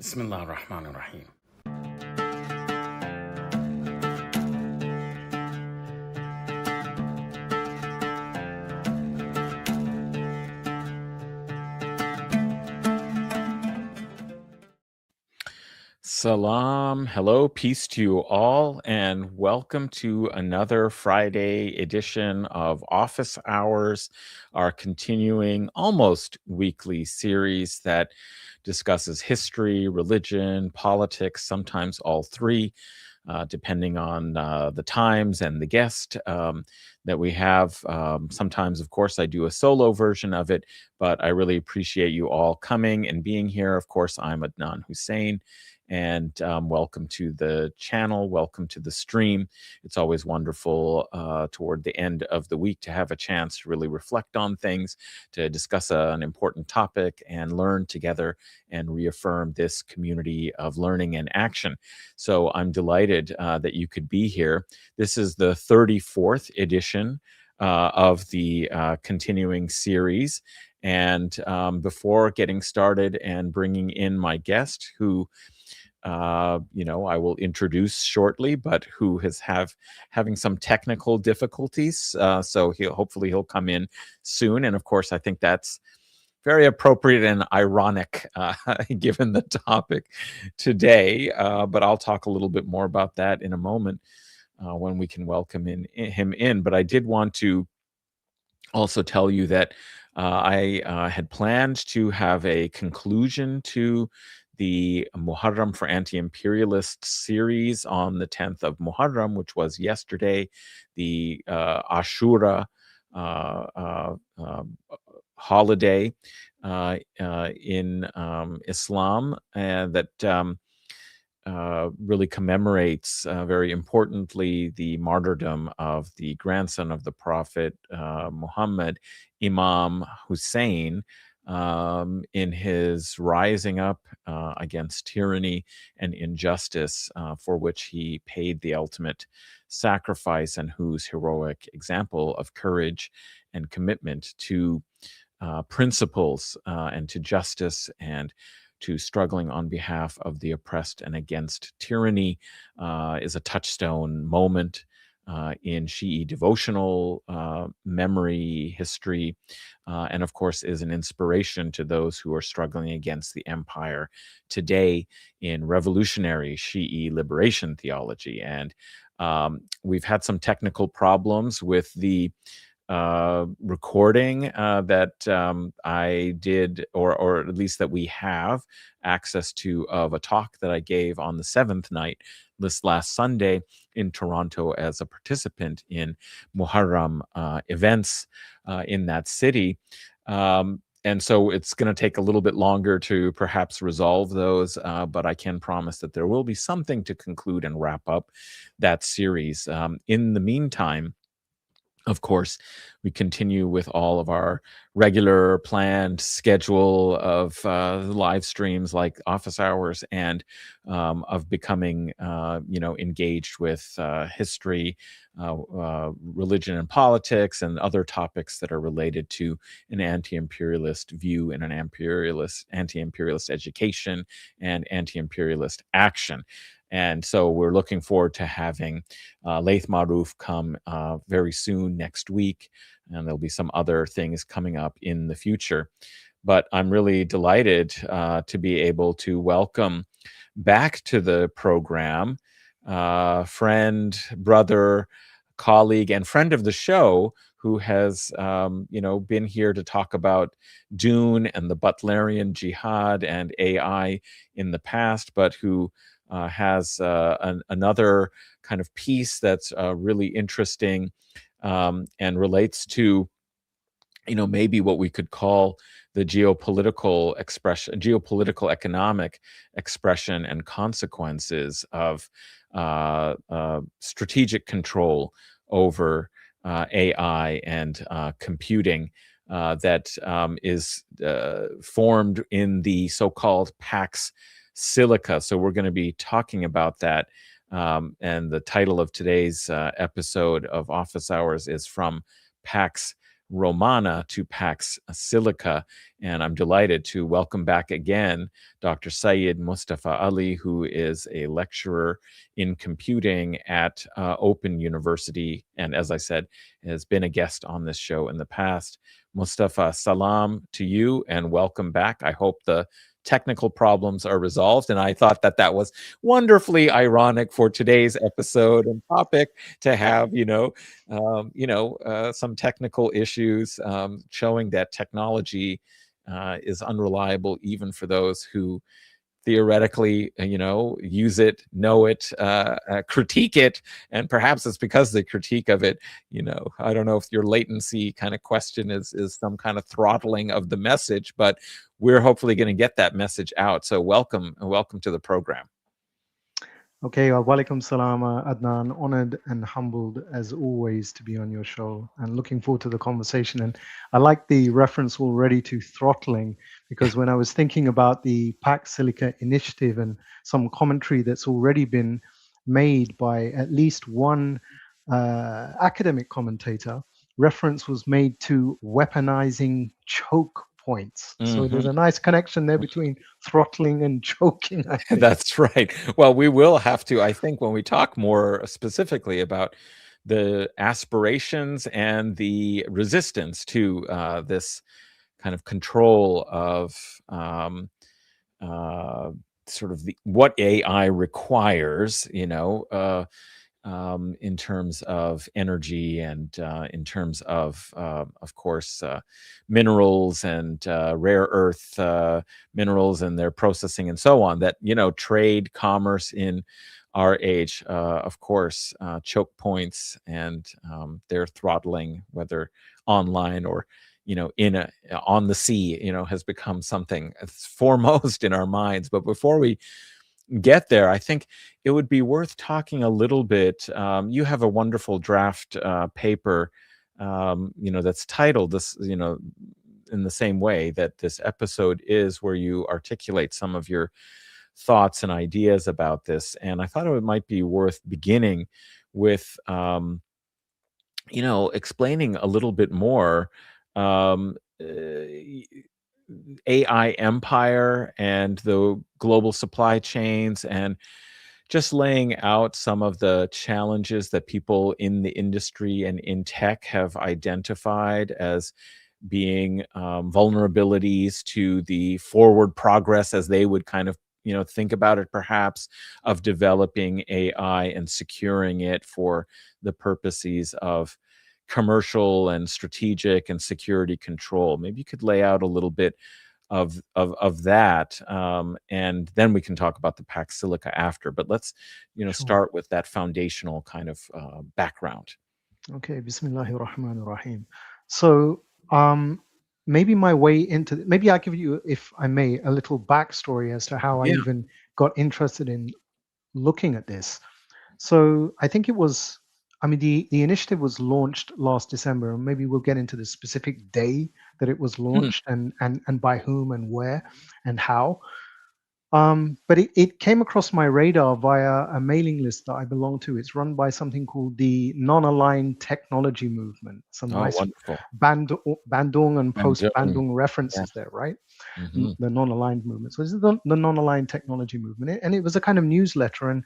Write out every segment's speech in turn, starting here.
Bismillah ar-Rahman ar-Rahim. Salam, hello, peace to you all, and welcome to another Friday edition of Office Hours, our continuing almost weekly series that discusses history, religion, politics, sometimes all three, depending on the times and the guest that we have. Sometimes, of course, I do a solo version of it, but I really appreciate you all coming and being here. Of course, I'm Adnan Hussein. And welcome to the channel. Welcome to the stream. It's always wonderful toward the end of the week to have a chance to really reflect on things, to discuss an important topic and learn together and reaffirm this community of learning and action. So I'm delighted that you could be here. This is the 34th edition of the continuing series. And before getting started and bringing in my guest, who I will introduce shortly, but who is having some technical difficulties. So he'll come in soon. And of course, I think that's very appropriate and ironic given the topic today. But I'll talk a little bit more about that in a moment when we can welcome him in. But I did want to also tell you that I had planned to have a conclusion to the Muharram for Anti-Imperialist series on the 10th of Muharram, which was yesterday, the Ashura holiday in Islam, that really commemorates very importantly the martyrdom of the grandson of the Prophet Muhammad, Imam Hussein, in his rising up against tyranny and injustice, for which he paid the ultimate sacrifice, and whose heroic example of courage and commitment to principles and to justice and to struggling on behalf of the oppressed and against tyranny is a touchstone moment in Shi'i devotional memory, history, and of course is an inspiration to those who are struggling against the empire today in revolutionary Shi'i liberation theology. And we've had some technical problems with the recording that I did, or at least that we have access to, of a talk that I gave on the 7th night this last Sunday in Toronto as a participant in Muharram events in that city. And so it's going to take a little bit longer to perhaps resolve those, but I can promise that there will be something to conclude and wrap up that series. In the meantime, of course, we continue with all of our regular planned schedule of live streams like office hours, and of becoming, engaged with history, religion and politics, and other topics that are related to an anti-imperialist view and an anti-imperialist education and anti-imperialist action. And so we're looking forward to having Laith Maroof come very soon next week. And there'll be some other things coming up in the future. But I'm really delighted to be able to welcome back to the program friend, brother, colleague, and friend of the show, who has been here to talk about Dune and the Butlerian Jihad and AI in the past, but who has another kind of piece that's really interesting and relates to, maybe what we could call the geopolitical economic expression and consequences of strategic control over AI and computing that is formed in the so-called Pax Silica. So we're going to be talking about that. And the title of today's episode of Office Hours is From Pax Romana to Pax Silica. And I'm delighted to welcome back again Dr. Syed Mustafa Ali, who is a lecturer in computing at Open University. And as I said, has been a guest on this show in the past. Mustafa, salam to you and welcome back. I hope the technical problems are resolved. And I thought that that was wonderfully ironic for today's episode and topic to have, some technical issues, showing that technology is unreliable even for those who theoretically, use it, know it, critique it, and perhaps it's because the critique of it, I don't know if your latency kind of question is some kind of throttling of the message, but we're hopefully going to get that message out. So welcome to the program. Okay, walaikum salam, Adnan. Honored and humbled as always to be on your show and looking forward to the conversation. And I like the reference already to throttling, because when I was thinking about the Pax Silica initiative and some commentary that's already been made by at least one academic commentator, reference was made to weaponizing choke points. So there's a nice connection there between throttling and choking, I think. That's right. Well, we will have to, I think, when we talk more specifically about the aspirations and the resistance to this kind of control of sort of what AI requires, in terms of energy and in terms of course, minerals and rare earth minerals and their processing and so on, that, trade, commerce in our age, of course, choke points and their throttling, whether online or on the sea, has become something foremost in our minds. But before we get there, I think it would be worth talking a little bit. You have a wonderful draft paper, that's titled this, in the same way that this episode is, where you articulate some of your thoughts and ideas about this. And I thought it might be worth beginning with, explaining a little bit more. Um, AI empire and the global supply chains, and just laying out some of the challenges that people in the industry and in tech have identified as being vulnerabilities to the forward progress, as they would kind of think about it, perhaps, of developing AI and securing it for the purposes of commercial and strategic and security control. Maybe you could lay out a little bit of that, and then we can talk about the Pax Silica after. But let's Sure. start with that foundational kind of background. Okay, Bismillahir Rahmanir Rahim. So, maybe my way into maybe I'll give you, if I may, a little backstory as to how I Yeah. even got interested in looking at this. So, I think it was, I mean, the initiative was launched last December, and maybe we'll get into the specific day that it was Hmm. launched and by whom and where and how. But it came across my radar via a mailing list that I belong to. It's run by something called the Non-Aligned Technology Movement. Some Oh, nice wonderful. Bandung and And post-Bandung yeah. references there, right? Hmm. The non-aligned movement. So this is the non-aligned technology movement. And it was a kind of newsletter. And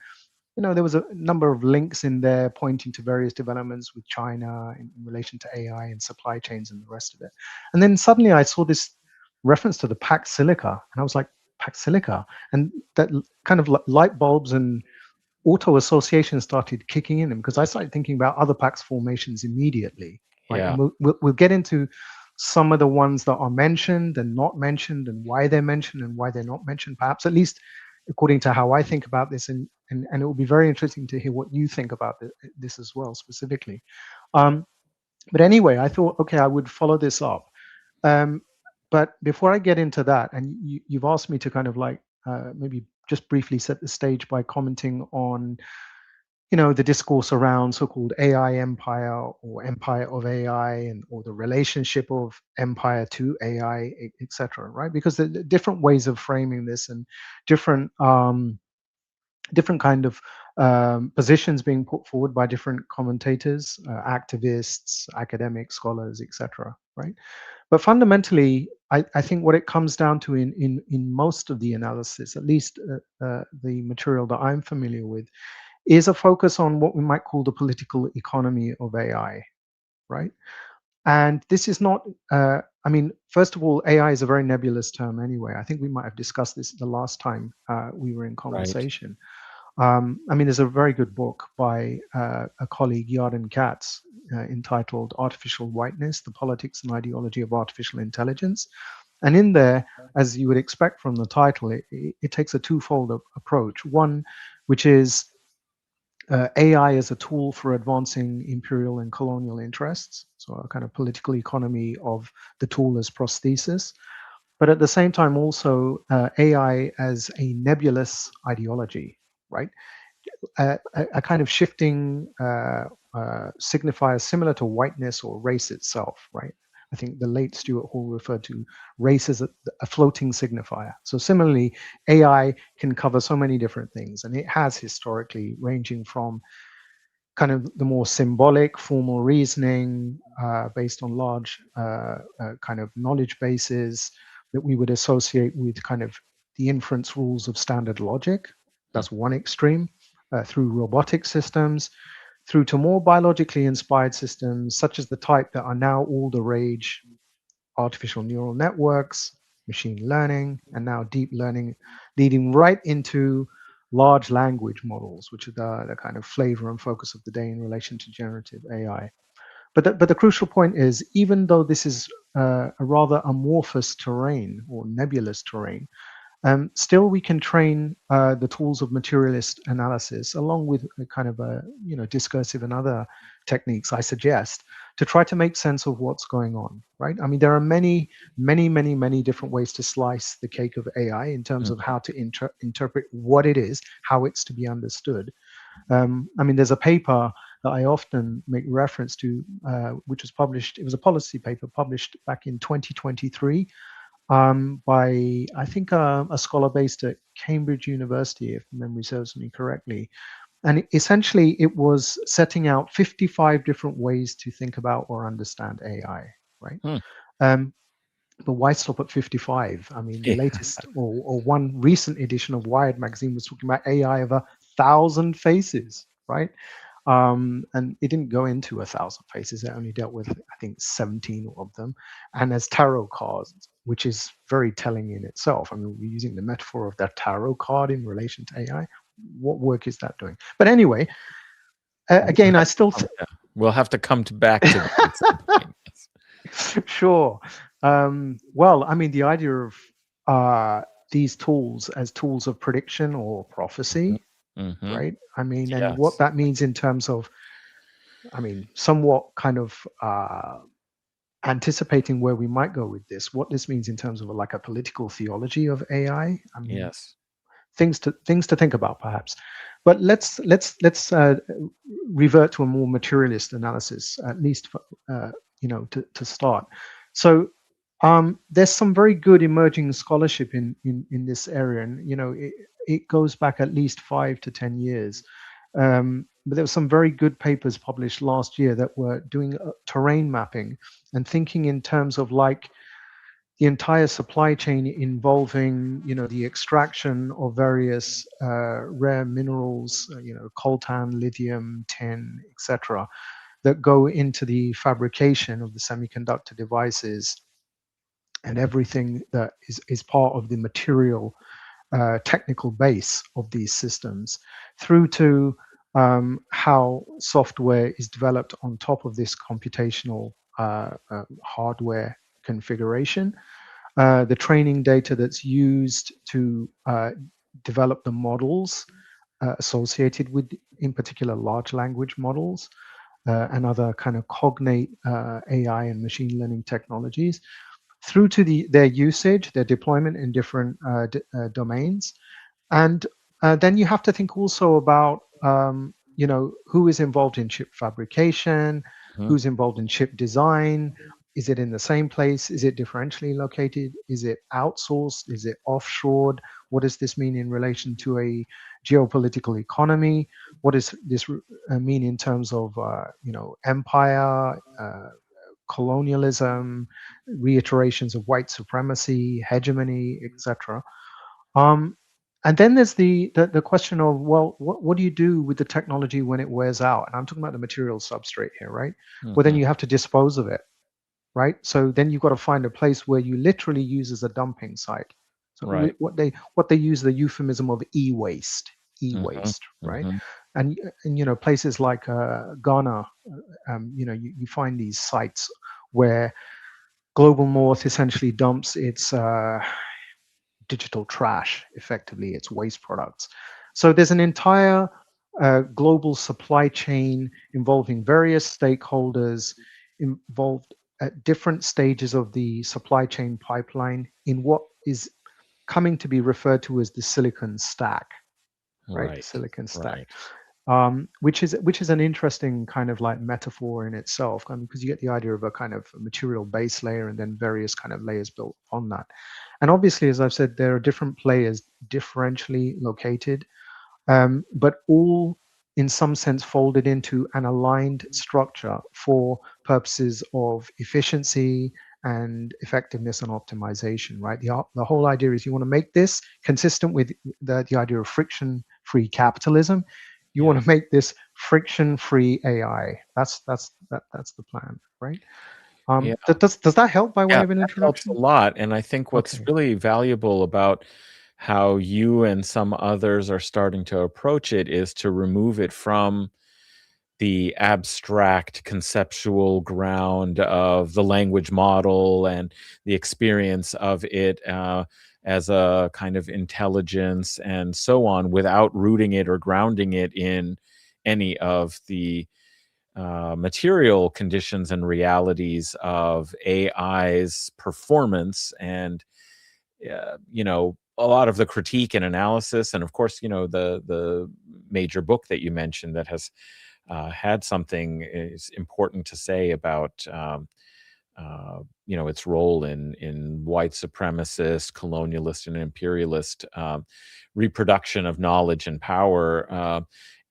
there was a number of links in there pointing to various developments with China in relation to AI and supply chains and the rest of it. And then suddenly I saw this reference to the Pax Silica, and I was like, Pax Silica, and that kind of light bulbs and auto association started kicking in, because I started thinking about other Pax formations immediately, right? Yeah. And we'll get into some of the ones that are mentioned and not mentioned, and why they're mentioned and why they're not mentioned, perhaps, at least according to how I think about this. And it will be very interesting to hear what you think about this as well, specifically. Um, but anyway, I thought, okay, I would follow this up. Um, but before I get into that, and you've asked me to kind of like maybe just briefly set the stage by commenting on, the discourse around so-called AI empire or empire of AI, and or the relationship of empire to AI, etc. Right? Because the different ways of framing this, and different different kind of positions being put forward by different commentators, activists, academics, scholars, etc. right? But fundamentally, I think what it comes down to in most of the analysis, at least the material that I'm familiar with, is a focus on what we might call the political economy of AI, right? And this is not, I mean, first of all, AI is a very nebulous term anyway. I think we might have discussed this the last time we were in Right. conversation. I mean, there's a very good book by a colleague, Yarden Katz, entitled Artificial Whiteness, The Politics and Ideology of Artificial Intelligence. And in there, as you would expect from the title, it takes a twofold approach. One, which is AI as a tool for advancing imperial and colonial interests, so a kind of political economy of the tool as prosthesis. But at the same time, also AI as a nebulous ideology, right? A kind of shifting signifier similar to whiteness or race itself, right? I think the late Stuart Hall referred to race as a floating signifier. So similarly, AI can cover so many different things, and it has historically, ranging from kind of the more symbolic, formal reasoning based on large kind of knowledge bases that we would associate with kind of the inference rules of standard logic. Mm. That's one extreme, through robotic systems, through to more biologically inspired systems, such as the type that are now all the rage: artificial neural networks, machine learning, and now deep learning, leading right into large language models, which are the kind of flavor and focus of the day in relation to generative AI. But the crucial point is, even though this is a rather amorphous terrain or nebulous terrain, still we can train the tools of materialist analysis along with a kind of a discursive and other techniques I suggest to try to make sense of what's going on, right? I mean, there are many different ways to slice the cake of AI in terms of Mhm. how to interpret what it is, how it's to be understood. I mean, there's a paper that I often make reference to, which was published. It was a policy paper published back in 2023 by, I think, a scholar based at Cambridge University, if memory serves me correctly. And essentially, it was setting out 55 different ways to think about or understand AI, right? Hmm. Um, but why stop at 55? I mean, the Yeah. latest or one recent edition of Wired magazine was talking about AI of 1,000 faces, right? And it didn't go into 1,000 faces. It only dealt with, I think, 17 of them, and as tarot cards, which is very telling in itself. I mean, we're using the metaphor of that tarot card in relation to AI. What work is that doing? But anyway, We'll again, I have to still come, yeah. We'll have to come back to that at some point. Yes. sure. Well, I mean, the idea of uh, these tools as tools of prediction or Mhm. prophecy, Mhm. right? I mean, and what Yes. that means in terms of, I mean, somewhat kind of anticipating where we might go with this, what this means in terms of like a political theology of AI. I mean, Yes. things to think about perhaps. But let's revert to a more materialist analysis, at least for, to start. So there's some very good emerging scholarship in this area, and it goes back at least 5 to 10 years. But there were some very good papers published last year that were doing terrain mapping and thinking in terms of like the entire supply chain involving the extraction of various rare minerals, coltan, lithium, tin, etc., that go into the fabrication of the semiconductor devices and everything that is part of the material technical base of these systems, through to how software is developed on top of this computational hardware configuration, the training data that's used to develop the models associated with, in particular, large language models and other kind of cognate AI and machine learning technologies, through to their usage, their deployment in different domains. And then you have to think also about, who is involved in chip fabrication, Mhm. who's involved in chip design. Is it in the same place? Is it differentially located? Is it outsourced? Is it offshored? What does this mean in relation to a geopolitical economy? What does this mean in terms of, empire, colonialism, reiterations of white supremacy, hegemony, etc. Um, and then there's the question of, well, what do you do with the technology when it wears out? And I'm talking about the material substrate here, right? Well, then Hmm. you have to dispose of it, right? So then you've got to find a place where you literally use as a dumping site. So Right. what they use the euphemism of e-waste, Hmm. e-waste, right? Hmm. And places like Ghana, you find these sites where global north essentially dumps its digital trash, effectively its waste products. So there's an entire global supply chain involving various stakeholders involved at different stages of the supply chain pipeline in what is coming to be referred to as the silicon stack, right? The Right. silicon stack, Right. which is an interesting kind of like metaphor in itself, because you get the idea of a kind of material base layer and then various kind of layers built on that. And obviously, as I've said, there are different players differentially located, but all in some sense folded into an aligned structure for purposes of efficiency and effectiveness and optimization, right? The whole idea is you want to make this consistent with the idea of friction-free capitalism. You Yeah. want to make this friction-free AI. That's the plan, right? Yeah. Does that help by way Yeah, of an that helps a introduction? lot. And I think what's Okay. really valuable about how you and some others are starting to approach it is to remove it from the abstract conceptual ground of the language model and the experience of it as a kind of intelligence and so on, without rooting it or grounding it in any of the material conditions and realities of AI's performance and a lot of the critique and analysis, and of course, the major book that you mentioned that has had something is important to say about its role in white supremacist, colonialist, and imperialist reproduction of knowledge and power.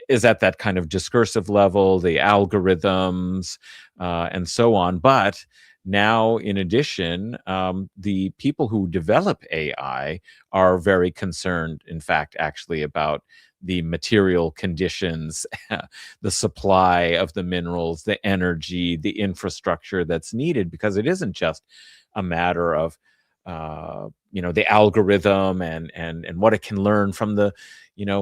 Is at that kind of discursive level, the algorithms, and so on. But now, in addition, the people who develop AI are very concerned, in fact, actually about the material conditions, the supply of the minerals, the energy, the infrastructure that's needed, because it isn't just a matter of the algorithm and what it can learn from the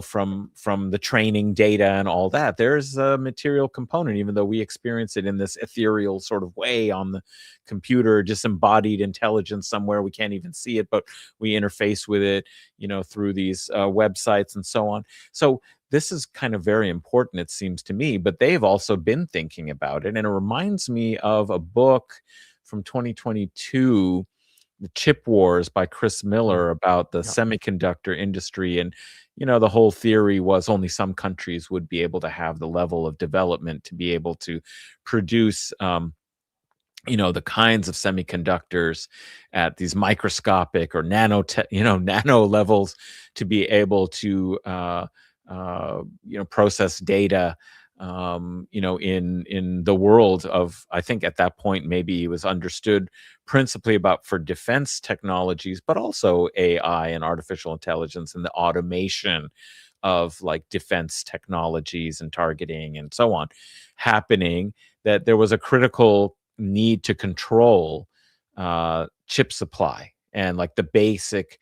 from the training data and all that. There's a material component, even though we experience it in this ethereal sort of way on the computer, disembodied intelligence somewhere. We can't even see it, but we interface with it through these websites and so on. So this is kind of very important, it seems to me, but they've also been thinking about it. And it reminds me of a book from 2022, The Chip Wars by Chris Mm, Miller, about the yeah. semiconductor industry. And the whole theory was only some countries would be able to have the level of development to be able to produce the kinds of semiconductors at these microscopic or nano levels, to be able to process data in the world of, I think at that point maybe it was understood principally about for defense technologies, but also AI and artificial intelligence and the automation of like defense technologies and targeting and so on happening, that there was a critical need to control chip supply. And like the basic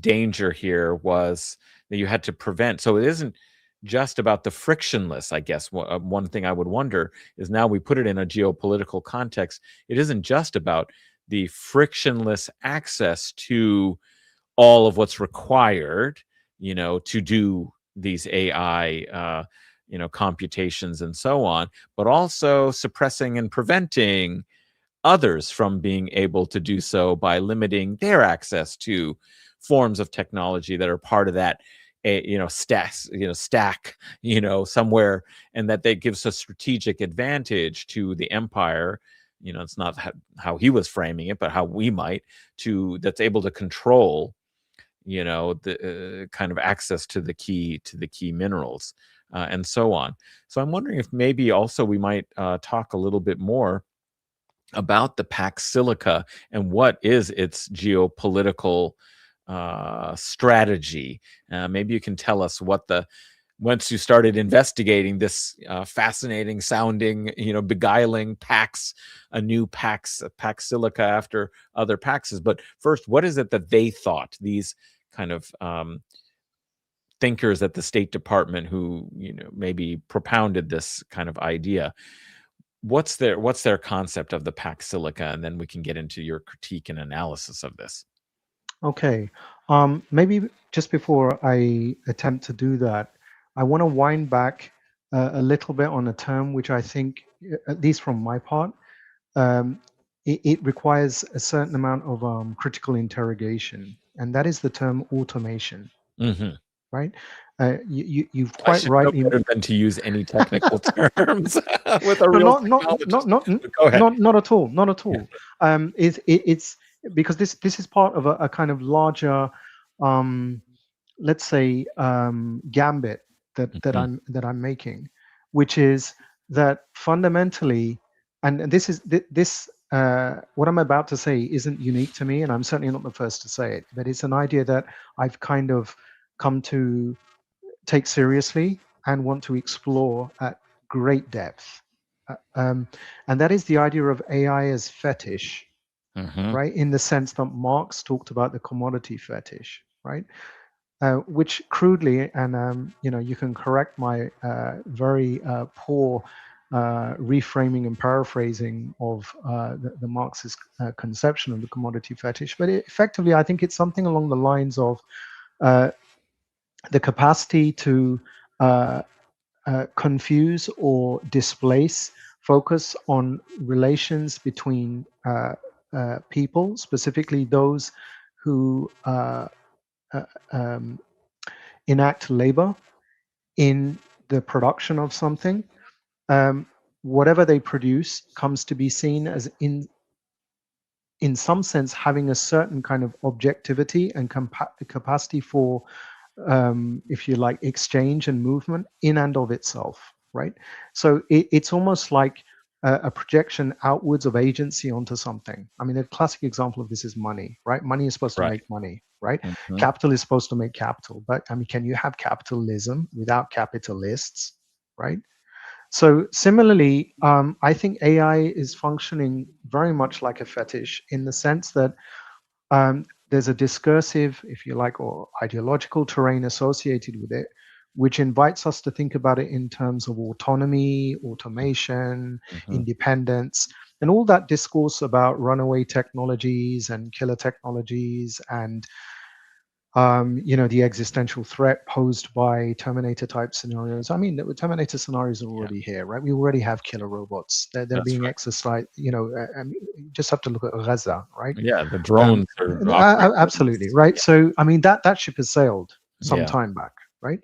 danger here was that you had to prevent. So it isn't just about the frictionless, I guess. One thing I would wonder is, now we put it in a geopolitical context, it isn't just about the frictionless access to all of what's required, to do these AI, computations and so on, but also suppressing and preventing others from being able to do so by limiting their access to forms of technology that are part of that stack somewhere, and that gives a strategic advantage to the empire. It's not how he was framing it, but how we might, to that's able to control the kind of access to the key minerals, and so on. So I'm wondering if maybe also we might talk a little bit more about the Pax Silica and what is its geopolitical strategy. Maybe you can tell us what the once you started investigating this fascinating sounding, beguiling Pax, a new Pax Silica after other Paxes. But first, what is it that they thought, these kind of thinkers at the State Department who, maybe propounded this kind of idea? What's their concept of the Pax Silica? And then we can get into your critique and analysis of this. Okay. Maybe just before I attempt to do that, I want to wind back a little bit on a term which I think, at least from my part, it requires a certain amount of critical interrogation, and that is the term automation, Mm-hmm. right? You've I quite should know rightly. better than to use any technical terms with a No, real not not not technologist. not But go ahead. not at all, not at Yeah. all. It's because this is part of a kind of larger, um, let's say, gambit Mhm. that I'm making, which is that fundamentally, and this what I'm about to say isn't unique to me, and I'm certainly not the first to say it, but it's an idea that I've kind of come to take seriously and want to explore at great depth. Uh, um, and that is the idea of AI as fetish, Mhm. right? In the sense that Marx talked about the commodity fetish, right? Which crudely, and you can correct my very poor reframing and paraphrasing of the Marxist conception of the commodity fetish, but effectively, I think it's something along the lines of uh, the capacity to uh, confuse or displace focus on relations between people, specifically those who uh, um, enact labor in the production of something. Um, Whatever they produce comes to be seen as in some sense having a certain kind of objectivity and capacity for, if you like, exchange and movement in and of itself, right? So it's almost like a projection outwards of agency onto something. I mean, a classic example of this is money, right? Money is supposed to Right. make money, right? Mhm. Capital is supposed to make capital, but I mean, can you have capitalism without capitalists, right? So similarly, I think AI is functioning very much like a fetish in the sense that there's a discursive, if you like, or ideological terrain associated with it, which invites us to think about it in terms of autonomy, automation, Mhm. independence, and all that discourse about runaway technologies and killer technologies and the existential threat posed by Terminator type scenarios. I mean, the Terminator scenarios are Yeah, already here, right? We already have killer robots. They're that's being right. exercised. You just have to look at Gaza, right? Yeah, the Um, drones are operating in Absolutely, this. right? Yeah. So, I mean, that ship has sailed some Yeah. time back, right?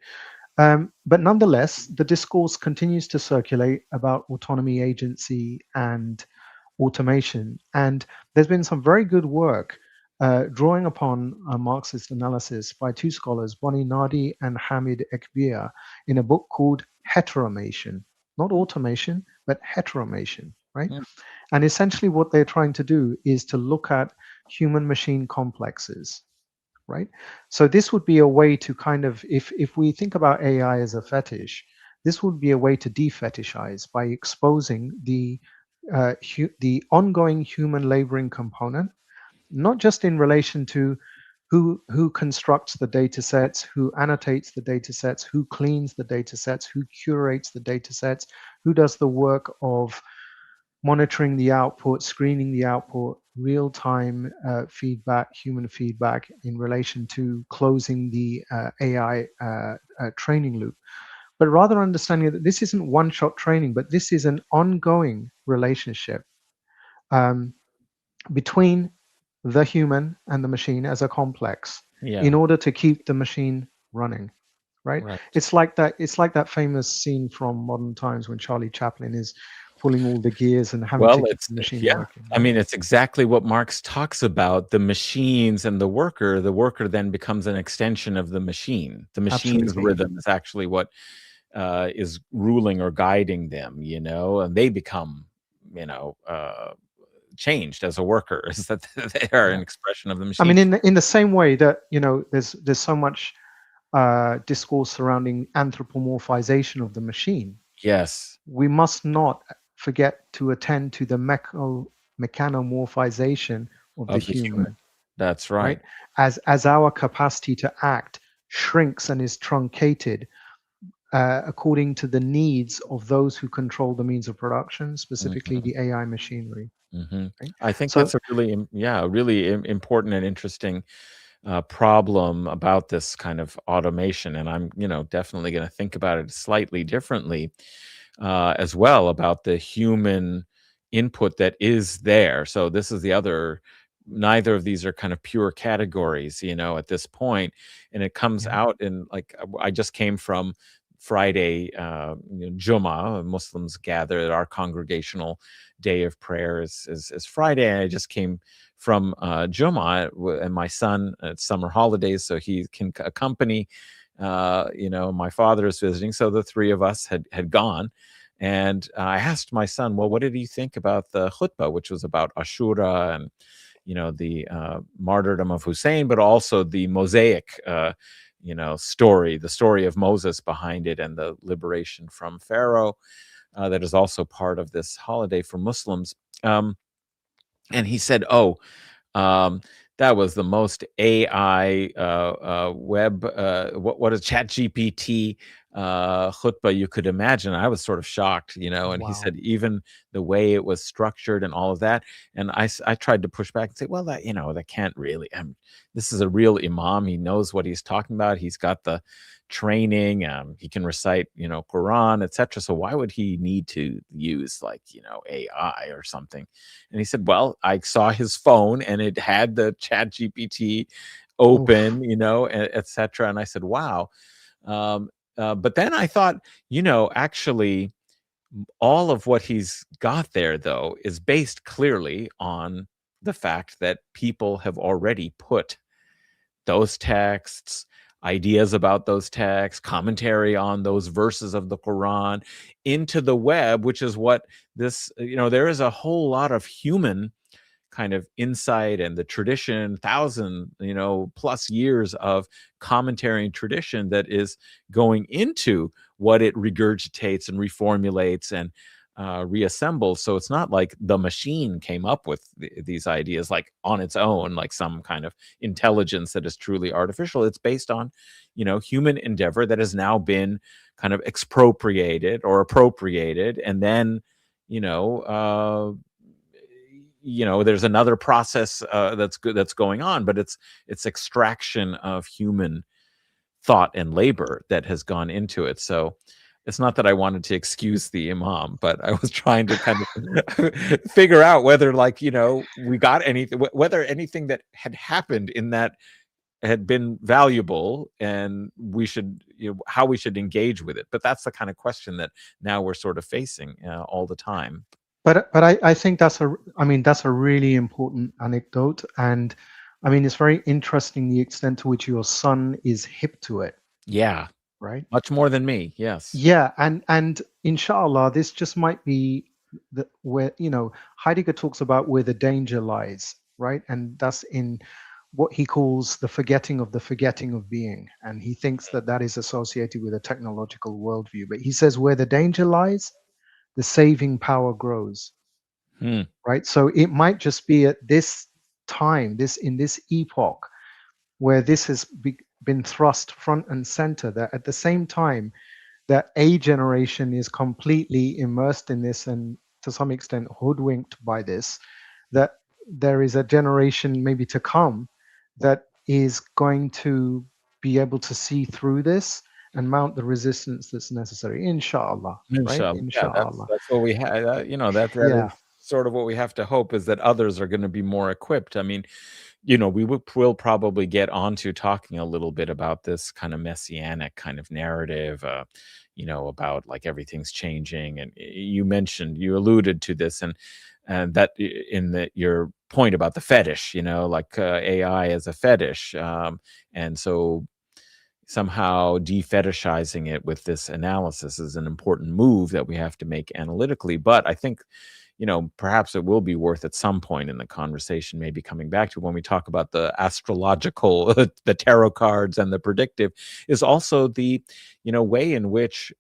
But nonetheless, the discourse continues to circulate about autonomy, agency, and automation. And there's been some very good work drawing upon a Marxist analysis by two scholars, Boni Nadi and Hamid Ekbir, in a book called Heteromation. Not automation, but heteromation, right? Mm. And essentially, what they're trying to do is to look at human machine complexes, right? So this would be a way to kind of, if we think about AI as a fetish, this would be a way to defetishize by exposing the ongoing human laboring component, not just in relation to who constructs the data sets, who annotates the data sets, who cleans the data sets, who curates the data sets, who does the work of monitoring the output, screening the output, real-time feedback, human feedback in relation to closing the AI training loop. But rather understanding that this isn't one-shot training, but this is an ongoing relationship um, between the human and the machine as a complex in Yeah. order to keep the machine running, right? Right. It's like that famous scene from Modern Times when Charlie Chaplin is pulling all the gears and having to Well, keep it's the machine yeah. working, I right? mean, it's exactly what Marx talks about, the machines and the worker. The worker then becomes an extension of the machine. The machine's Absolutely. rhythm is actually what is ruling or guiding them, and they become, you know, uh, changed as a worker. Is that they are Yeah. an expression of the I machine. mean, in the same way that there's so much discourse surrounding anthropomorphization of the machine, Yes, we must not forget to attend to the mechanomorphization of the of the human. human, That's right? right. As our capacity to act shrinks and is truncated according to the needs of those who control the means of production, specifically Mhm, the AI machinery, mhm. right? I think So, that's a really, yeah, really important and interesting problem about this kind of automation, and I'm, definitely going to think about it slightly differently as well about the human input that is there. So this is the other. Neither of these are kind of pure categories, at this point, and it comes yeah, out in like I just came from Friday, Jummah. Muslims gather at our congregational day of prayer is Friday, and I just came from Jummah, and my son, it's summer holidays, so he can accompany. My father is visiting, so the three of us had gone, and I asked my son, "Well, what did he think about the khutbah, which was about Ashura and the martyrdom of Hussein, but also the Mosaic, story, the story of Moses behind it, and the liberation from Pharaoh that is also part of this holiday for Muslims." And he said, "Oh, um, that was the most AI web. What is Chat GPT khutbah you could imagine?" I was sort of shocked, And he wow. said even the way it was structured and all of that. And I tried to push back and say, well, that can't really. This is a real imam. He knows what he's talking about. He's got the training. He can recite, Quran, etc. So why would he need to use like AI or something? And he said, well, I saw his phone and it had the Chat GPT Oof. open, etc. And I said, wow. Um, but then I thought, actually, all of what he's got there, though, is based clearly on the fact that people have already put those texts, ideas about those texts, commentary on those verses of the Quran into the web, which is what this, there is a whole lot of human kind of insight and the tradition, thousand, plus years of commentary and tradition that is going into what it regurgitates and reformulates and reassembles. So it's not like the machine came up with these ideas like on its own, like some kind of intelligence that is truly artificial. It's based on, human endeavor that has now been kind of expropriated or appropriated, and then, you know, uh, there's another process that's good that's going on, but it's extraction of human thought and labor that has gone into it. So it's not that I wanted to excuse the imam, but I was trying to kind of figure out whether, like, we got anything, whether anything that had happened in that had been valuable, and we should, how we should engage with it. But that's the kind of question that now we're sort of facing all the time. But I think that's a really important anecdote, and I mean it's very interesting the extent to which your son is hip to it, Yeah, right? much more than me. Yes. Yeah, and inshallah, this just might be where Heidegger talks about where the danger lies, right? And that's in what he calls the forgetting of being, and he thinks that that is associated with a technological worldview. But he says where the danger lies, the saving power grows, Hmm. right? So it might just be at this time, in this epoch, where this has been thrust front and center. That at the same time that a generation is completely immersed in this and to some extent hoodwinked by this, that there is a generation maybe to come that is going to be able to see through this and mount the resistance that's necessary. Inshallah, right? Inshallah. Yeah, that's Inshallah. that's what we had. That Yeah. is sort of what we have to hope, is that others are going to be more equipped. I mean, will probably get onto talking a little bit about this kind of messianic kind of narrative, about like everything's changing. And you alluded to this, and that in your point about the fetish, like AI as a fetish, and so somehow defetishizing it with this analysis is an important move that we have to make analytically. But I think, perhaps it will be worth at some point in the conversation, maybe coming back to when we talk about the astrological, the tarot cards and the predictive, is also the, way in which,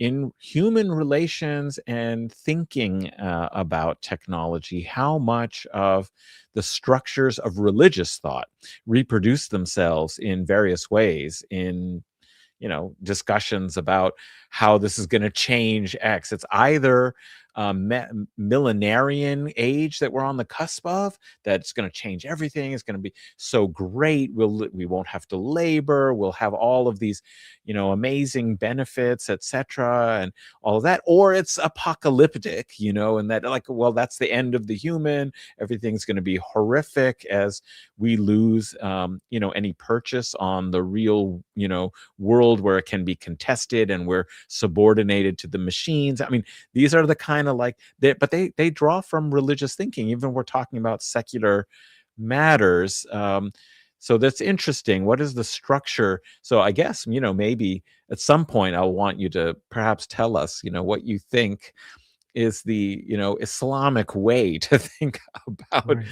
in human relations and thinking about technology, how much of the structures of religious thought reproduce themselves in various ways in discussions about how this is going to change X. It's either millenarian age that we're on the cusp of, that's going to change everything. It's going to be so great. We won't have to labor. We'll have all of these, amazing benefits, etc., and all of that. Or it's apocalyptic, and that, like, well, that's the end of the human. Everything's going to be horrific as we lose, any purchase on the real, world where it can be contested and we're subordinated to the machines. I mean, these are the kind of like but they draw from religious thinking, even when we're talking about secular matters. So that's interesting. What is the structure? So I guess, maybe at some point I'll want you to perhaps tell us, what you think is the, Islamic way to think about Right.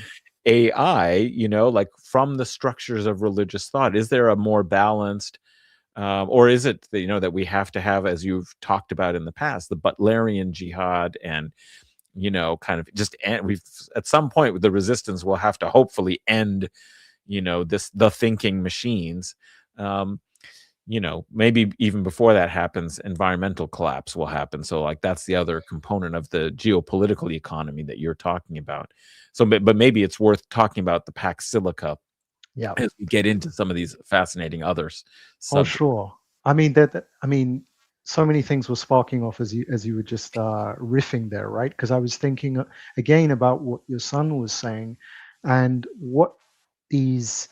AI, like from the structures of religious thought. Is there a more balanced, or is it that, that we have to have, as you've talked about in the past, the Butlerian jihad, and kind of just we've at some point with the resistance will have to hopefully end, the thinking machines. um Maybe even before that happens, environmental collapse will happen. So like that's the other component of the geopolitical economy that you're talking about. So but maybe it's worth talking about the Pax Silica Yeah. as we get into some of these fascinating Oh, subjects. sure. I mean I mean, so many things were sparking off as you were just riffing there, right? Because I was thinking again about what your son was saying, and what these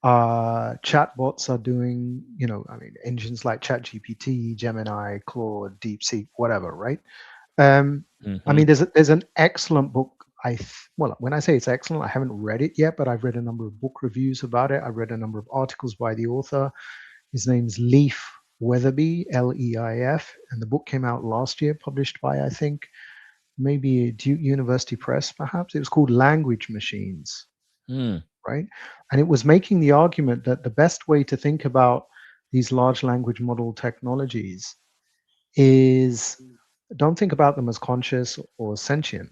chatbots are doing. I mean, engines like ChatGPT, Gemini, Claude, DeepSeek, whatever, right? I Hmm. mean, there's an excellent book. Well, when I say it's excellent, I haven't read it yet, but I've read a number of book reviews about it. I've read a number of articles by the author. His name's Leif Weatherby, Leif, and the book came out last year, published by, I think, maybe Duke University Press, perhaps. It was called Language Machines, Mm, right? And it was making the argument that the best way to think about these large language model technologies is, don't think about them as conscious or sentient.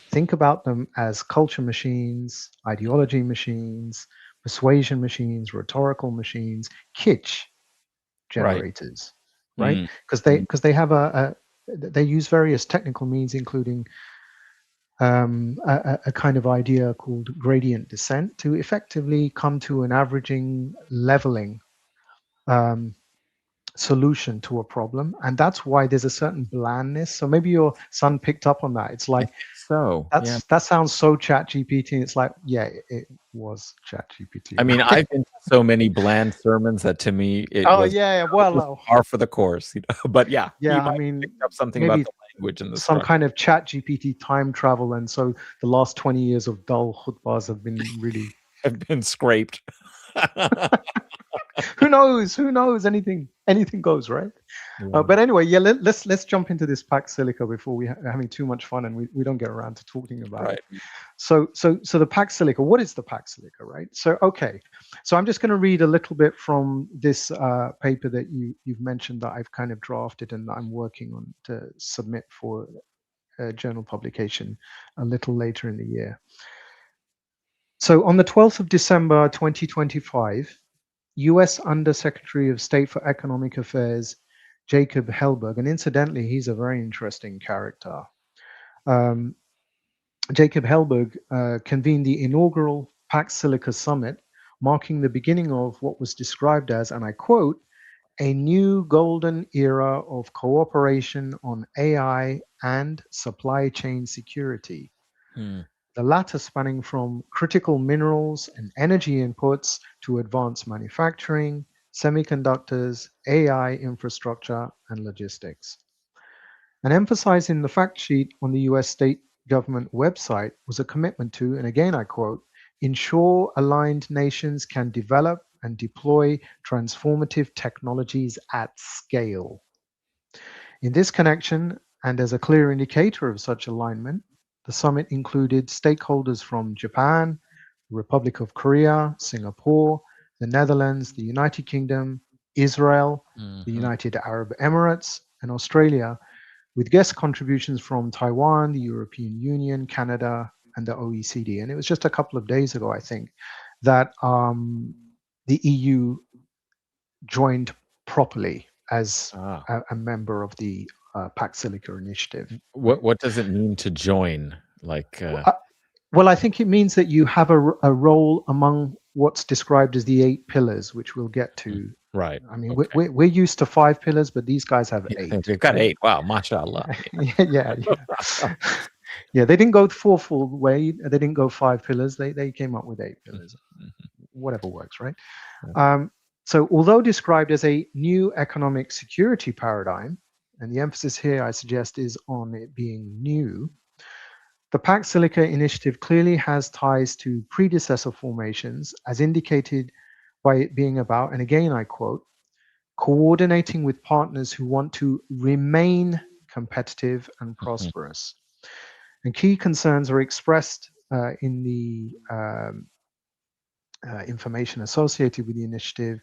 Think about them as culture machines, ideology machines, persuasion machines, rhetorical machines, kitsch right. generators, right? Mm, mm, Because they have they use various technical means, including a kind of idea called gradient descent, to effectively come to an averaging, leveling um, solution to a problem. And that's why there's a certain blandness. So maybe your son picked up on that. It's I like, think so. Yeah. that sounds so chat GPT. It's like, yeah, it was chat GPT, I mean, right? I've been to so many bland sermons that to me Oh yeah, it well, was par for the course, But yeah, he yeah. I might have mean, picked up something about maybe the language and the some structure. kind of chat GPT time travel, and so the last 20 years of dull khutbas have been really. Have been scraped. Who knows? Who knows? Anything goes, right? Yeah. But anyway, yeah. Let's jump into this Pax Silica before are having too much fun and we don't get around to talking about it. Right. So the Pax Silica. What is the Pax Silica, right? So okay. So I'm just going to read a little bit from this paper that you've mentioned that I've kind of drafted and that I'm working on to submit for journal publication a little later in the year. So on the 12th of December 2025, US Undersecretary of State for Economic Affairs Jacob Hellberg, and incidentally, he's a very interesting character. Um, Jacob Hellberg convened the inaugural Pax Silica Summit, marking the beginning of what was described as, and I quote, a new golden era of cooperation on AI and supply chain security. Hmm. the latter spanning from critical minerals and energy inputs to advanced manufacturing, semiconductors, AI infrastructure, and logistics. And emphasizing the fact sheet on the US state government website was a commitment to, and again I quote, ensure aligned nations can develop and deploy transformative technologies at scale. In this connection, and as a clear indicator of such alignment, the summit included stakeholders from Japan, the Republic of Korea, Singapore, the Netherlands, the United Kingdom, Israel, the Hmm. United Arab Emirates, and Australia, with guest contributions from Taiwan, the European Union, Canada, and the OECD. And it was just a couple of days ago, I think, that the EU joined properly as Ah. a member of the Pax Silica initiative. Right? What does it mean to join? Like, Uh, Well, I think it means that you have a role among what's described as the 8 pillars, which we'll get mm, to. right. I mean, Okay. we're used to 5 pillars, but these guys have Yeah, eight, they've got right? 8. Wow, mashallah. Yeah, yeah, yeah. Yeah, they didn't go full way. They didn't go 5 pillars. They came up with 8 pillars. Mhm. Whatever works, right? Yeah. So, although described as a new economic security paradigm, and the emphasis here I suggest is on it being new, the Pax Silica initiative clearly has ties to predecessor formations, as indicated by it being about, and again I quote, coordinating with partners who want to remain competitive and Mhm. prosperous. And key concerns are expressed in the information associated with the initiative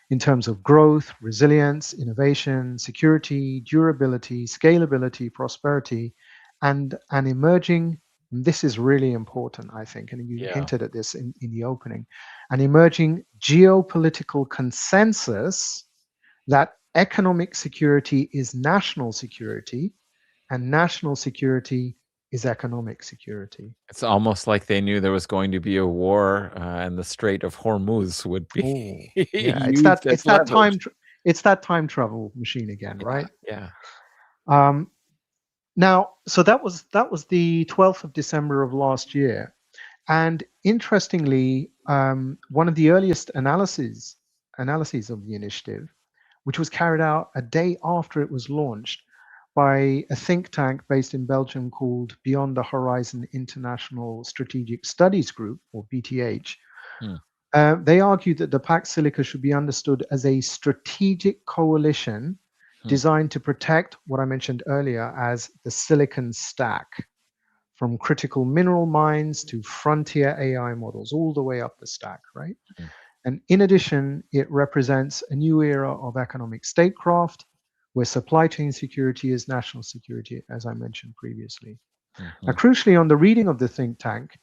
in terms of growth, resilience, innovation, security, durability, scalability, prosperity, and an emerging, and this is really important, I think, and you Yeah. hinted at this in the opening, an emerging geopolitical consensus that economic security is national security and national security is economic security. It's almost like they knew there was going to be a war, and the Strait of Hormuz would be Oh, yeah, used as leverage. it's that time travel machine again, Yeah, right? yeah. Um, Now, so that was the 12th of December of last year, and interestingly, one of the earliest analyses of the initiative, which was carried out a day after it was launched by a think tank based in Belgium called Beyond the Horizon International Strategic Studies Group, or BTH. Hmm, They argued that the Pax Silica should be understood as a strategic coalition hmm, designed to protect what I mentioned earlier as the silicon stack, from critical mineral mines to frontier AI models, all the way up the stack, right? hmm, And in addition, it represents a new era of economic statecraft where supply chain security is national security, as I mentioned previously. Now, mhm, crucially, on the reading of the think tank,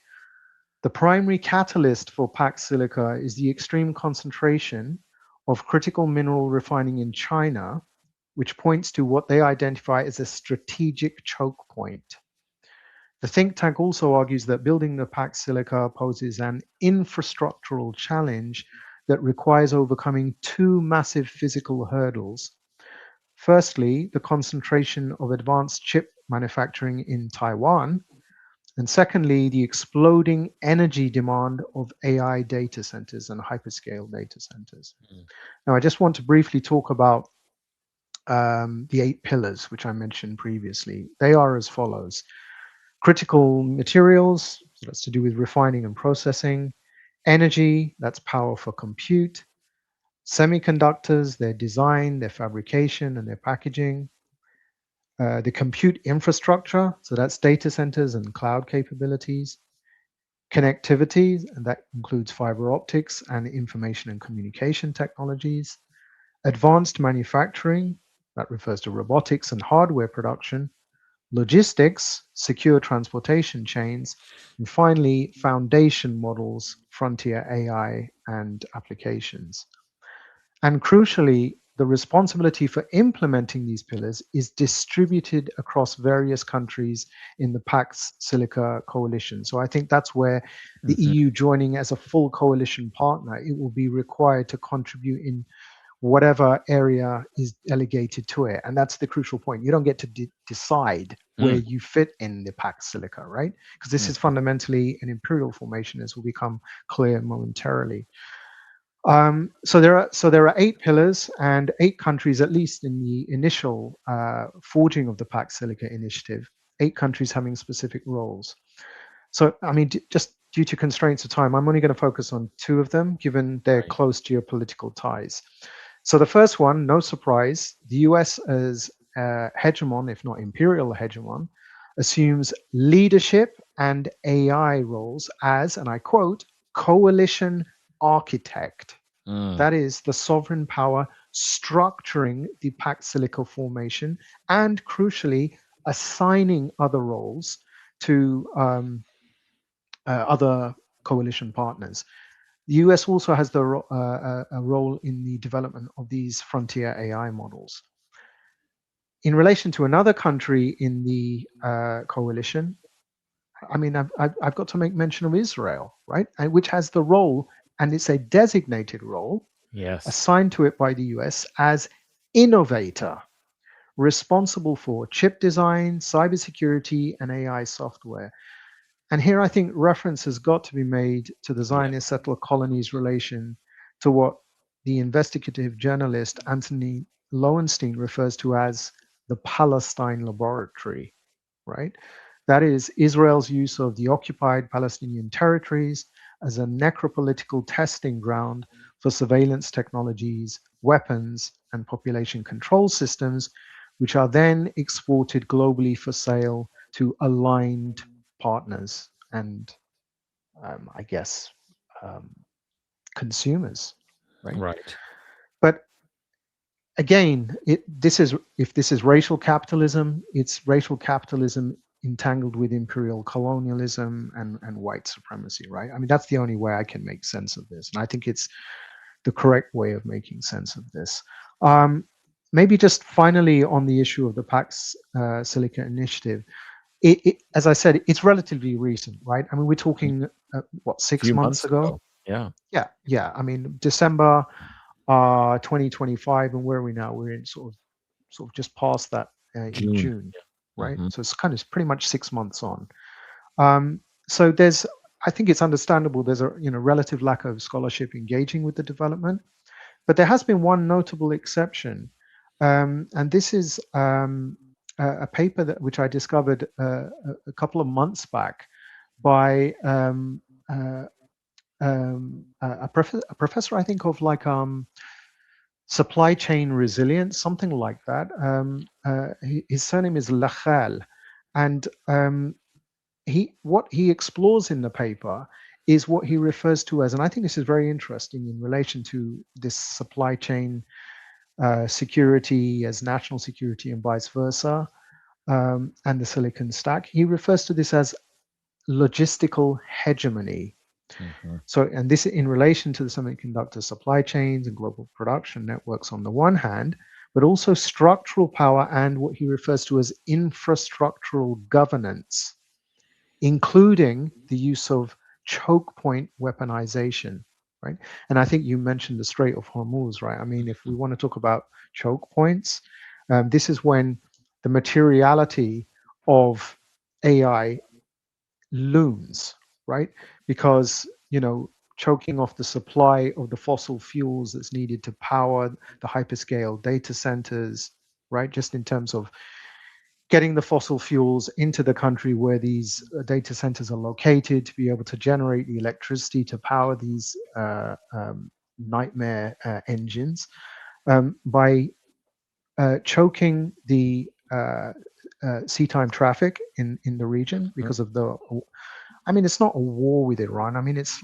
the primary catalyst for Pax Silica is the extreme concentration of critical mineral refining in China, which points to what they identify as a strategic choke point. The think tank also argues that building the Pax Silica poses an infrastructural challenge that requires overcoming two massive physical hurdles. Firstly, the concentration of advanced chip manufacturing in Taiwan, and secondly, the exploding energy demand of AI data centers and hyperscale data centers. hmm. Now, I just want to briefly talk about the 8 pillars, which I mentioned previously. They are as follows: critical materials, so that's to do with refining and processing; energy, that's power for compute; semiconductors, their design, their fabrication, and their packaging; the compute infrastructure, so that's data centers and cloud capabilities; connectivity, and that includes fiber optics and information and communication technologies; advanced manufacturing, that refers to robotics and hardware production; logistics, secure transportation chains; and finally, foundation models, frontier AI, and applications. And crucially, the responsibility for implementing these pillars is distributed across various countries in the Pax Silica coalition. So I think that's where the Mhm. EU joining as a full coalition partner, it will be required to contribute in whatever area is delegated to it. And that's the crucial point. You don't get to decide. where Mm, you fit in the Pax Silica, right? Because this is mhm. fundamentally an imperial formation, as will become clear momentarily. So there are 8 pillars and 8 countries, at least in the initial forging of the Pax Silica initiative. 8 countries having specific roles. So, I mean, just due to constraints of time, I'm only going to focus on 2 of them, given their Right. close geopolitical ties. So, the first one, no surprise, the US as hegemon, if not imperial hegemon, assumes leadership and AI roles as, and I quote, coalition architect. Mm, That is the sovereign power structuring the Pax Silica formation and, crucially, assigning other roles to other coalition partners. The US also has a role in the development of these frontier AI models. In relation to another country in the coalition, I mean, I've got to make mention of Israel, right? And which has the role, and it's a designated role yes. assigned to it by the US as innovator, responsible for chip design, cybersecurity, and AI software. And here I think reference has got to be made to the Yeah. Zionist settler colonies relation to what the investigative journalist Anthony Lowenstein refers to as the Palestine laboratory, right? That is Israel's use of the occupied Palestinian territories as a necropolitical testing ground for surveillance technologies, weapons, and population control systems, which are then exported globally for sale to aligned partners and, I guess, um, consumers, right? Right. But again, this is if this is racial capitalism, it's racial capitalism entangled with imperial colonialism and white supremacy, right? I mean, that's the only way I can make sense of this, and I think it's the correct way of making sense of this. Um, Maybe just finally on the issue of the Pax Silica initiative, as I said, it's relatively recent, right? I mean, we're Mm. talking what, A six few months months ago? ago. Yeah. Yeah, yeah. I mean, December 2025, and where are we now? We're in sort of just past that in June. June, right? Hmm. So it's kind of pretty much 6 months on. So I think it's understandable. There's a relative lack of scholarship engaging with the development, but there has been one notable exception, and this is a paper which I discovered a couple of months back by uh, a professor, I think, of like supply chain resilience, something like that. His surname is Lachal, and what he explores in the paper is what he refers to as, and I think this is very interesting in relation to this supply chain security as national security and vice versa, and the Silicon Stack. He refers to this as logistical hegemony. Hmm. So, and this in relation to the semiconductor supply chains and global production networks on the one hand, but also structural power and what he refers to as infrastructural governance, including the use of choke point weaponization, right? And I think you mentioned the Strait of Hormuz, right? I mean, if we want to talk about choke points, this is when the materiality of AI looms, right? Because, choking off the supply of the fossil fuels that's needed to power the hyperscale data centers, right? Just in terms of getting the fossil fuels into the country where these data centers are located to be able to generate the electricity to power these nightmare engines, by choking the sea time traffic in the region because of the. I mean, it's not a war with Iran. I mean, this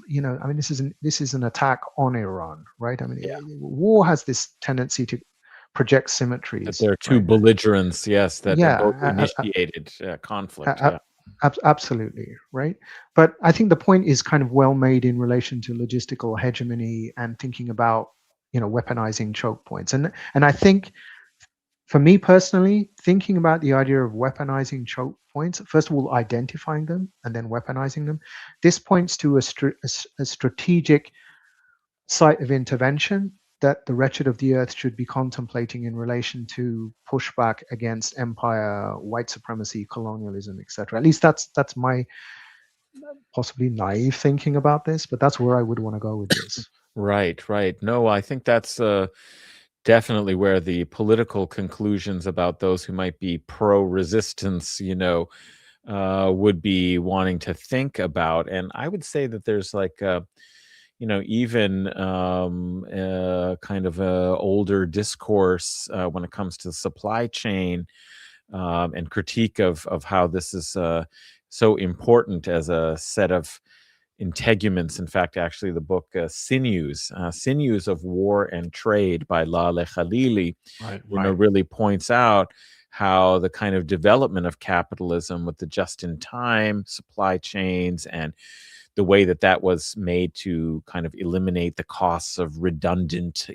is an attack on Iran, right? I mean, Yeah. war has this tendency to project That symmetries, there are two right? belligerents, yes, that they both Yeah, initiated conflict. a- Yeah. absolutely, right? But I think the point is kind of well made in relation to logistical hegemony and thinking about weaponizing choke points, and I think for me personally, thinking about the idea of weaponizing choke points, first of all, identifying them and then weaponizing them, this points to a strategic site of intervention that the wretched of the earth should be contemplating in relation to pushback against empire, white supremacy, colonialism, etc. At least that's my possibly naive thinking about this, but that's where I would want to go with this. Right, right. No, I think that's definitely where the political conclusions about those who might be pro-resistance, would be wanting to think about. And I would say that there's like, even kind of a older discourse when it comes to supply chain and critique of how this is so important as a set of integuments. In fact, actually, the book Sinews of War and Trade by Laleh Khalili, Right, right. really points out how the kind of development of capitalism with the just-in-time supply chains and the way that that was made to kind of eliminate the costs of redundant,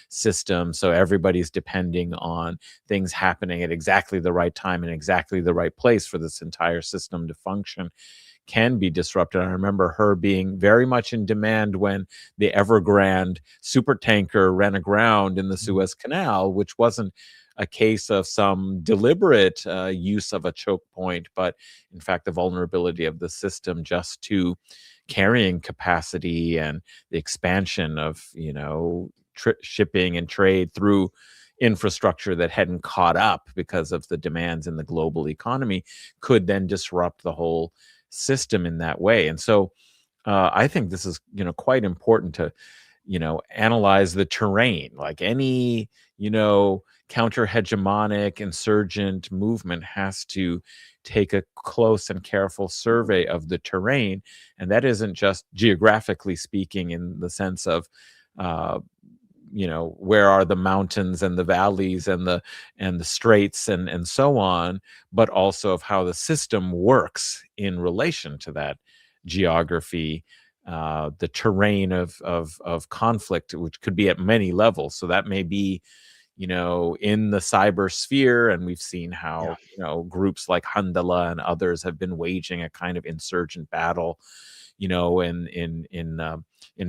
systems. So everybody's depending on things happening at exactly the right time in exactly the right place for this entire system to function can be disrupted. I remember her being very much in demand when the Evergrande supertanker ran aground in the Mhm. Suez Canal, which wasn't a case of some deliberate use of a choke point, but in fact, the vulnerability of the system just to carrying capacity and the expansion of, shipping and trade through infrastructure that hadn't caught up because of the demands in the global economy could then disrupt the whole system in that way. And so I think this is, quite important to, analyze the terrain. Like any, counter hegemonic insurgent movement has to take a close and careful survey of the terrain. And that isn't just geographically speaking in the sense of, uh, where are the mountains and the valleys and the straits and so on, but also of how the system works in relation to that geography, the terrain of conflict, which could be at many levels. So that may be, in the cyber sphere, and we've seen Yeah. how, groups like Handala and others have been waging a kind of insurgent battle, in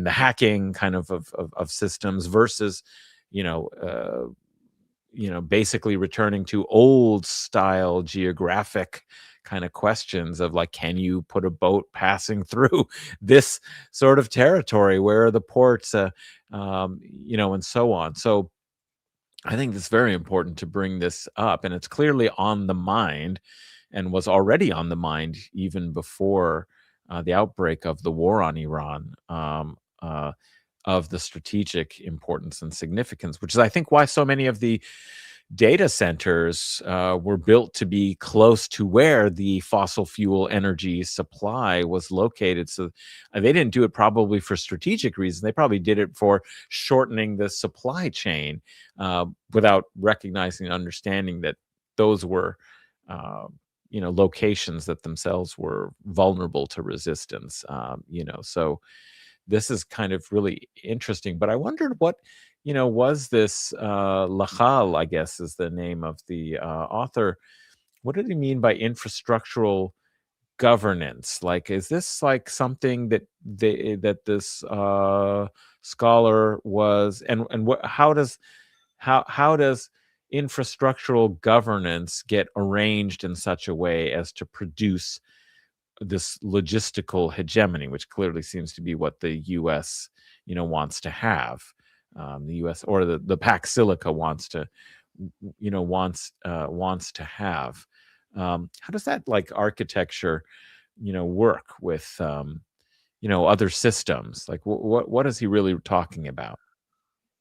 the hacking kind of systems versus, you know, uh, basically returning to old style geographic kind of questions of like, can you put a boat passing through this sort of territory? Where are the ports? And so on. So I think it's very important to bring this up, and it's clearly on the mind and was already on the mind even before the outbreak of the war on Iran, of the strategic importance and significance, which is, I think, why so many of the data centers were built to be close to where the fossil fuel energy supply was located. So they didn't do it probably for strategic reasons. They probably did it for shortening the supply chain without recognizing and understanding that those were, locations that themselves were vulnerable to resistance. So this is kind of really interesting. But I wondered what, was this Lachal, I guess is the name of the author. What did he mean by infrastructural governance? Like, is this like something that this scholar was, and what, how does infrastructural governance get arranged in such a way as to produce this logistical hegemony, which clearly seems to be what the U.S. wants to have. The U.S. or the Pax Silica wants to, wants to have. How does that like architecture, work with, other systems? Like what is he really talking about?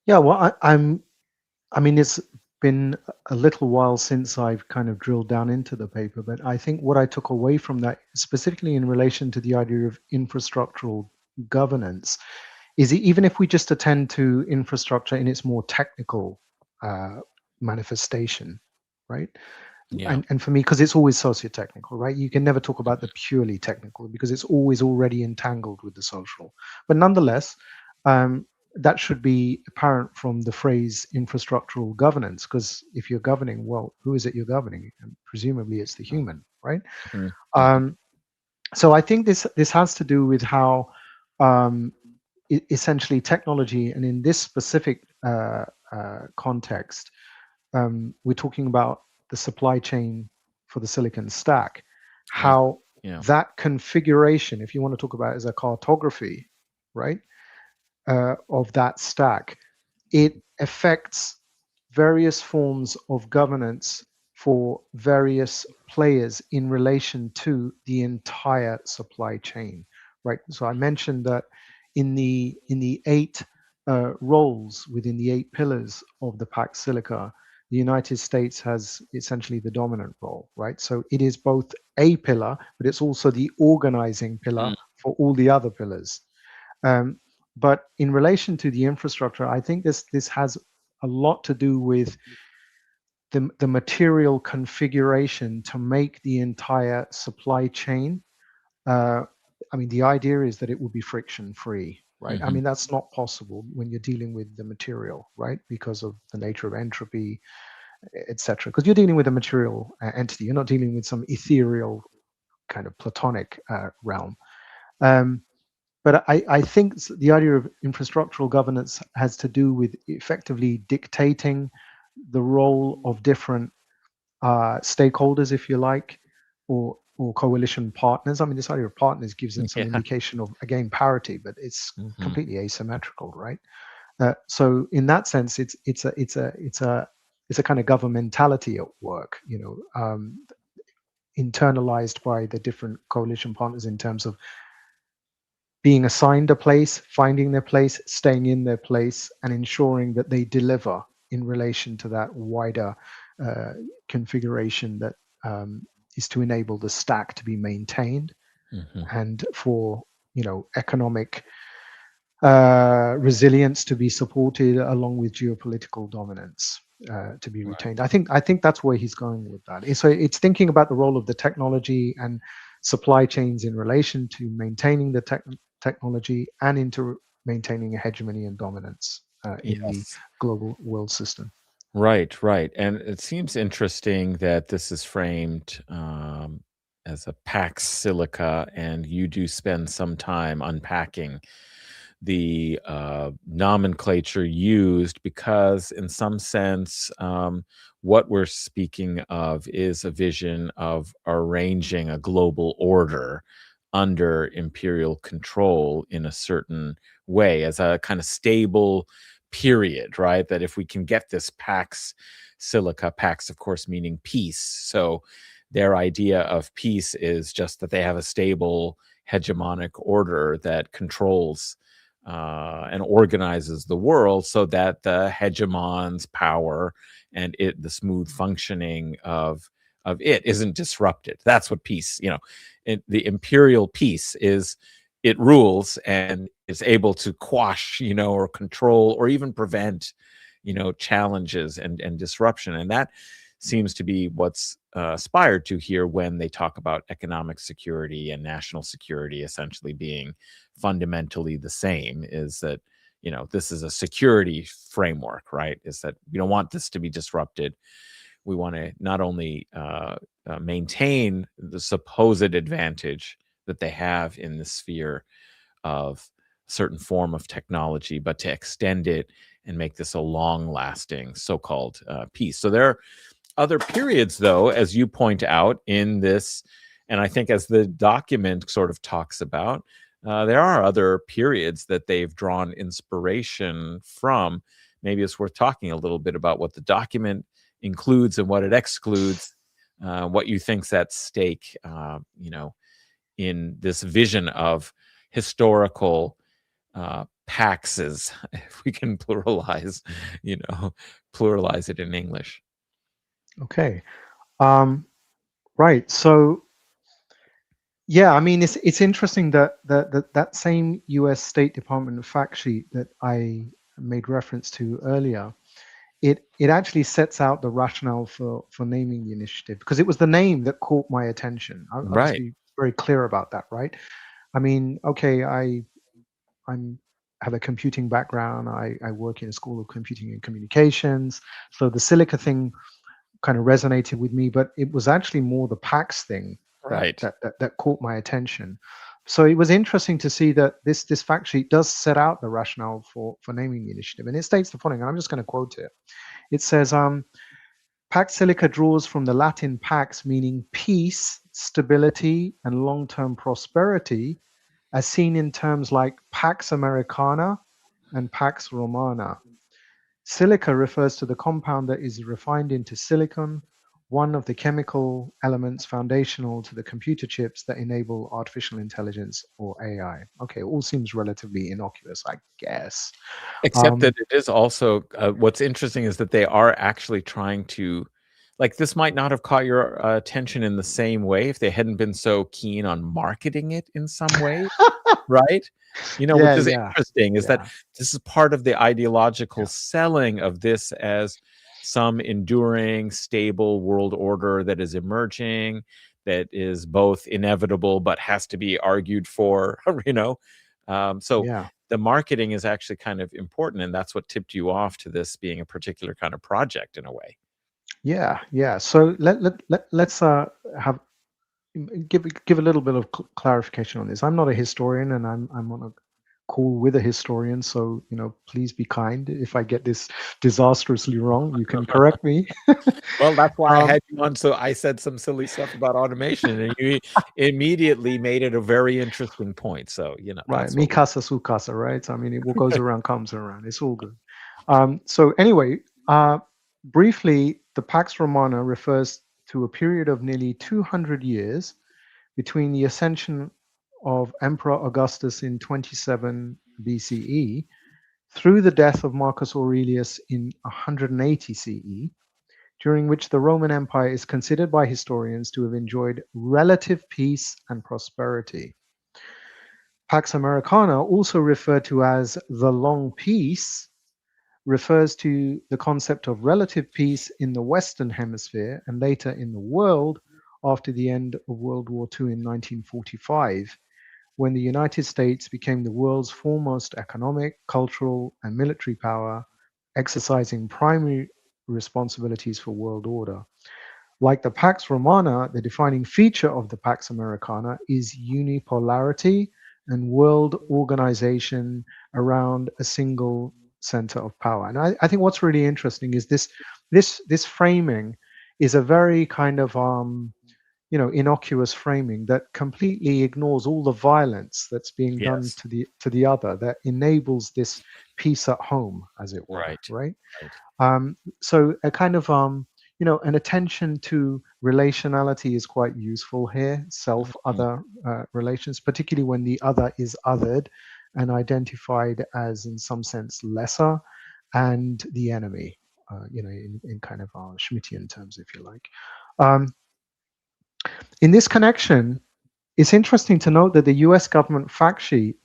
Yeah, well, I mean, it's been a little while since I've kind of drilled down into the paper, but I think what I took away from that, specifically in relation to the idea of infrastructural governance, is even if we just attend to infrastructure in its more technical uh, manifestation, right? Yeah. And for me, because it's always socio-technical, right? You can never talk about the purely technical because it's always already entangled with the social. But nonetheless, um, that should be apparent from the phrase infrastructural governance, because if you're governing, well, who is it you're governing? And presumably it's the human, right? Mhm, mhm. Um, so I think this has to do with how um, essentially technology, and in this specific context, we're talking about the supply chain for the silicon stack, Ah, how yeah. that configuration, if you want to talk about it as a cartography, right, of that stack, it affects various forms of governance for various players in relation to the entire supply chain, right? So I mentioned that in the eight roles within the eight pillars of the Pax Silica, the United States has essentially the dominant role, right? So it is both a pillar, but it's also the organizing pillar Mm, for all the other pillars. Um, but in relation to the infrastructure, I think this has a lot to do with the material configuration to make the entire supply chain. Uh, I mean, the idea is that it will be friction free, right? I mhm. mean, that's not possible when you're dealing with the material, right? Because of the nature of entropy, etc. Because you're dealing with a material entity, you're not dealing with some ethereal kind of platonic realm. Um, but I think the idea of infrastructural governance has to do with effectively dictating the role of different stakeholders, if you like, or coalition partners. I mean, this idea of partners gives it some Yeah. indication of, again, parity, but it's Mhm. completely asymmetrical, right? So in that sense, it's a kind of governmentality at work, internalized by the different coalition partners in terms of being assigned a place, finding their place, staying in their place, and ensuring that they deliver in relation to that wider uh, configuration that um, is to enable the stack to be maintained Mhm. and for economic resilience to be supported along with geopolitical dominance to be retained. Right. I think that's where he's going with that. So it's thinking about the role of the technology and supply chains in relation to maintaining the technology and into maintaining a hegemony and dominance in the Yes. global world system. Right, right. And it seems interesting that this is framed as a Pax Silica, and you do spend some time unpacking the nomenclature used because, in some sense, what we're speaking of is a vision of arranging a global order under imperial control in a certain way as a kind of stable period, right? That if we can get this Pax Silica, Pax, of course, meaning peace. So their idea of peace is just that they have a stable hegemonic order that controls and organizes the world so that the hegemon's power and the smooth functioning of it isn't disrupted. That's what peace, the imperial peace is. It rules and is able to quash, or control, or even prevent, challenges and disruption. And that seems to be what's aspired to here when they talk about economic security and national security essentially being fundamentally the same. Is that, this is a security framework, right? Is that we don't want this to be disrupted. We want to not only maintain the supposed advantage that they have in the sphere of certain form of technology, but to extend it and make this a long-lasting so-called peace. So there are other periods, though, as you point out in this, and I think as the document sort of talks about, there are other periods that they've drawn inspiration from. Maybe it's worth talking a little bit about what the document includes and what it excludes, what you think's at stake, in this vision of historical paxes, if we can pluralize it in English. Okay. Um, right. So yeah, I mean, it's interesting that that same U.S. State Department fact sheet that I made reference to earlier, it actually sets out the rationale for naming the initiative, because it was the name that caught my attention. I'll just Right. be very clear about that, right? I mean, okay, I'm have a computing background. I work in a school of computing and communications, so the Silica thing kind of resonated with me, but it was actually more the PAX thing Right. that caught my attention. So it was interesting to see that this fact sheet does set out the rationale for naming the initiative, and it states the following. And I'm just going to quote it. It says, Pax Silica draws from the Latin pax, meaning peace, stability, and long-term prosperity, as seen in terms like Pax Americana and Pax Romana. Silica refers to the compound that is refined into silicon, one of the chemical elements foundational to the computer chips that enable artificial intelligence or AI. Okay, it all seems relatively innocuous, I guess. Except Um, that it is also, what's interesting is that they are actually trying to, like, this might not have caught your attention in the same way if they hadn't been so keen on marketing it in some way, right? yeah, Which is yeah, interesting, is that yeah, this is part of the ideological yeah, selling of this as some enduring, stable world order that is emerging, that is both inevitable but has to be argued for, so yeah. the marketing is actually kind of important, and that's what tipped you off to this being a particular kind of project in a way. Yeah, yeah. So let's have give a little bit of clarification on this. I'm not a historian, and I'm on a call with a historian, so please be kind. If I get this disastrously wrong, you can correct me. Well, that's why I um, had you on, so I said some silly stuff about automation, and you immediately made it a very interesting point. So, right, that's mi what we casa su casa, right? I mean, what goes around comes around. It's all good. So anyway, briefly, the Pax Romana refers to a period of nearly 200 years between the ascension of Emperor Augustus in 27 BCE through the death of Marcus Aurelius in 180 CE, during which the Roman Empire is considered by historians to have enjoyed relative peace and prosperity. Pax Americana, also referred to as the Long Peace, refers to the concept of relative peace in the Western Hemisphere and later in the world after the end of World War II in 1945, when the United States became the world's foremost economic, cultural, and military power, exercising primary responsibilities for world order. Like the Pax Romana, the defining feature of the Pax Americana is unipolarity and world organization around a single center of power. And I think what's really interesting is this framing is a very kind of innocuous framing that completely ignores all the violence that's being done Yes. to the other, that enables this peace at home, as it were, Right. right? Right. So a kind of an attention to relationality is quite useful here. Mhm. Self-other relations, particularly when the other is othered and identified as, in some sense, lesser, and the enemy. In kind of Schmittian terms, if you like. Um, in this connection, it's interesting to note that the US government fact sheet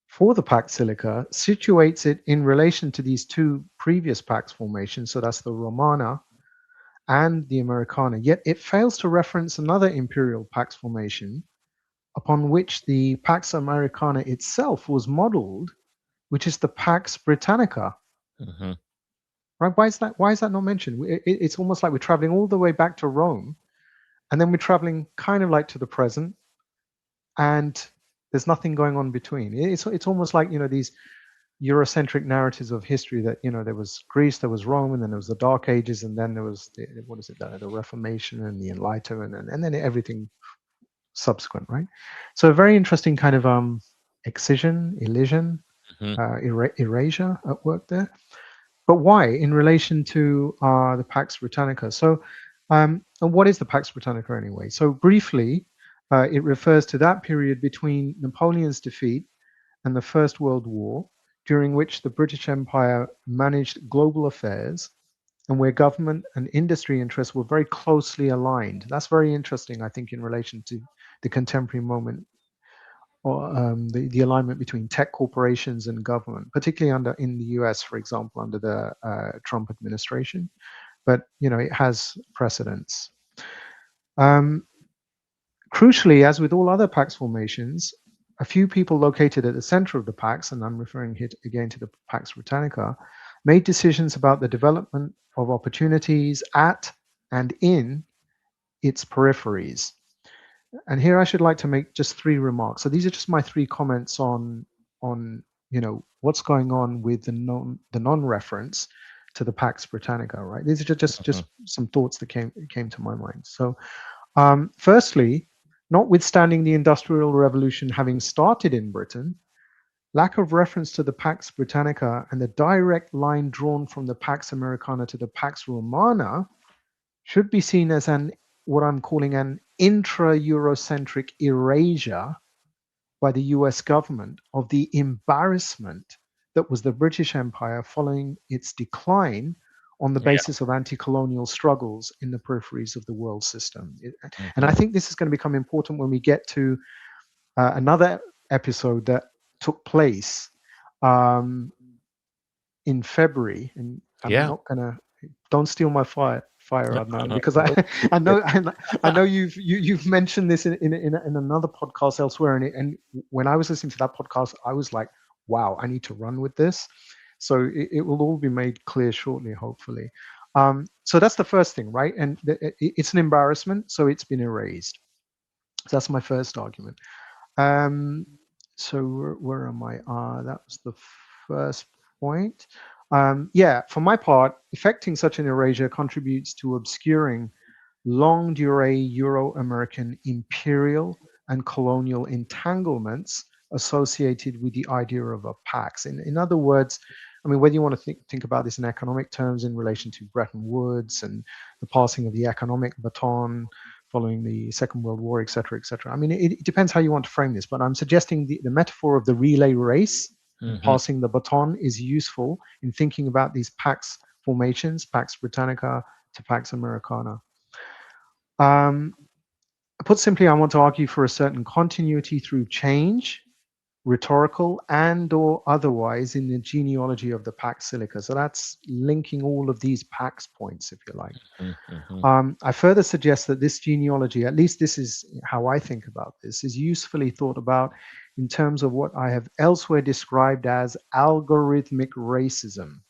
for the Pax Silica situates it in relation to these two previous Pax formations, so that's the Romana and the Americana, yet it fails to reference another imperial Pax formation upon which the Pax Americana itself was modeled, which is the Pax Britannica. Mhm. Right? Why is that not mentioned? It's almost like we're traveling all the way back to Rome, and then we're traveling kind of like to the present, and there's nothing going on between. It's almost like these Eurocentric narratives of history that there was Greece, there was Rome, and then there was the Dark Ages, and then there was what is it, the Reformation and the Enlightenment, and then everything subsequent, right? So a very interesting kind of elision, Mhm. erasure at work there. But why in relation to the Pax Britannica? So, and what is the Pax Britannica anyway? So briefly, it refers to that period between Napoleon's defeat and the First World War, during which the British Empire managed global affairs and where government and industry interests were very closely aligned. That's very interesting, I think, in relation to the contemporary moment, or the alignment between tech corporations and government, particularly in the US, for example, under the Trump administration. But it has precedents. Um, Crucially, as with all other Pax formations, a few people located at the center of the Pax, and I'm referring here again to the Pax Britannica, made decisions about the development of opportunities at and in its peripheries. And here I should like to make just three remarks. So these are just my three comments on what's going on with the non-reference to the Pax Britannica, right? These are just some thoughts that came to my mind. So firstly, notwithstanding the Industrial Revolution having started in Britain, lack of reference to the Pax Britannica and the direct line drawn from the Pax Americana to the Pax Romana should be seen as what I'm calling an intra-Eurocentric erasure by the US government of the embarrassment that was the British Empire following its decline on the Yeah. basis of anti-colonial struggles in the peripheries of the world system. And I Hmm. think this is going to become important when we get to another episode that took place um, in February. And I'm Yeah. not going to, don't steal my fire, Adnan, because I, Nope. I know I know you've mentioned this in another podcast elsewhere, and when I was listening to that podcast, I was like, wow, I need to run with this. So it will all be made clear shortly, hopefully. So that's the first thing, right? And it's an embarrassment, so it's been erased. So that's my first argument. Um, so where am I? That was the first point. Yeah, for my part, effecting such an erasure contributes to obscuring long duree Euro-American imperial and colonial entanglements associated with the idea of a pax. In other words, I mean, whether you want to think about this in economic terms in relation to Bretton Woods and the passing of the economic baton following the Second World War, et cetera, et cetera. I mean, it depends how you want to frame this, but I'm suggesting the metaphor of the relay race and Hmm. passing the baton is useful in thinking about these Pax formations, Pax Britannica to Pax Americana. Put simply, I want to argue for a certain continuity through change, rhetorical and or otherwise, in the genealogy of the Pax Silica. So that's linking all of these Pax points, if you like. Hmm. I further suggest that this genealogy, at least this is how I think about this, is usefully thought about in terms of what I have elsewhere described as algorithmic racism,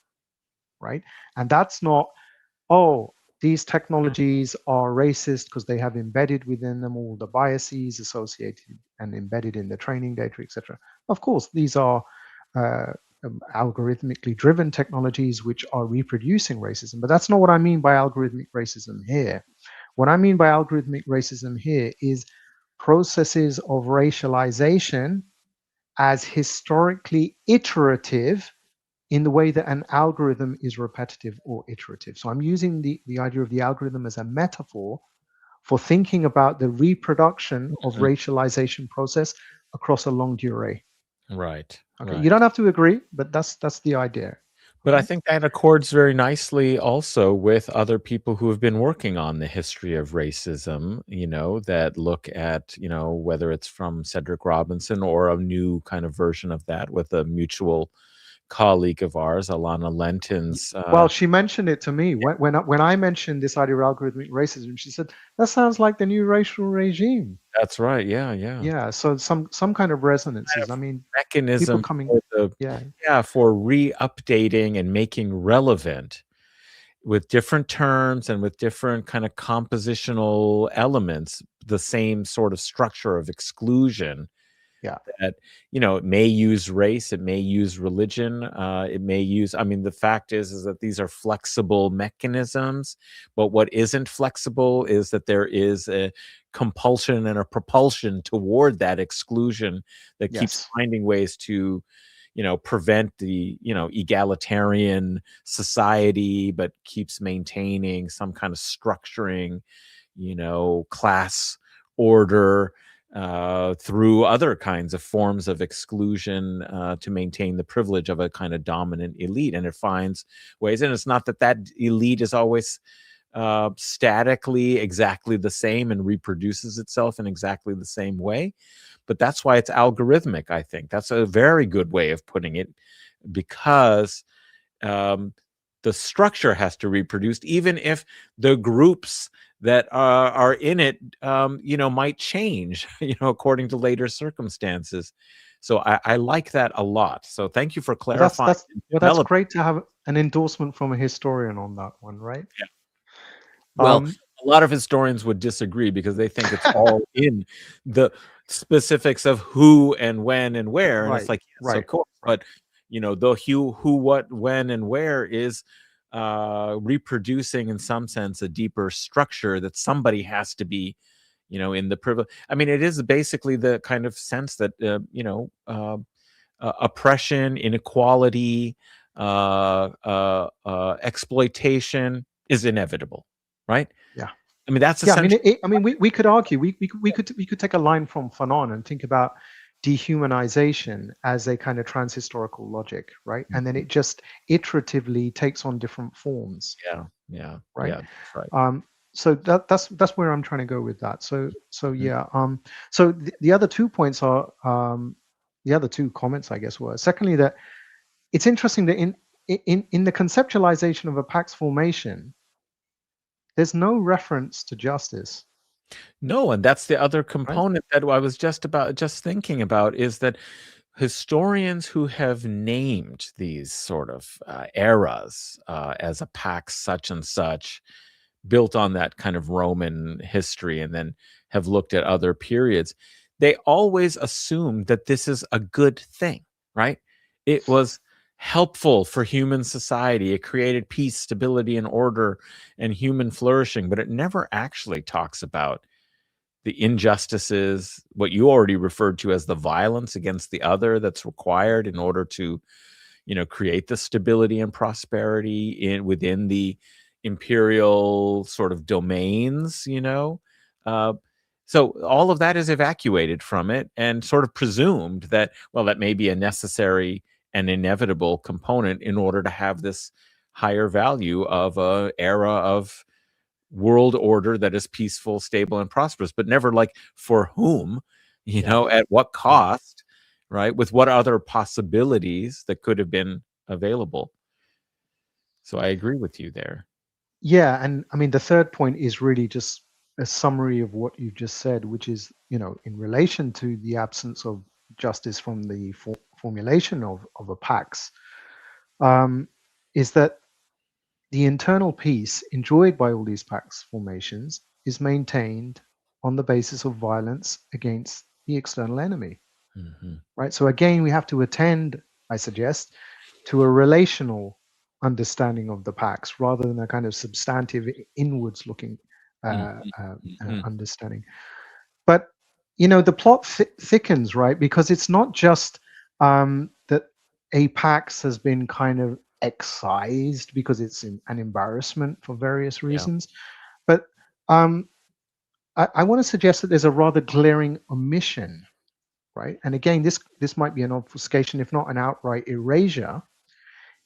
right? And that's not, oh, these technologies are racist because they have embedded within them all the biases associated and embedded in the training data, etc. Of course, these are uh, algorithmically driven technologies which are reproducing racism, but that's not what I mean by algorithmic racism here. What I mean by algorithmic racism here is processes of racialization as historically iterative in the way that an algorithm is repetitive or iterative. So I'm using the idea of the algorithm as a metaphor for thinking about the reproduction of Hmm. racialization process across a long durée. Right. Okay, you Right. don't have to agree, but that's the idea. But I Okay. think that accords very nicely also with other people who have been working on the history of racism, that look at, whether it's from Cedric Robinson or a new kind of version of that with a mutual colleague of ours, Alana Lenton's. Well, she mentioned it to me when I mentioned this idea of algorithmic racism. She said that sounds like the new racial regime. That's right. Yeah. Yeah. Yeah, so some kind of Kind resonances. of I mean, people mechanism coming. for the, Yeah, yeah, for re-updating and making relevant with different terms and with different kind of compositional elements, the same sort of structure of exclusion yeah, that, it may use race, it may use religion, it may use, I mean, the fact is that these are flexible mechanisms, but what isn't flexible is that there is a compulsion and a propulsion toward that exclusion that keeps yes. finding ways to, prevent the, egalitarian society, but keeps maintaining some kind of structuring, class order, through other kinds of forms of exclusion, to maintain the privilege of a kind of dominant elite. And it finds ways, and it's not that that elite is always statically exactly the same and reproduces itself in exactly the same way, but that's why it's algorithmic. I think that's a very good way of putting it, because um, the structure has to reproduce, even if the groups that are in it, might change, according to later circumstances. So I like that a lot. So thank you for Well, that's clarifying that's and well, that's developing. great to have an endorsement from a historian on that one, right? Yeah. Well, Um, a lot of historians would disagree because they think it's all in the specifics of who and when and where, and it's Right, like, yes, of right, course, right. but the who, what, when, and where is reproducing in some sense a deeper structure that somebody has to be in the privilege. I mean, it is basically the kind of sense that oppression, inequality, exploitation is inevitable, right? Yeah. I mean, that's Yeah, I mean, essentially. we could argue, we could take a line from Fanon and think about dehumanization as a kind of transhistorical logic, right? And then it just iteratively takes on different forms, Yeah, yeah, right? yeah, that's right. So that's where I'm trying to go with that. So Mm. yeah. So the other 2 points are the other 2 comments, I guess, were secondly that it's interesting that in the conceptualization of a pax formation, there's no reference to justice, No, and that's the other right? component that I was just thinking about, is that historians who have named these sort of eras as a pax such and such, built on that kind of Roman history, and then have looked at other periods, they always assume that this is a good thing, right? It was helpful for human society. It created peace, stability, and order and human flourishing, but it never actually talks about the injustices, what you already referred to as the violence against the other that's required in order to create the stability and prosperity within the imperial sort of domains. uh, so all of that is evacuated from it and sort of presumed that, well, that may be a necessary and inevitable component in order to have this higher value of a era of world order that is peaceful, stable, and prosperous, but never like for whom, Yeah, at what yeah. cost, right? With what other possibilities that could have been available. So I agree with you there. Yeah, and I mean the third point is really just a summary of what you just said, which is, in relation to the absence of justice from the formulation of a pax, um, is that the internal peace enjoyed by all these pax formations is maintained on the basis of violence against the external enemy, Hmm. right? So again, we have to attend, I suggest, to a relational understanding of the pax rather than a kind of substantive inwards looking Hmm. understanding. But the plot thickens, right? Because it's not just that a pax has been kind of excised because it's an embarrassment for various Yeah. reasons, but um, I want to suggest that there's a rather glaring omission, right? And again, this might be an obfuscation, if not an outright erasure,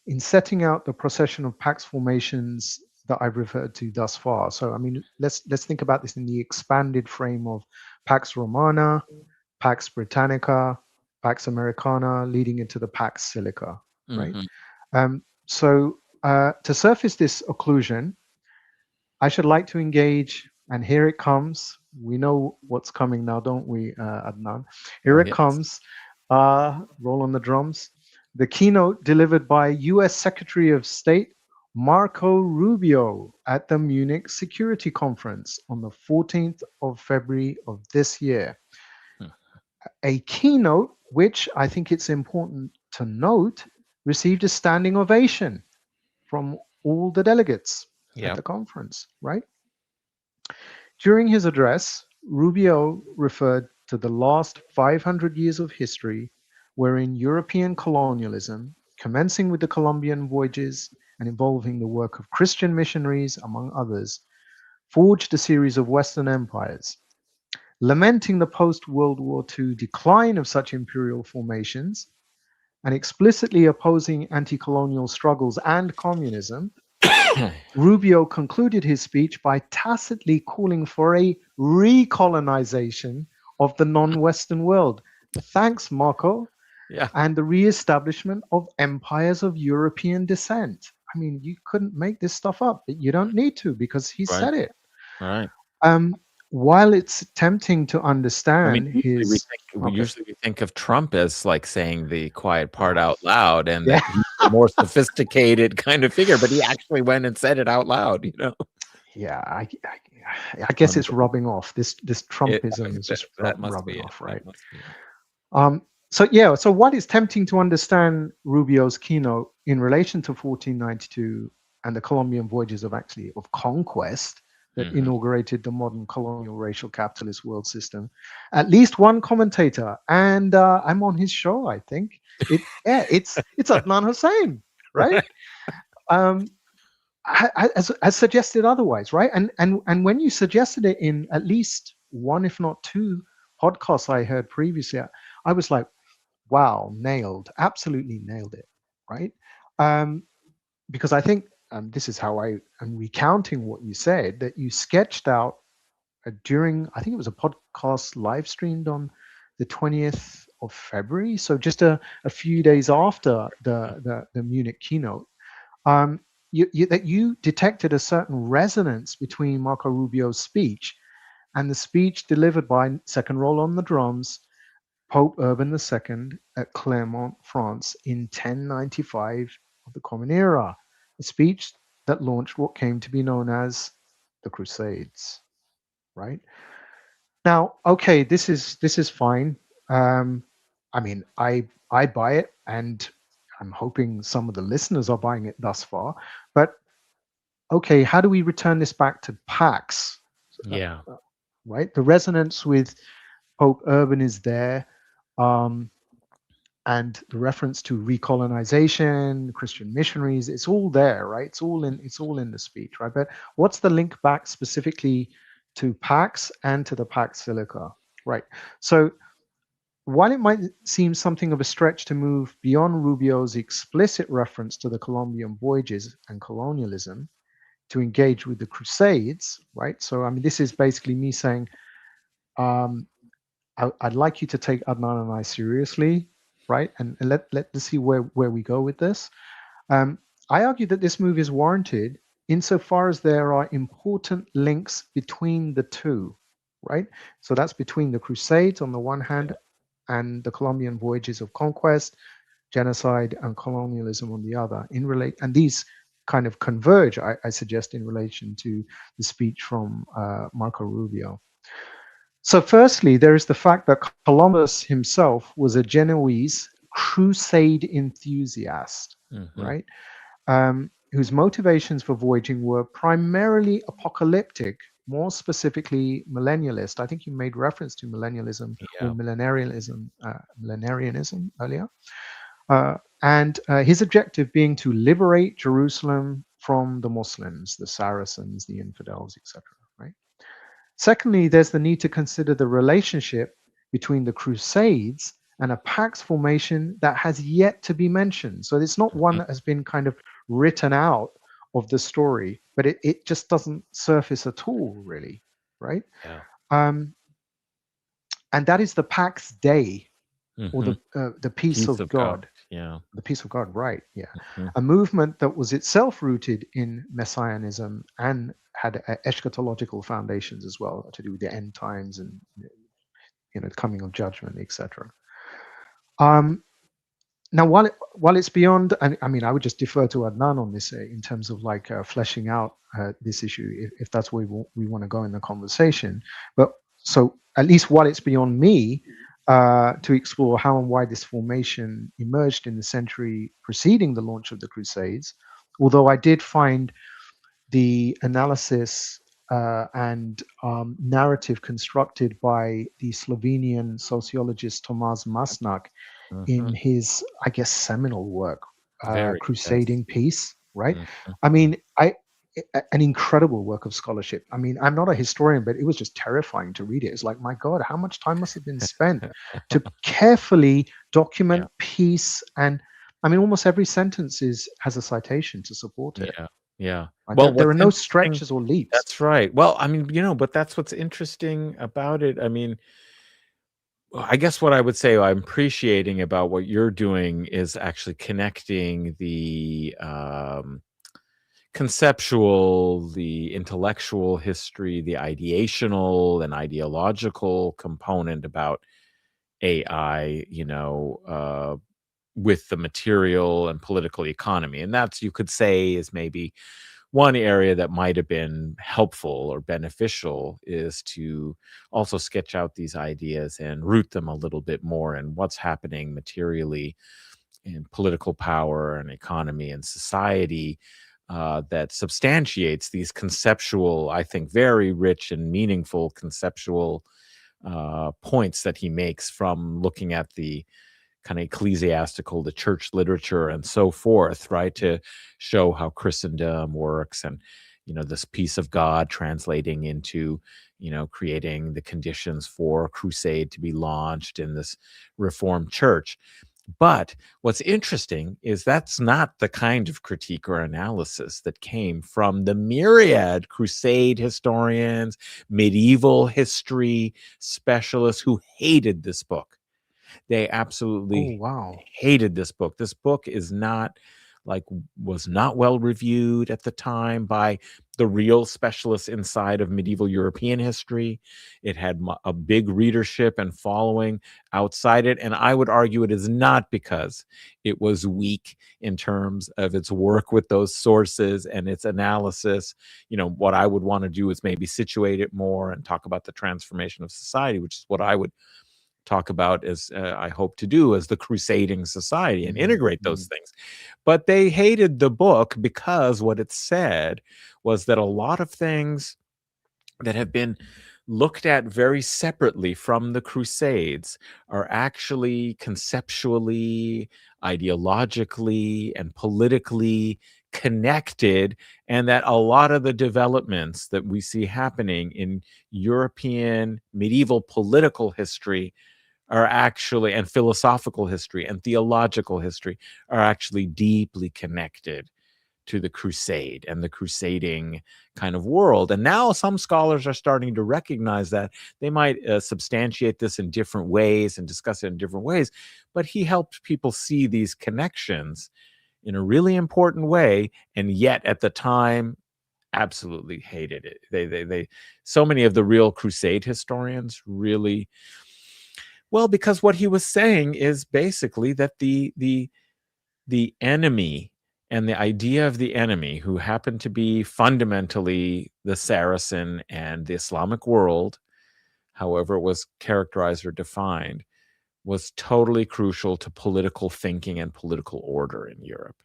in setting out the procession of pax formations that I've referred to thus far. So, I mean, let's think about this in the expanded frame of Pax Romana, Pax Britannica, Pax Americana, leading into the Pax Silica, right? Hmm. So, to surface this occlusion, I should like to engage, and here it comes. We know what's coming now, don't we, Adnan? Here Oh, it yes. comes. Roll on the drums. The keynote delivered by US Secretary of State Marco Rubio at the Munich Security Conference on the 14th of February of this year. Hmm. A keynote which I think it's important to note received a standing ovation from all the delegates at Yeah. the conference, right? During his address, Rubio referred to the last 500 years of history wherein European colonialism, commencing with the Columbian voyages and involving the work of Christian missionaries, among others, forged a series of Western empires. Lamenting the post World War II decline of such imperial formations and explicitly opposing anti colonial struggles and communism, Rubio concluded his speech by tacitly calling for a recolonization of the non Western world. Thanks, Marco, Yeah. and the reestablishment of empires of European descent. I mean, you couldn't make this stuff up, but you don't need to because he Right. said it. Right. Um, while it's tempting to I mean, understand usually we his. think we Okay. usually we think of Trump as like saying the quiet part out loud, and Yeah. that he's a more sophisticated kind of figure, but he actually went and said it out loud. Yeah. I guess it's Unbelievable. rubbing off. This It Trumpism is just that must rubbing be it. off, That right? must be it. So yeah, so while it's tempting to understand Rubio's keynote in relation to 1492 and the Colombian voyages of conquest that Mhm. inaugurated the modern colonial racial capitalist world system, at least one commentator, and I'm on his show, I think it's Adnan Hussein, right? Um, has suggested otherwise, right? And when you suggested it in at least one, if not two podcasts I heard previously, I was like, wow, nailed, absolutely nailed it, right? Um, because I think this is how I am recounting what you said, that you sketched out during, I think it was a podcast live streamed on the 20th of February. So just a few days after the Munich keynote, um, that you detected a certain resonance between Marco Rubio's speech and the speech delivered by second roll on the drums Pope Urban II at Clermont, France in 1095 of the Common Era, a speech that launched what came to be known as the Crusades. Right now, okay, this is fine. Um, I mean, I buy it, and I'm hoping some of the listeners are buying it thus far. But okay, how do we return this back to Pax? Uh, Yeah. right, the resonance with Pope Urban is there. Um, and the reference to recolonization, Christian missionaries, it's all there, right? It's all in the speech, right? But what's the link back specifically to Pax and to the Pax Silica, right? So while it might seem something of a stretch to move beyond Rubio's explicit reference to the Colombian voyages and colonialism to engage with the Crusades, right? So I mean, this is basically me saying, um, I'd like you to take Adnan and I seriously, right? And let's see where we go with this. Um, I argue that this move is warranted insofar as there are important links between the two, right? So that's between the Crusades on the one hand and the Colombian voyages of conquest, genocide, and colonialism on the other. And these kind of converge, I suggest, in relation to the speech from Marco Rubio. So, firstly, there is the fact that Columbus himself was a Genoese crusade enthusiast, Mhm. right? Whose motivations for voyaging were primarily apocalyptic, more specifically millennialist. I think you made reference to millennialism or Yeah. millenarianism earlier. And his objective being to liberate Jerusalem from the Muslims, the Saracens, the infidels, etc. Right. Secondly, there's the need to consider the relationship between the Crusades and a Pax formation that has yet to be mentioned. So it's not one Mhm. that has been kind of written out of the story, but it just doesn't surface at all, really, right? Yeah. Um, and that is the Pax Day, or Mhm. the peace Peace of of God. God. Yeah. The peace of God, right? Yeah, Mhm. a movement that was itself rooted in messianism and had eschatological foundations as well, to do with the end times and the coming of judgment, etc. Um, Now, while it's beyond, and I mean, I would just defer to Adnan on this in terms of like fleshing out this issue, if that's where we want to go in the conversation. But so at least while it's beyond me to explore how and why this formation emerged in the century preceding the launch of the Crusades, although I did find the analysis and narrative constructed by the Slovenian sociologist Tomas Masnak in Mhm. his, I guess, seminal work, Very, yes. Crusading Peace, right? Mhm. I Mhm. mean, an incredible work of scholarship. I mean, I'm not a historian, but it was just terrifying to read it. It's like, my God, how much time must have been spent to carefully Yeah. document peace? And I mean, almost every sentence has a citation to support it. Yeah. Yeah. Right? Well, There are what's no interesting stretches or leaps. that's right. Well, I mean, but that's what's interesting about it. I mean, I guess what I would say I'm appreciating about what you're doing is actually connecting the conceptual, the intellectual history, the ideational and ideological component about AI, with the material and political economy. And that's, you could say, is maybe one area that might have been helpful or beneficial is to also sketch out these ideas and root them a little bit more in what's happening materially in political power and economy and society, that substantiates these conceptual, I think, very rich and meaningful conceptual points that he makes from looking at the kind of ecclesiastical, the church literature, and so forth, right? To show how Christendom works, and this peace of God translating into creating the conditions for a crusade to be launched in this Reformed church. But what's interesting is that's not the kind of critique or analysis that came from the myriad crusade historians, medieval history specialists who hated this book. They Oh, absolutely wow. hated this book. This book was not well reviewed at the time by the real specialists inside of medieval European history. It had a big readership and following outside it, and I would argue it is not because it was weak in terms of its work with those sources and its analysis. What I would want to do is maybe situate it more and talk about the transformation of society, which is what I would talk about, as I hope to do, as the Crusading Society, and Mm, integrate those mm, things. But they hated the book because what it said was that a lot of things that have been looked at very separately from the Crusades are actually conceptually, ideologically, and politically connected, and that a lot of the developments that we see happening in European medieval political history are actually, and philosophical history and theological history, are actually deeply connected to the crusade and the crusading kind of world. And now some scholars are starting to recognize that. They might substantiate this in different ways and discuss it in different ways, but he helped people see these connections in a really important way, and yet at the time absolutely hated it. They so many of the real crusade historians really, well, because what he was saying is basically that the enemy, and the idea of the enemy, who happened to be fundamentally the Saracen and the Islamic world, however it was characterized or defined, was totally crucial to political thinking and political order in Europe.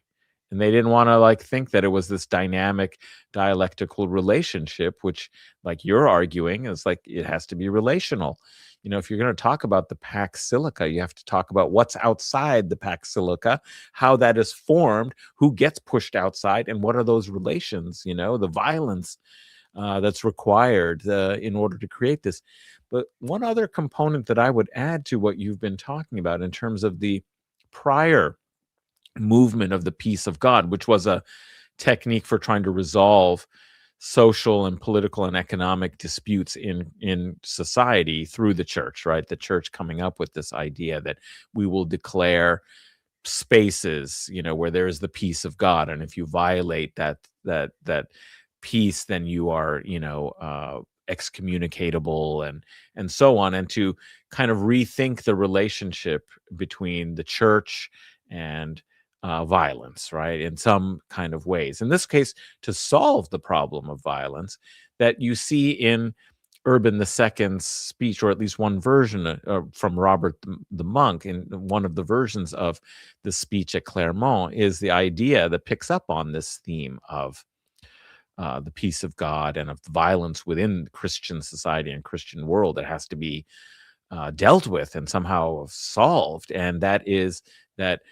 And they didn't want to think that it was this dynamic dialectical relationship, which, like you're arguing, is it has to be relational. If you're going to talk about the Pax Silica, you have to talk about what's outside the Pax Silica, how that is formed, who gets pushed outside, and what are those relations, the violence that's required in order to create this. But one other component that I would add to what you've been talking about in terms of the prior movement of the peace of God, which was a technique for trying to resolve social and political and economic disputes in society through the church, right? The church coming up with this idea that we will declare spaces, where there is the peace of God, and if you violate that peace, then you are, excommunicatable, and so on, and to kind of rethink the relationship between the church and violence, right? In some kind of ways. In this case, to solve the problem of violence that you see in Urban II's speech, or at least one version from Robert the Monk, in one of the versions of the speech at Clermont, is the idea that picks up on this theme of the peace of God and of violence within Christian society and Christian world that has to be dealt with and somehow solved. And that is that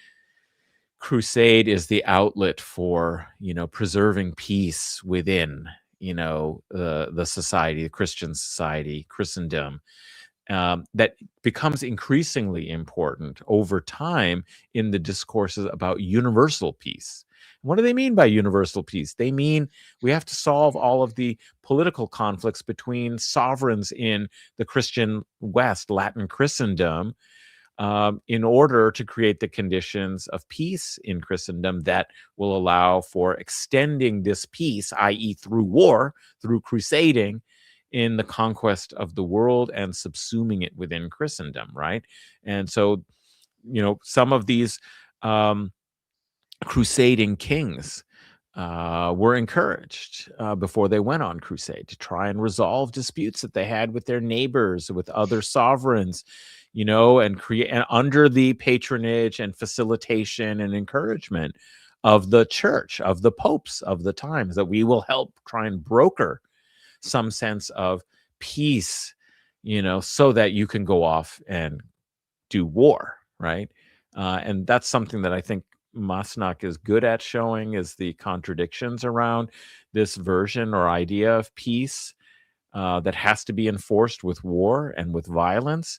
crusade is the outlet for preserving peace within the society, the Christian society, Christendom, that becomes increasingly important over time in the discourses about universal peace. What do they mean by universal peace? They mean we have to solve all of the political conflicts between sovereigns in the Christian West, Latin Christendom, in order to create the conditions of peace in Christendom that will allow for extending this peace, i.e., through war, through crusading, in the conquest of the world and subsuming it within Christendom, right? And so, some of these crusading kings were encouraged before they went on crusade to try and resolve disputes that they had with their neighbors, with other sovereigns, and create, and under the patronage and facilitation and encouragement of the church, of the popes of the times, that we will help try and broker some sense of peace, so that you can go off and do war, right? And that's something that I think Masnak is good at showing, is the contradictions around this version or idea of peace that has to be enforced with war and with violence.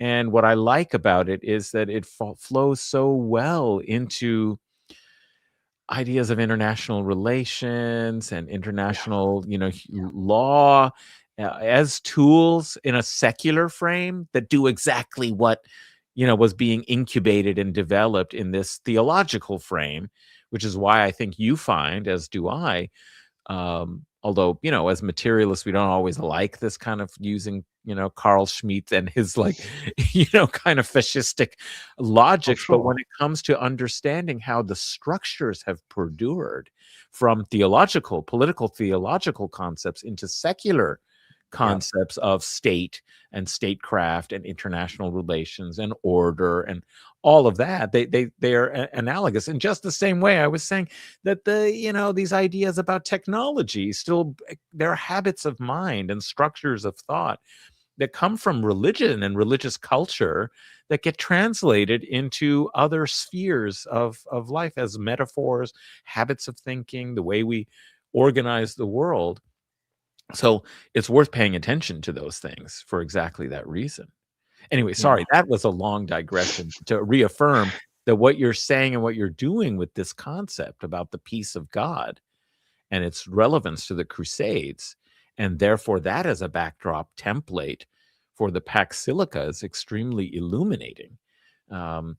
And what I like about it is that it flows so well into ideas of international relations and Yeah. international, Yeah. law as tools in a secular frame that do exactly what, was being incubated and developed in this theological frame, which is why I think you find, as do I, although, as materialists, we don't always like this kind of using, Carl Schmitt and his like, kind of fascistic Oh, logics. But sure. when it comes to understanding how the structures have perdured from political theological concepts into secular Yeah. concepts of state and statecraft and international relations and order and all of that, they are analogous in just the same way I was saying that these ideas about technology still, there are habits of mind and structures of thought that come from religion and religious culture that get translated into other spheres of life as metaphors, habits of thinking, the way we organize the world. So it's worth paying attention to those things for exactly that reason. Anyway, Yeah. sorry, that was a long digression to reaffirm that what you're saying and what you're doing with this concept about the peace of God and its relevance to the Crusades, and therefore that as a backdrop template for the Pax Silica, is extremely illuminating. Um,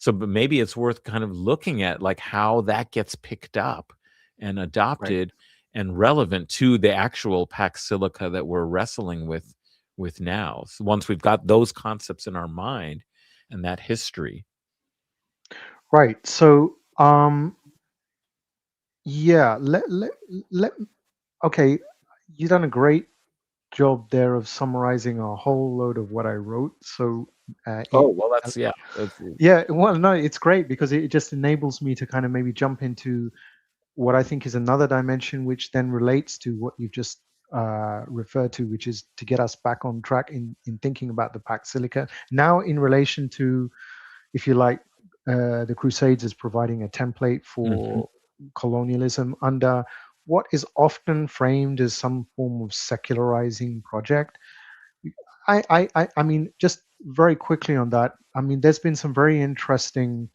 but maybe it's worth kind of looking at like how that gets picked up and Right. adopted and relevant to the actual Pax Silica that we're wrestling with now. So once we've got those concepts in our mind and that history. Right. So, yeah. Let. Okay. You've done a great job there of summarizing a whole load of what I wrote. So, Oh, it, well, uh, that's, yeah. That's, yeah. Well, no, it's great because it just enables me to kind of maybe jump into what I think is another dimension, which then relates to what you've just referred to, which is to get us back on track in thinking about the Pax Silica. Now, in relation to, if you like, the Crusades as providing a template mhm, for colonialism under what is often framed as some form of secularizing project. I mean, just very quickly on that. I mean, there's been some very interesting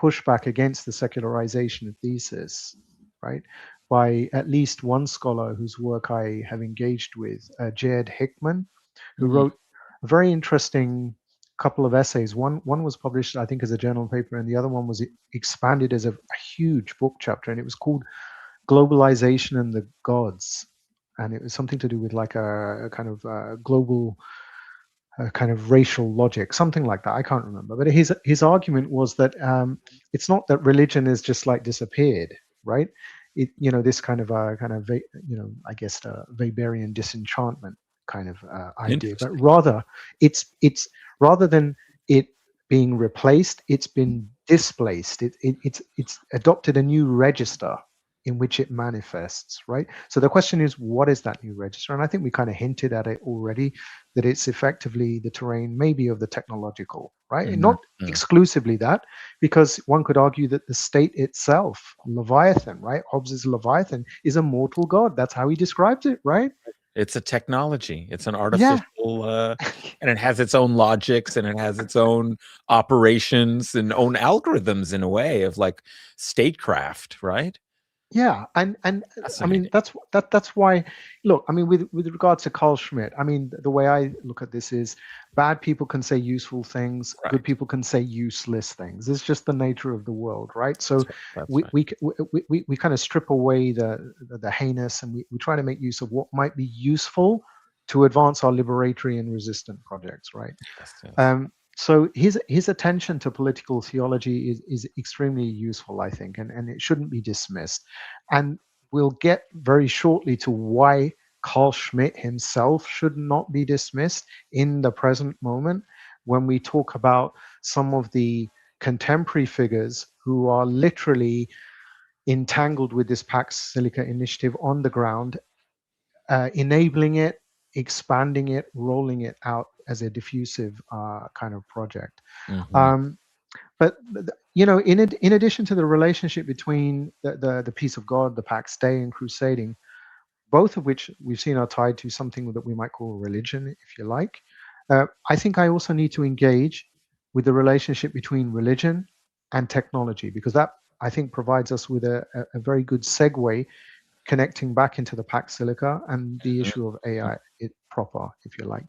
pushback against the secularization thesis, right, by at least one scholar whose work I have engaged with, Jed Hickman, who mhm, wrote a very interesting couple of essays. One was published, I think, as a journal paper, and the other one was expanded as a huge book chapter, and it was called "Globalization and the Gods." And it was something to do with like a kind of global kind of racial logic, something like that. I can't remember, but his argument was that it's not that religion is just like disappeared, right? This kind of I guess Weberian disenchantment kind of idea, but interesting. rather it's rather than it being replaced, it's been displaced. It's adopted a new register in which it manifests, right? So the question is, what is that new register? And I think we kind of hinted at it already, that it's effectively the terrain maybe of the technological, right? And Mhm, not mhm. exclusively that, because one could argue that the state itself, Leviathan, right? Hobbes's Leviathan is a mortal god. That's how he describes it, right? It's a technology. It's an Yeah. artificial, and it has its own logics and it has its own operations and own algorithms in a way of like statecraft, right? Yeah, and I mean Fascinating. that's why. Look, I mean, with regards to Carl Schmitt, I mean, the way I look at this is, bad people can say useful things, good Right. people can say useless things. It's just the nature of the world, right? So That's right. That's we right. we we kind of strip away the heinous, and we try to make use of what might be useful to advance our liberatory and resistant projects, right? Yes, yes. Um, So his attention to political theology is extremely useful, I think, and it shouldn't be dismissed. And we'll get very shortly to why Carl Schmitt himself should not be dismissed in the present moment when we talk about some of the contemporary figures who are literally entangled with this Pax Silica initiative on the ground, enabling it, expanding it, rolling it out as a diffusive kind of project. Hmm. Um, but in addition to the relationship between the peace of God, the Pax Dei, and crusading, both of which we've seen are tied to something that we might call religion, if you like. I think I also need to engage with the relationship between religion and technology, because that, I think, provides us with a very good segue connecting back into the Pax Silica and the issue of AI it proper, if you like.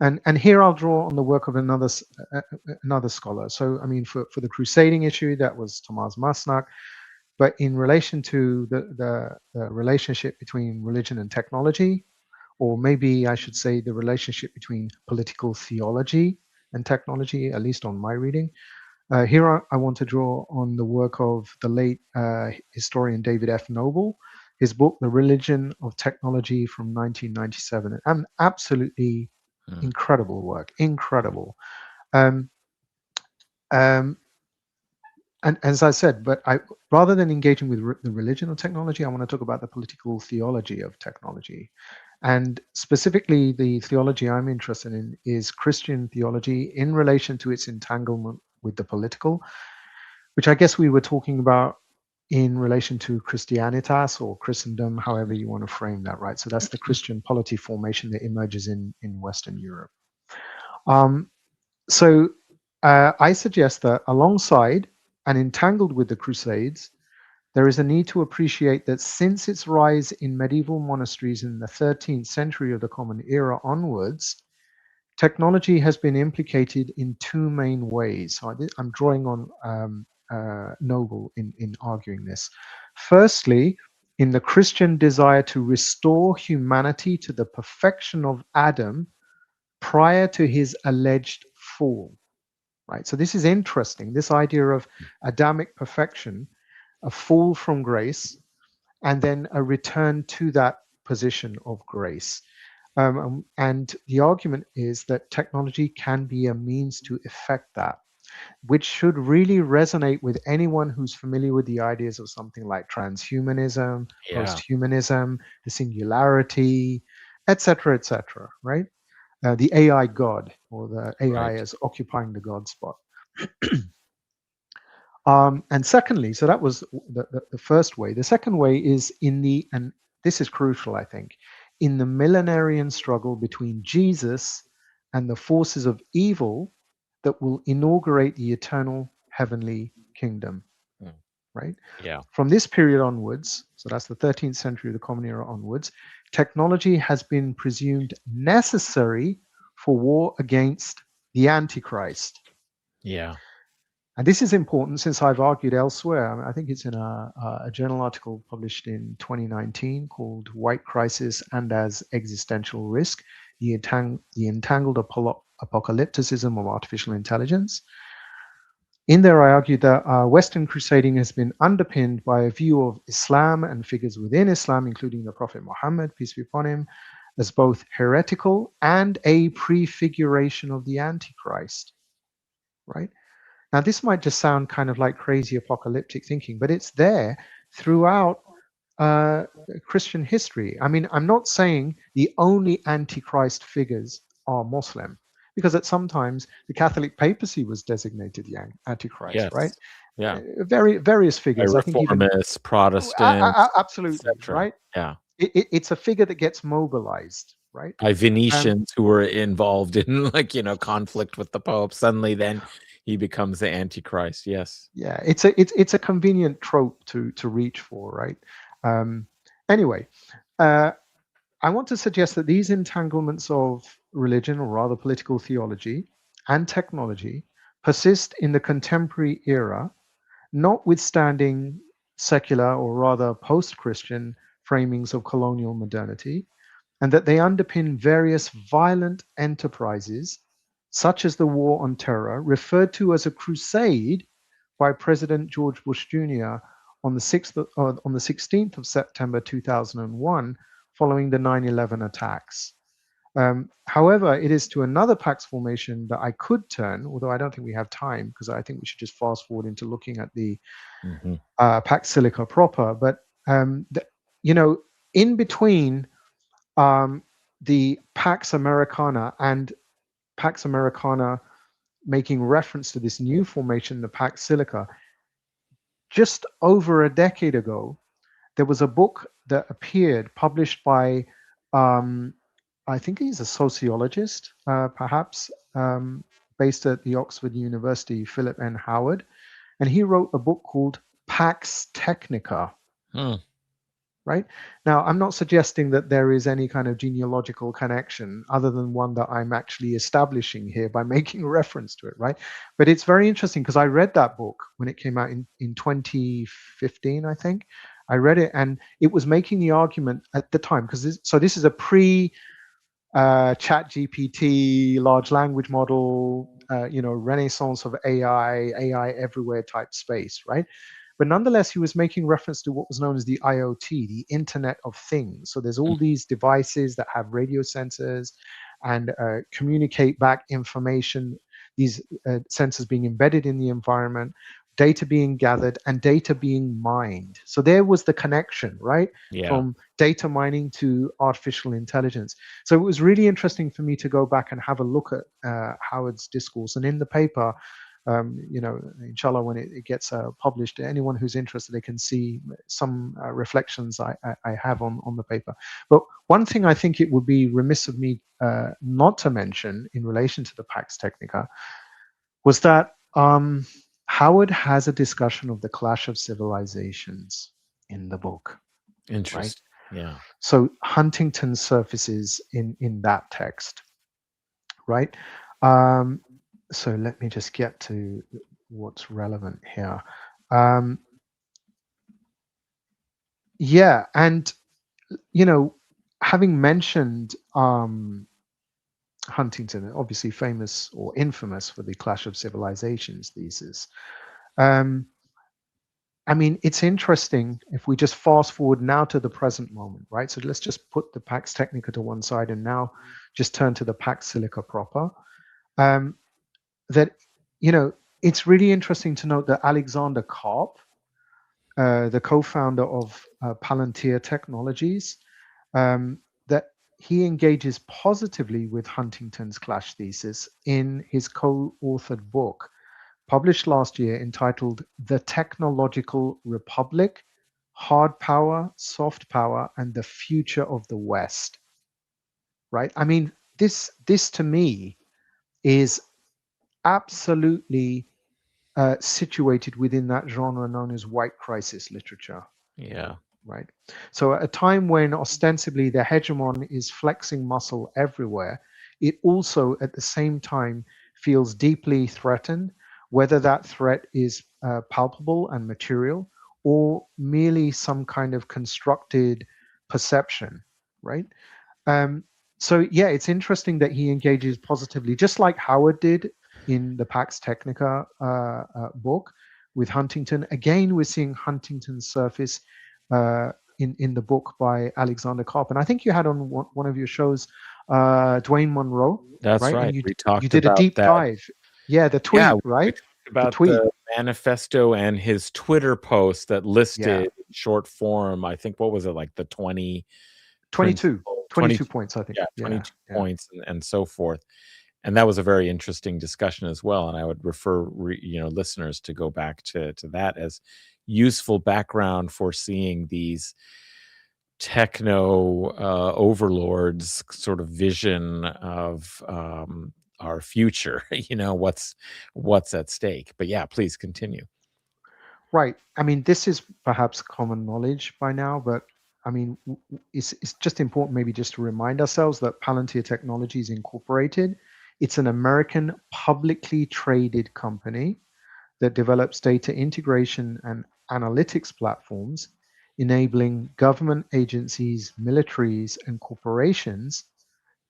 And here I'll draw on the work of another scholar. So I mean, for the crusading issue, that was Thomas Masnak. But in relation to the relationship between religion and technology, or maybe I should say the relationship between political theology and technology, at least on my reading, here I want to draw on the work of the late historian David F. Noble, his book, The Religion of Technology from 1997. An absolutely incredible work, incredible. Um, um, and as I said, but rather than engaging with the religion of technology, I want to talk about the political theology of technology. And specifically, the theology I'm interested in is Christian theology in relation to its entanglement with the political, which I guess we were talking about in relation to Christianitas or Christendom, however you want to frame that, right? So that's the Christian polity formation that emerges in Western Europe. Um, so I suggest that alongside and entangled with the Crusades, there is a need to appreciate that since its rise in medieval monasteries in the 13th century of the Common Era onwards, technology has been implicated in two main ways. So I'm drawing on Noble in arguing this. Firstly, in the Christian desire to restore humanity to the perfection of Adam prior to his alleged fall. Right. So this is interesting. This idea of Adamic perfection, a fall from grace, and then a return to that position of grace. And the argument is that technology can be a means to effect that, which should really resonate with anyone who's familiar with the ideas of something like transhumanism, Yeah. posthumanism, the singularity, etc., right? The AI God, or the AI Right. as occupying the God spot. And secondly, so that was the first way. The second way is and this is crucial, I think, in the millenarian struggle between Jesus and the forces of evil that will inaugurate the eternal heavenly kingdom, Mm. right? Yeah. From this period onwards, so that's the 13th century of the Common Era onwards, technology has been presumed necessary for war against the Antichrist. Yeah. And this is important since I've argued elsewhere. I mean, I think it's in a journal article published in 2019 called White Crisis and as Existential Risk, the entangled apocalypticism of artificial intelligence. In there, I argued that Western crusading has been underpinned by a view of Islam and figures within Islam, including the Prophet Muhammad, peace be upon him, as both heretical and a prefiguration of the Antichrist, right? Now, this might just sound kind of like crazy apocalyptic thinking, but it's there throughout uh, Christian history. I mean, I'm not saying the only Antichrist figures are Muslim, because at sometimes the Catholic papacy was designated the Antichrist, right? Yes. Yeah. Various By figures. I think even reformists, Protestants, absolutely etc. right. Yeah. It's a figure that gets mobilized, right? By Um, Venetians who were involved in conflict with the Pope. Suddenly then he becomes the Antichrist. Yes. yeah, it's a convenient trope to reach for, right? Um, anyway, uh, I want to suggest that these entanglements of religion, or rather political theology, and technology persist in the contemporary era, notwithstanding secular or rather post-Christian framings of colonial modernity, and that they underpin various violent enterprises such as the War on Terror, referred to as a crusade by President George Bush Jr. On the 16th of September 2001, following the 9/11 attacks. However, it is to another Pax formation that I could turn, although I don't think we have time, because I think we should just fast forward into looking at the Pax Silica proper. But you know, in between the Pax Americana and Pax Americana making reference to this new formation, the Pax Silica, just over a decade ago, there was a book that appeared, published by, I think he's a sociologist, perhaps, based at the Oxford University, Philip N. Howard, and he wrote a book called Pax Technica. Right? Now, I'm not suggesting that there is any kind of genealogical connection other than one that I'm actually establishing here by making reference to it, right? But it's very interesting because I read that book when it came out in 2015, I think. I read it and it was making the argument at the time, because this is a pre chat GPT, large language model, renaissance of AI everywhere type space, right? But nonetheless, he was making reference to what was known as the IoT, the Internet of Things. So there's all these devices that have radio sensors and communicate back information, these sensors being embedded in the environment, data being gathered, and data being mined. So there was the connection, right? Yeah. From data mining to artificial intelligence. So it was really interesting for me to go back and have a look at Howard's discourse. And in the paper, inshallah, when it gets published, anyone who's interested, they can see some reflections I have on the paper. But one thing I think it would be remiss of me not to mention in relation to the Pax Technica was that Howard has a discussion of the clash of civilizations in the book. Interesting. Right? Yeah. So Huntington surfaces in that text, right? So let me just get to what's relevant here. Yeah, and having mentioned Huntington, obviously famous or infamous for the Clash of Civilizations thesis. I mean, it's interesting if we just fast forward now to the present moment, right? So let's just put the Pax Technica to one side and now just turn to the Pax Silica proper. That, it's really interesting to note that Alexander Karp, the co-founder of Palantir Technologies, that he engages positively with Huntington's clash thesis in his co-authored book, published last year, entitled The Technological Republic, Hard Power, Soft Power, and the Future of the West. Right? I mean, this to me is absolutely situated within that genre known as white crisis literature. Yeah. Right. So at a time when ostensibly the hegemon is flexing muscle everywhere, it also at the same time feels deeply threatened, whether that threat is palpable and material or merely some kind of constructed perception. Right. So yeah, it's interesting that he engages positively, just like Howard did in the Pax Technica book with Huntington. Again, we're seeing Huntington's surface in the book by Alexander Karp. And I think you had on one of your shows Dwayne Monroe. That's right. And we talked you did about a deep that. dive. Yeah, the tweet, Yeah, right? About the manifesto and his Twitter post that listed in short form, I think, what was it, like the 22 points, I think. Yeah, 22 points and so forth. And that was a very interesting discussion as well. And I would refer, listeners to go back to that as useful background for seeing these techno overlords sort of vision of our future, what's at stake. But yeah, please continue. Right. I mean, this is perhaps common knowledge by now, but I mean, it's just important maybe just to remind ourselves that Palantir Technologies Incorporated, it's an American publicly traded company that develops data integration and analytics platforms, enabling government agencies, militaries, and corporations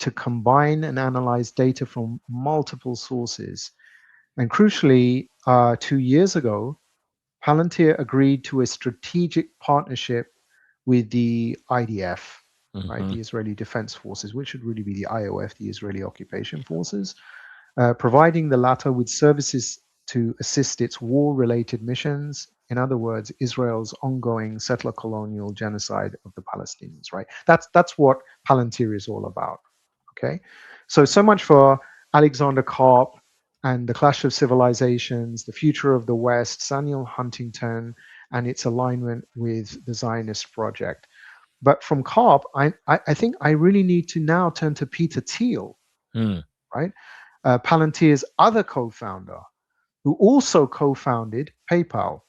to combine and analyze data from multiple sources. And crucially, 2 years ago, Palantir agreed to a strategic partnership with the IDF, right, Hmm. the Israeli Defense Forces, which should really be the IOF, the Israeli Occupation Forces, providing the latter with services to assist its war-related missions. In other words, Israel's ongoing settler colonial genocide of the Palestinians. Right. That's what Palantir is all about. Okay. So much for Alexander Karp and the Clash of Civilizations, the Future of the West, Samuel Huntington, and its alignment with the Zionist project. But from Karp, I think I really need to now turn to Peter Thiel, Mm. right? Palantir's other co-founder, who also co-founded PayPal,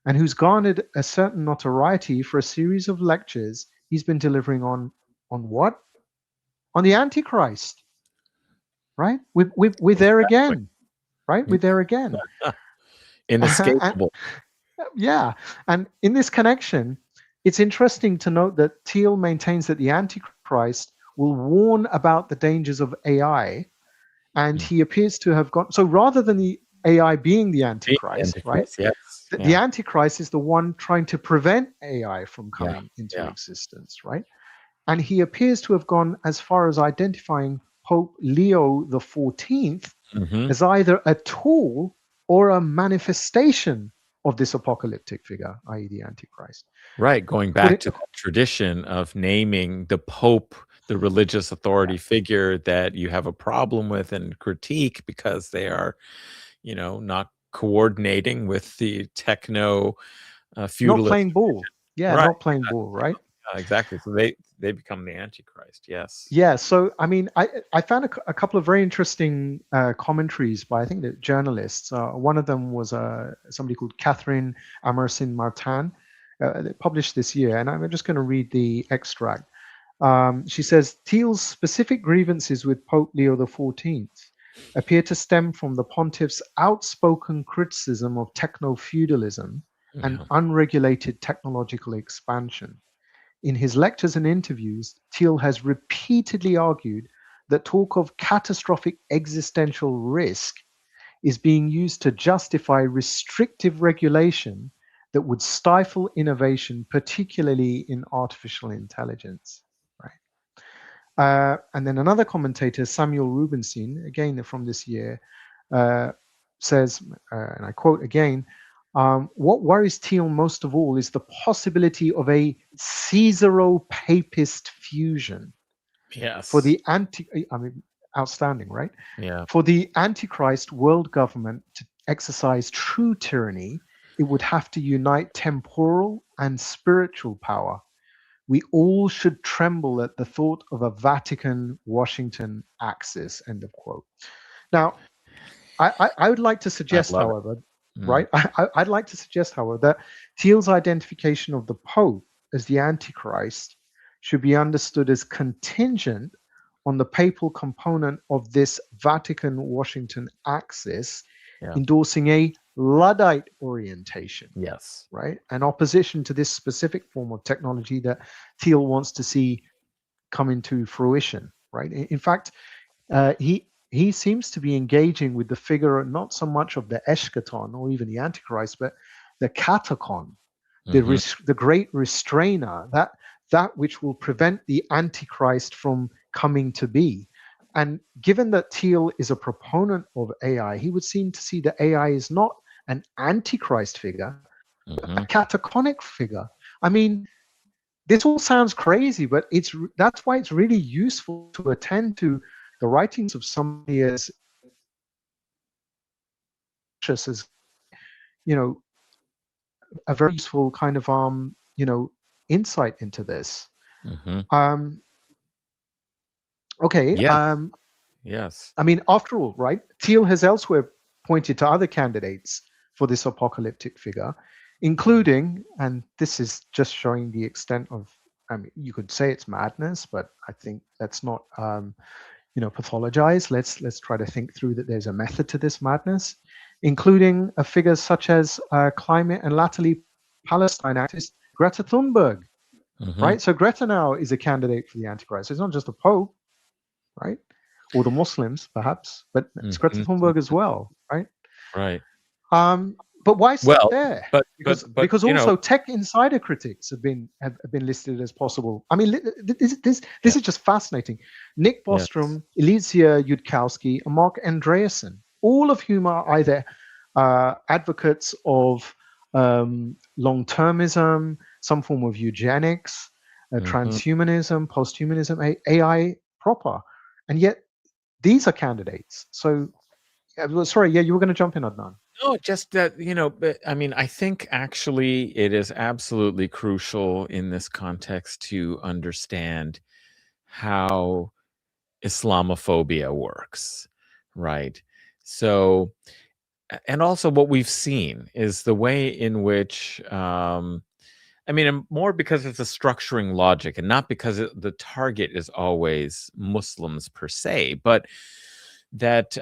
and who's garnered a certain notoriety for a series of lectures he's been delivering on what? On the Antichrist, right? We're there Exactly. again, right? We're there again. And, Inescapable. yeah, and in this connection, it's interesting to note that Thiel maintains that the Antichrist will warn about the dangers of AI, and Mm. he appears to have gone. So rather than the AI being the Being Antichrist, right? Antichrist, yes. The Yeah. Antichrist is the one trying to prevent AI from Yeah. coming into Yeah. existence, right? And he appears to have gone as far as identifying Pope Leo the 14th Hmm. as either a tool or a manifestation of this apocalyptic figure, i.e., the Antichrist. Right. Going Put back it, to that tradition of naming the Pope the religious authority figure that you have a problem with and critique because they are, not coordinating with the techno not feudalist. playing ball. Yeah, Right. not playing ball, right? Exactly. So they become the Antichrist. Yes. Yeah, so I mean, I found a couple of very interesting commentaries by I think the journalists. One of them was somebody called Catherine Amerson Martin, published this year, and I'm just going to read the extract. She says Thiel's specific grievances with Pope Leo XIV appear to stem from the pontiff's outspoken criticism of techno-feudalism and Yeah. unregulated technological expansion. In his lectures and interviews, Thiel has repeatedly argued that talk of catastrophic existential risk is being used to justify restrictive regulation that would stifle innovation, particularly in artificial intelligence. Right. And then another commentator, Samuel Rubinstein, again from this year, uh, says, and I quote again, what worries Thiel most of all is the possibility of a Caesaro-papist fusion for Yes. the I mean, outstanding, right? Yeah. For the Antichrist world government to exercise true tyranny, it would have to unite temporal and spiritual power. We all should tremble at the thought of a Vatican Washington axis, end of quote. Now, I would like to I suggest, love it. however, Mm. right? I'd like to suggest, however, that Thiel's identification of the Pope as the Antichrist should be understood as contingent on the papal component of this Vatican Washington axis Yeah. endorsing a Luddite orientation, Yes. right? An opposition to this specific form of technology that Thiel wants to see come into fruition, right? In fact, he seems to be engaging with the figure not so much of the eschaton or even the antichrist, but the katakon, Hmm. the great restrainer, that which will prevent the antichrist from coming to be. And given that Thiel is a proponent of AI, he would seem to see that AI is not an antichrist figure, but a Hmm. catatonic figure. I mean, this all sounds crazy, but that's why it's really useful to attend to the writings of somebody as as you know a very useful kind of insight into this. Hmm. Um, okay, Yes. Yes. I mean, after all, right? Thiel has elsewhere pointed to other candidates for this apocalyptic figure, including, and this is just showing the extent of, I mean, you could say it's madness, but I think let's not, pathologize. Let's try to think through that there's a method to this madness, including a figure such as climate and latterly Palestine activist Greta Thunberg, Hmm. right? So Greta now is a candidate for the Antichrist. So it's not just a pope, right? Or the Muslims, perhaps, but Greta Mhm, Thunberg as mhm. well, right? Right. But why stop Well, there? but, Because you know, also tech insider critics have been listed as possible. I mean, this yeah, is just fascinating. Nick yes. Bostrom, Elizia Yudkowsky, and Mark Andreessen, all of whom are either advocates of long-termism, some form of eugenics, Mhm. transhumanism, posthumanism, AI proper, and yet these are candidates. So, well, sorry, yeah, you were going to jump in, Adnan. No, just that, but I mean, I think actually it is absolutely crucial in this context to understand how Islamophobia works, right? So, and also what we've seen is the way in which, I mean, more because it's a structuring logic and not because the target is always Muslims per se, but that,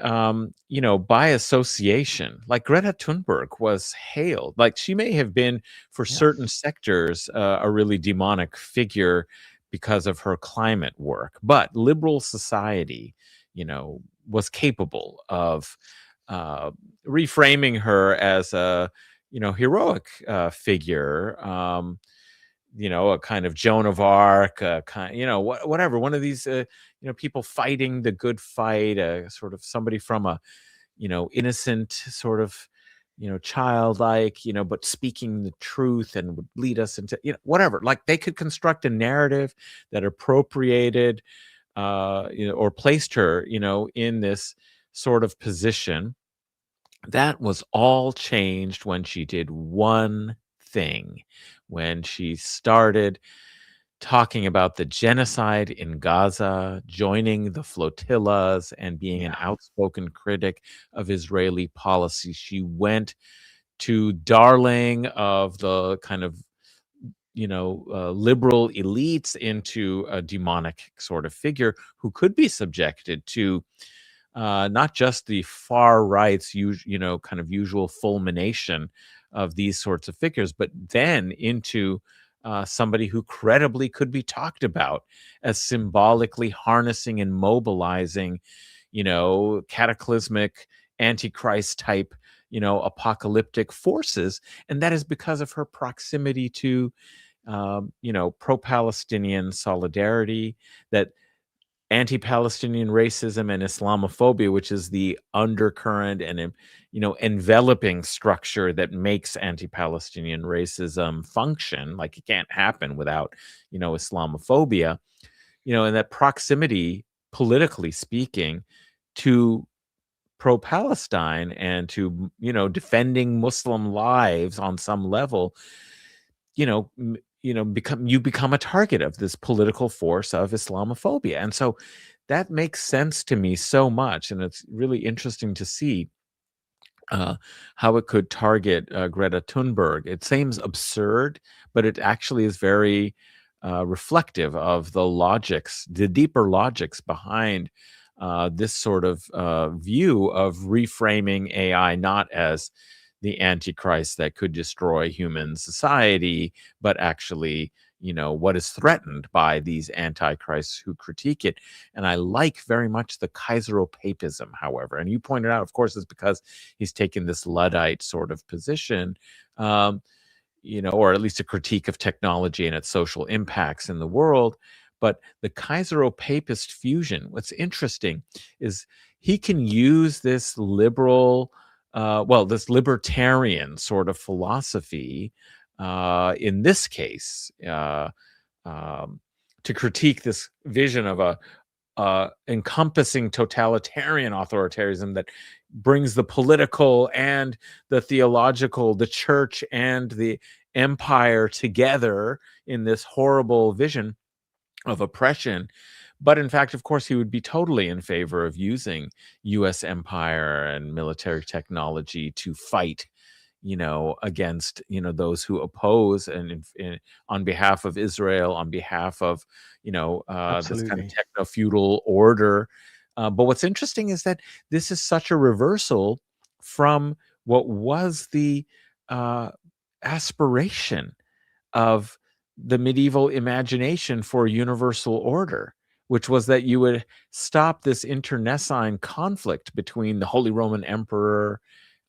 by association, like Greta Thunberg was hailed, like she may have been for Yeah, certain sectors a really demonic figure because of her climate work, but liberal society, was capable of uh, reframing her as a heroic figure, a kind of Joan of Arc, kind, whatever, one of these, people fighting the good fight, sort of somebody from a, innocent sort of, childlike, but speaking the truth and would lead us into, whatever. Like they could construct a narrative that appropriated, or placed her, in this sort of position. That was all changed when she did one thing, when she started talking about the genocide in Gaza, joining the flotillas, and being an yeah, outspoken critic of Israeli policy. She went to darling of the kind of liberal elites into a demonic sort of figure who could be subjected to not just the far right's kind of usual fulmination of these sorts of figures, but then into somebody who credibly could be talked about as symbolically harnessing and mobilizing, cataclysmic antichrist type, apocalyptic forces. And that is because of her proximity to, pro-Palestinian solidarity, that anti-Palestinian racism and Islamophobia, which is the undercurrent and enveloping structure that makes anti-Palestinian racism function. Like it can't happen without Islamophobia. And that proximity, politically speaking, to pro-Palestine and to defending Muslim lives on some level, become a target of this political force of Islamophobia. And so that makes sense to me so much, and it's really interesting to see uh, how it could target Greta Thunberg. It seems absurd, but it actually is very reflective of the deeper logics behind this sort of view of reframing AI not as the antichrist that could destroy human society, but actually, what is threatened by these antichrists who critique it. And I like very much the Kaiseropapism, however. And you pointed out, of course, is because he's taken this Luddite sort of position, um, or at least a critique of technology and its social impacts in the world. But the Kaiseropapist fusion, what's interesting is he can use this this libertarian sort of philosophy, in this case, um, to critique this vision of a encompassing totalitarian authoritarianism that brings the political and the theological, the church and the empire together in this horrible vision of oppression. But in fact, of course, he would be totally in favor of using US empire and military technology to fight, against, those who oppose on behalf of Israel, on behalf of, this kind of absolutely. techno-feudal order. But what's interesting is that this is such a reversal from what was the uh, aspiration of the medieval imagination for universal order, which was that you would stop this internecine conflict between the Holy Roman Emperor,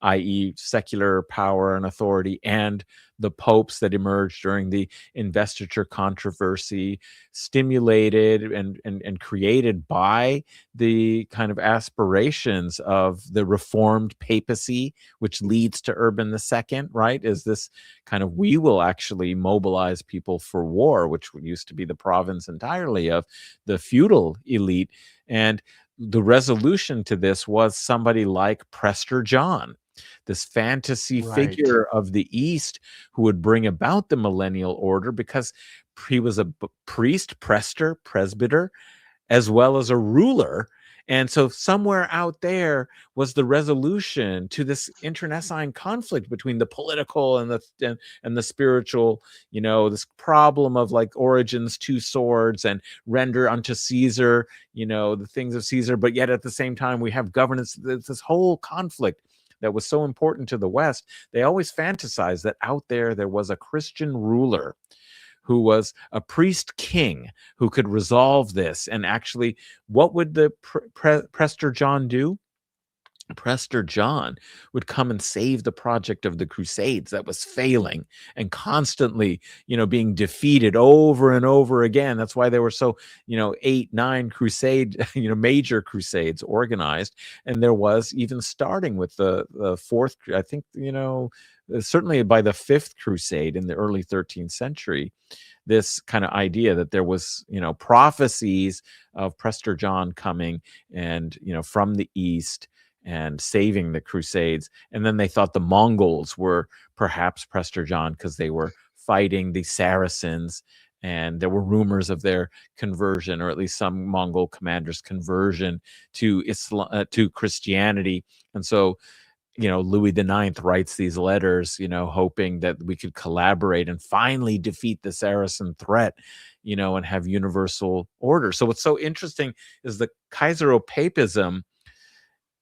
i.e., secular power and authority, and the popes that emerged during the investiture controversy, stimulated and created by the kind of aspirations of the reformed papacy, which leads to Urban II, right? Is this kind of, we will actually mobilize people for war, which used to be the province entirely of the feudal elite. And the resolution to this was somebody like Prester John, this fantasy Right. figure of the East who would bring about the millennial order because he was a priest, prester, presbyter, as well as a ruler. And so somewhere out there was the resolution to this internecine conflict between the political and the spiritual, this problem of like Origen's two swords and render unto Caesar, the things of Caesar, but yet at the same time we have governance. This whole conflict that was so important to the West. They always fantasized that out there was a Christian ruler who was a priest king who could resolve this. And actually, what would the Prester John do? Prester John would come and save the project of the Crusades that was failing and constantly, being defeated over and over again. That's why there were so, 8, 9 crusade, major crusades organized. And there was, even starting with the fourth, I think, certainly by the fifth crusade in the early 13th century, this kind of idea that there was, prophecies of Prester John coming and, from the East and saving the Crusades. And then they thought the Mongols were perhaps Prester John because they were fighting the Saracens. And there were rumors of their conversion, or at least some Mongol commanders' conversion to Islam, to Christianity. And so, Louis IX writes these letters, hoping that we could collaborate and finally defeat the Saracen threat, and have universal order. So what's so interesting is the Kaiseropapism,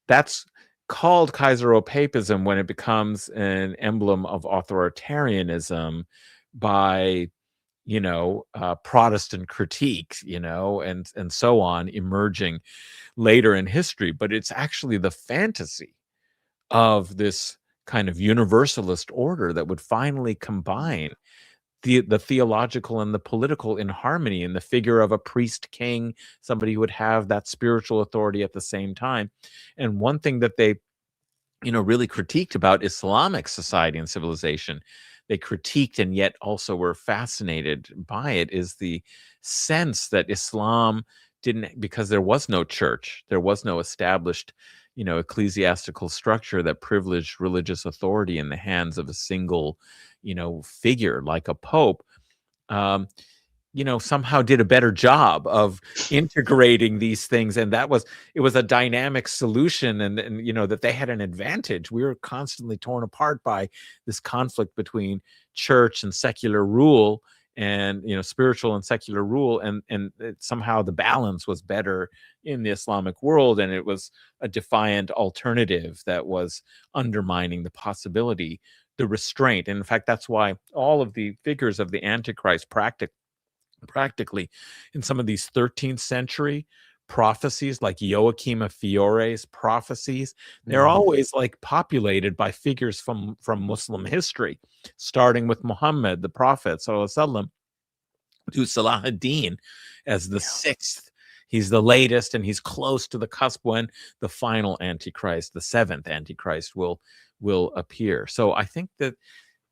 that's called Kaiseropapism when it becomes an emblem of authoritarianism by, Protestant critique, and so on, emerging later in history. But it's actually the fantasy of this kind of universalist order that would finally combine the theological and the political in harmony, in the figure of a priest king, somebody who would have that spiritual authority at the same time. And one thing that they, really critiqued about Islamic society and civilization, they critiqued and yet also were fascinated by it, is the sense that Islam didn't, because there was no church, there was no established, ecclesiastical structure that privileged religious authority in the hands of a single, figure like a pope. Um, somehow did a better job of integrating these things. And it was a dynamic solution, and that they had an advantage. We were constantly torn apart by this conflict between church and secular rule, and, spiritual and secular rule. And somehow the balance was better in the Islamic world. And it was a defiant alternative that was undermining the possibility, the restraint. And in fact, that's why all of the figures of the Antichrist practically in some of these 13th century prophecies, like Joachim of Fiore's prophecies, they're Mm. always like populated by figures from Muslim history, starting with Muhammad the prophet sallallahu alaihi wasallam, to Salahuddin as the Yeah. sixth. He's the latest, and he's close to the cusp when the final Antichrist, the seventh Antichrist, will appear. So I think that,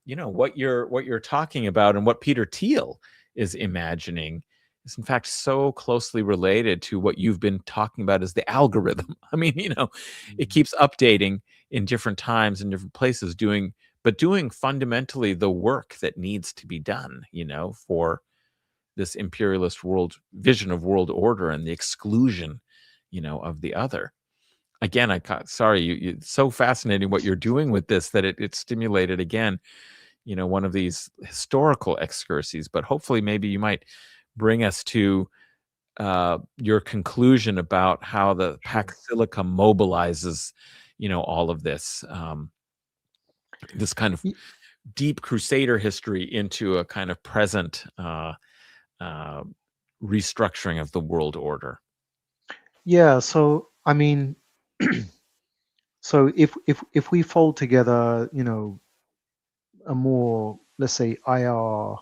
what you're talking about and what Peter Thiel is imagining is in fact so closely related to what you've been talking about as the algorithm. I mean, it Mm. keeps updating in different times and different places, doing fundamentally the work that needs to be done, for this imperialist world vision of world order and the exclusion, of the other. Again, sorry, it's so fascinating what you're doing with this, that it stimulated again, one of these historical excursions. But hopefully maybe you might bring us to your conclusion about how the Sure. Pax Silica mobilizes, all of this, this kind of Y- deep Crusader history into a kind of present uh, restructuring of the world order? Yeah. So I mean, so if we fold together, a more, let's say, IR,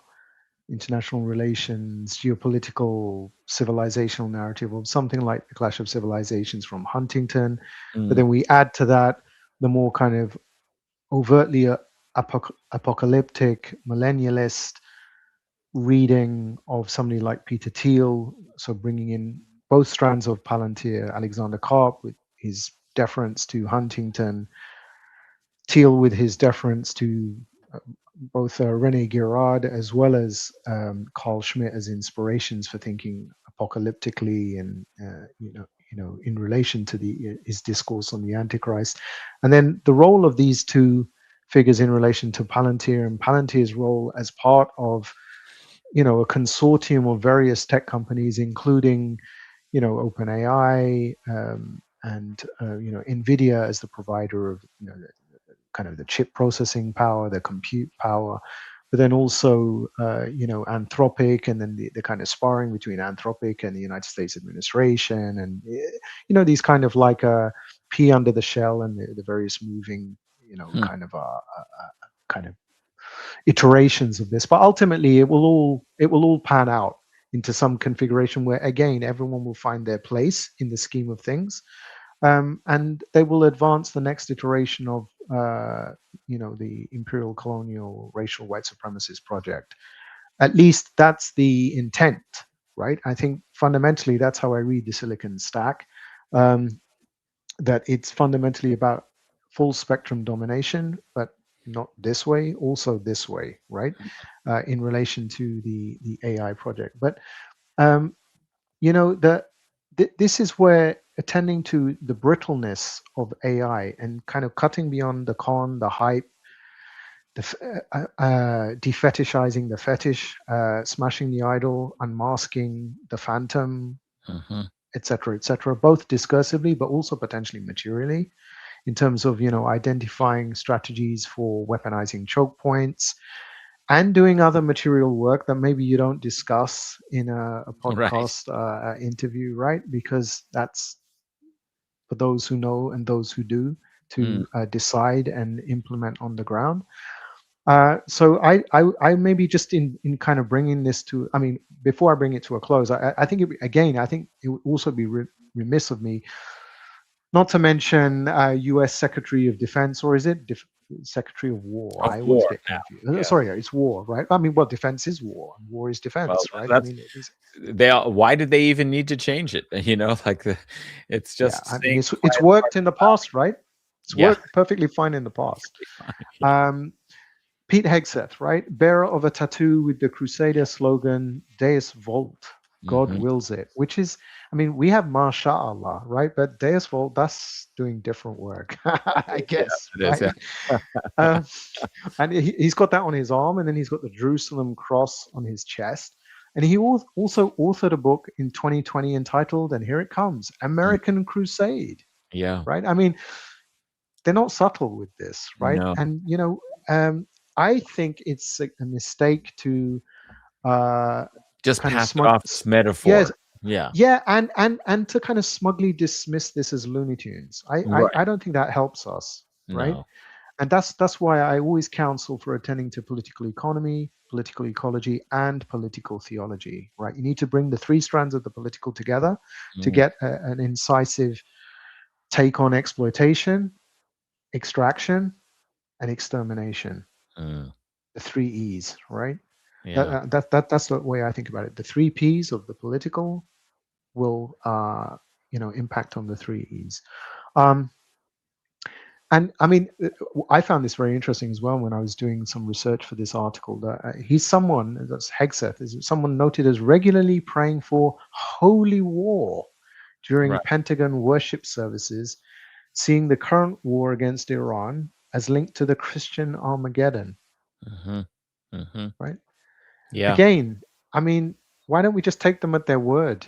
international relations, geopolitical, civilizational narrative of something like the Clash of Civilizations from Huntington, but Mm, then we add to that the more kind of overtly apocalyptic millennialist reading of somebody like Peter Thiel, so bringing in both strands of Palantir, Alexander Karp with his deference to Huntington, Thiel with his deference to both Rene Girard as well as Carl Schmitt as inspirations for thinking apocalyptically and in relation to his discourse on the Antichrist, and then the role of these two figures in relation to Palantir and Palantir's role as part of a consortium of various tech companies, including OpenAI and NVIDIA as the provider of kind of the chip processing power, the compute power, but then also Anthropic, and then the kind of sparring between Anthropic and the United States administration, and these kind of like a pea under the shell and the various moving hmm, kind of iterations of this. But ultimately, it will all pan out into some configuration where again everyone will find their place in the scheme of things, and they will advance the next iteration of the imperial colonial racial white supremacist project. At least that's the intent, right? I think fundamentally that's how I read the Silicon Stack. Um, that it's fundamentally about full spectrum domination, but not this way, also this way, right? In relation to the AI project. But um, this is where attending to the brittleness of AI and kind of cutting beyond the con, the hype, defetishizing the fetish, smashing the idol, unmasking the phantom, hmm. etc., both discursively but also potentially materially, in terms of identifying strategies for weaponizing choke points and doing other material work that maybe you don't discuss in a Right. podcast interview, right? Because that's for those who know and those who do Mm, to decide and implement on the ground. So I maybe just in kind of bringing this to, I mean, before I bring it to a close, I think I think it would also be remiss of me not to mention U.S. Secretary of Defense, or is it Secretary of War? of I always war get now. confused. Yeah. Sorry, it's war, right? I mean, well, defense is war, and war is Well, defense, right? I that's mean, these, why did they even need to change it? Like it's yeah, just I mean, staying it's quiet worked part in of the the battle. past, right? It's Yeah. worked perfectly fine in the past. Fine. Yeah. Um, Pete Hegseth, right? Bearer of a tattoo with the Crusader slogan, Deus Volt, God Mhm. wills it, which is, I mean, we have MashaAllah, right? But Deus Volt, that's doing different work, I Yeah, guess, it is. Yeah. right? Um, and he's got that on his arm, and then he's got the Jerusalem cross on his chest. And he also authored a book in 2020 entitled, and here it comes, Mm, American Crusade, yeah. right? I mean, they're not subtle with this, right? No. And I think it's a mistake to uh, Just kind of pass it off as yes, metaphor. Yeah. yeah, and to kind of smugly dismiss this as Looney Tunes. I Right. don't think that helps us, right? No. And that's why I always counsel for attending to political economy, political ecology, and political theology, right? You need to bring the three strands of the political together to Mm, get an incisive take on exploitation, extraction, and extermination. mm, The three E's, right? yeah. That's the way I think about it. The three P's of the political will impact on the three E's. Um, and I mean, I found this very interesting as well when I was doing some research for this article. That he's someone, that's Hegseth, is someone noted as regularly praying for holy war during Right. Pentagon worship services, seeing the current war against Iran as linked to the Christian Armageddon, Mhm. Mhm. right? Yeah. Again, I mean, why don't we just take them at their word,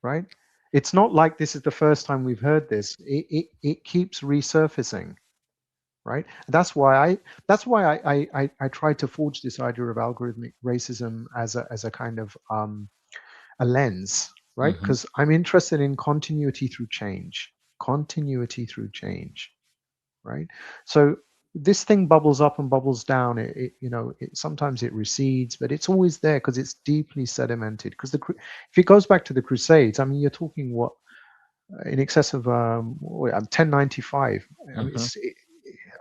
right? It's not like this is the first time we've heard this. It keeps resurfacing, right? That's why I try to forge this idea of algorithmic racism as a kind of a lens, right? Hmm. Because I'm interested in continuity through change, continuity through change, right? So this thing bubbles up and bubbles down. Sometimes it recedes, but it's always there because it's deeply sedimented. Because if it goes back to the Crusades, I mean, you're talking what in excess of 1095. I mean, Hmm.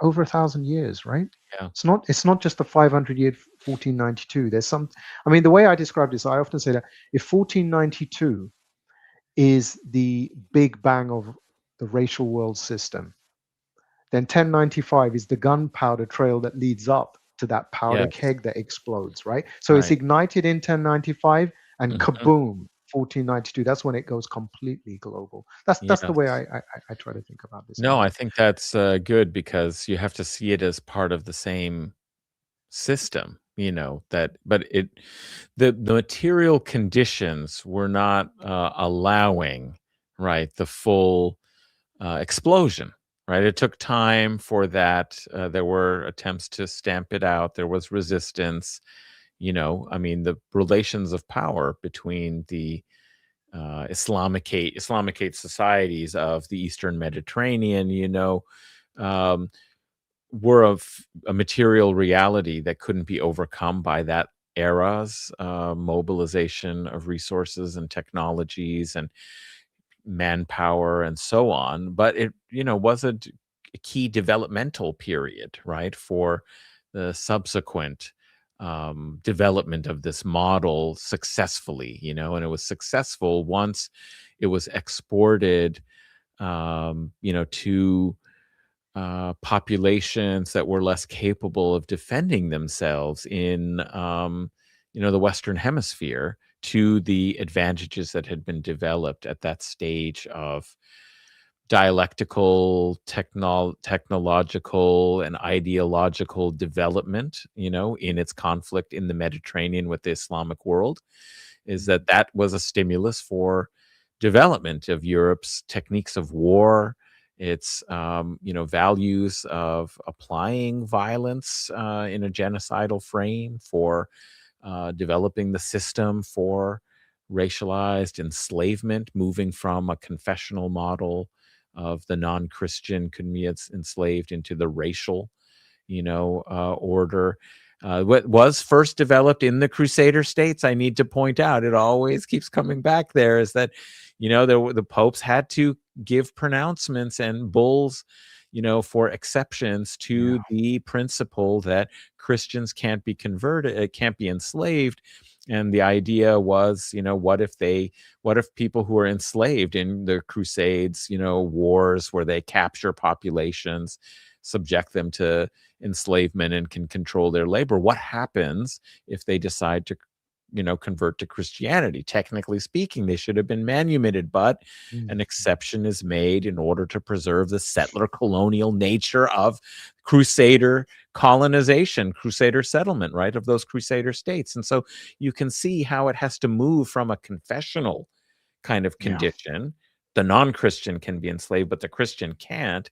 over 1,000 years, right? Yeah. It's not just the 500-year 1492. There's some. I mean, the way I describe this, I often say that if 1492 is the big bang of the racial world system, then 1095 is the gunpowder trail that leads up to that powder Yes. keg that explodes, right? So it's Right. ignited in 1095 and Hmm. kaboom, 1492. That's when it goes completely global. That's the way Yes. I try to think about this No, I anyway. think that's good because you have to see it as part of the same system, that but the material conditions were not allowing, right, the full explosion, right? It took time for that. There were attempts to stamp it out. There was resistance. I mean, the relations of power between the Islamicate societies of the Eastern Mediterranean, um, were of a material reality that couldn't be overcome by that era's mobilization of resources and technologies and manpower and so on. But it, was a key developmental period, right, for the subsequent development of this model successfully, and it was successful once it was exported, to populations that were less capable of defending themselves in, the Western Hemisphere, to the advantages that had been developed at that stage of dialectical, technological, and ideological development, in its conflict in the Mediterranean with the Islamic world, is Mm, that was a stimulus for development of Europe's techniques of war, its values of applying violence in a genocidal frame, for developing the system for racialized enslavement, moving from a confessional model of the non-Christian could be enslaved into the racial, order. What was first developed in the Crusader states, I need to point out, it always keeps coming back there, is that, the popes had to give pronouncements and bulls, for exceptions yeah. to the principle that Christians can't be converted, can't be enslaved. And the idea was, what if people who are enslaved in the Crusades, wars where they capture populations, subject them to enslavement and can control their labor, what happens if they decide to convert to Christianity? Technically speaking, they should have been manumitted, but Mm, an exception is made in order to preserve the settler colonial nature of Crusader colonization, Crusader settlement, right, of those Crusader states. And so you can see how it has to move from a confessional kind of yeah. condition. The non-Christian can be enslaved, but the Christian can't,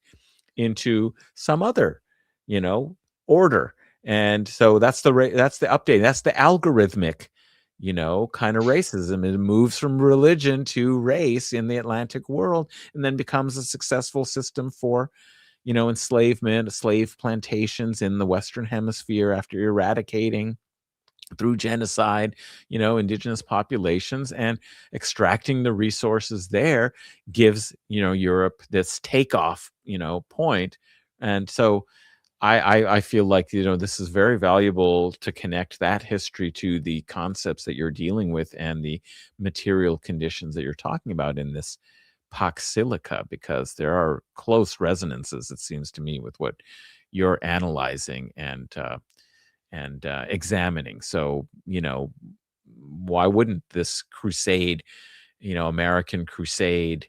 into some other, you know, order. And so that's the update. That's the algorithmic, kind of racism. It moves from religion to race in the Atlantic world, and then becomes a successful system for, enslavement, slave plantations in the Western Hemisphere after eradicating through genocide, indigenous populations, and extracting the resources there gives, Europe this takeoff, point. And so I feel like, this is very valuable to connect that history to the concepts that you're dealing with and the material conditions that you're talking about in this Pax Silica, because there are close resonances, it seems to me, with what you're analyzing and examining. So, why wouldn't this crusade, American crusade,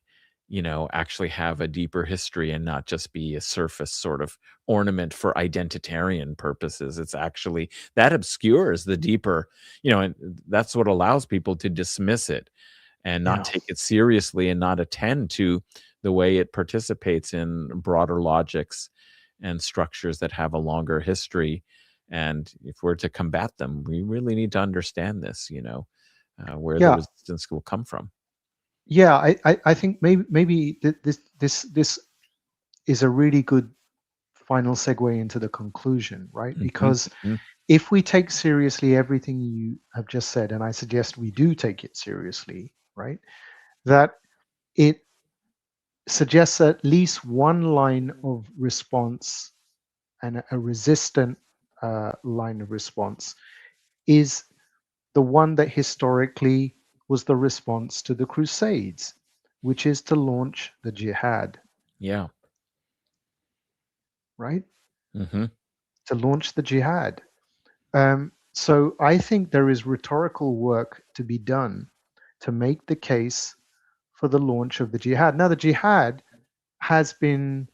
actually have a deeper history and not just be a surface sort of ornament for identitarian purposes? It's actually that obscures the deeper, and that's what allows people to dismiss it and not Yeah. take it seriously and not attend to the way it participates in broader logics and structures that have a longer history. And if we're to combat them, we really need to understand this, where the Yeah, resistance will come from. yeah. I think this is a really good final segue into the conclusion, right? Hmm. Because if we take seriously everything you have just said, and I suggest we do take it seriously, right? That it suggests at least one line of response and a resistant line of response is the one that historically was the response to the Crusades, which is to launch the jihad, Yeah. right? Hmm. To launch the jihad. So I think there is rhetorical work to be done to make the case for the launch of the jihad. Now, the jihad has been,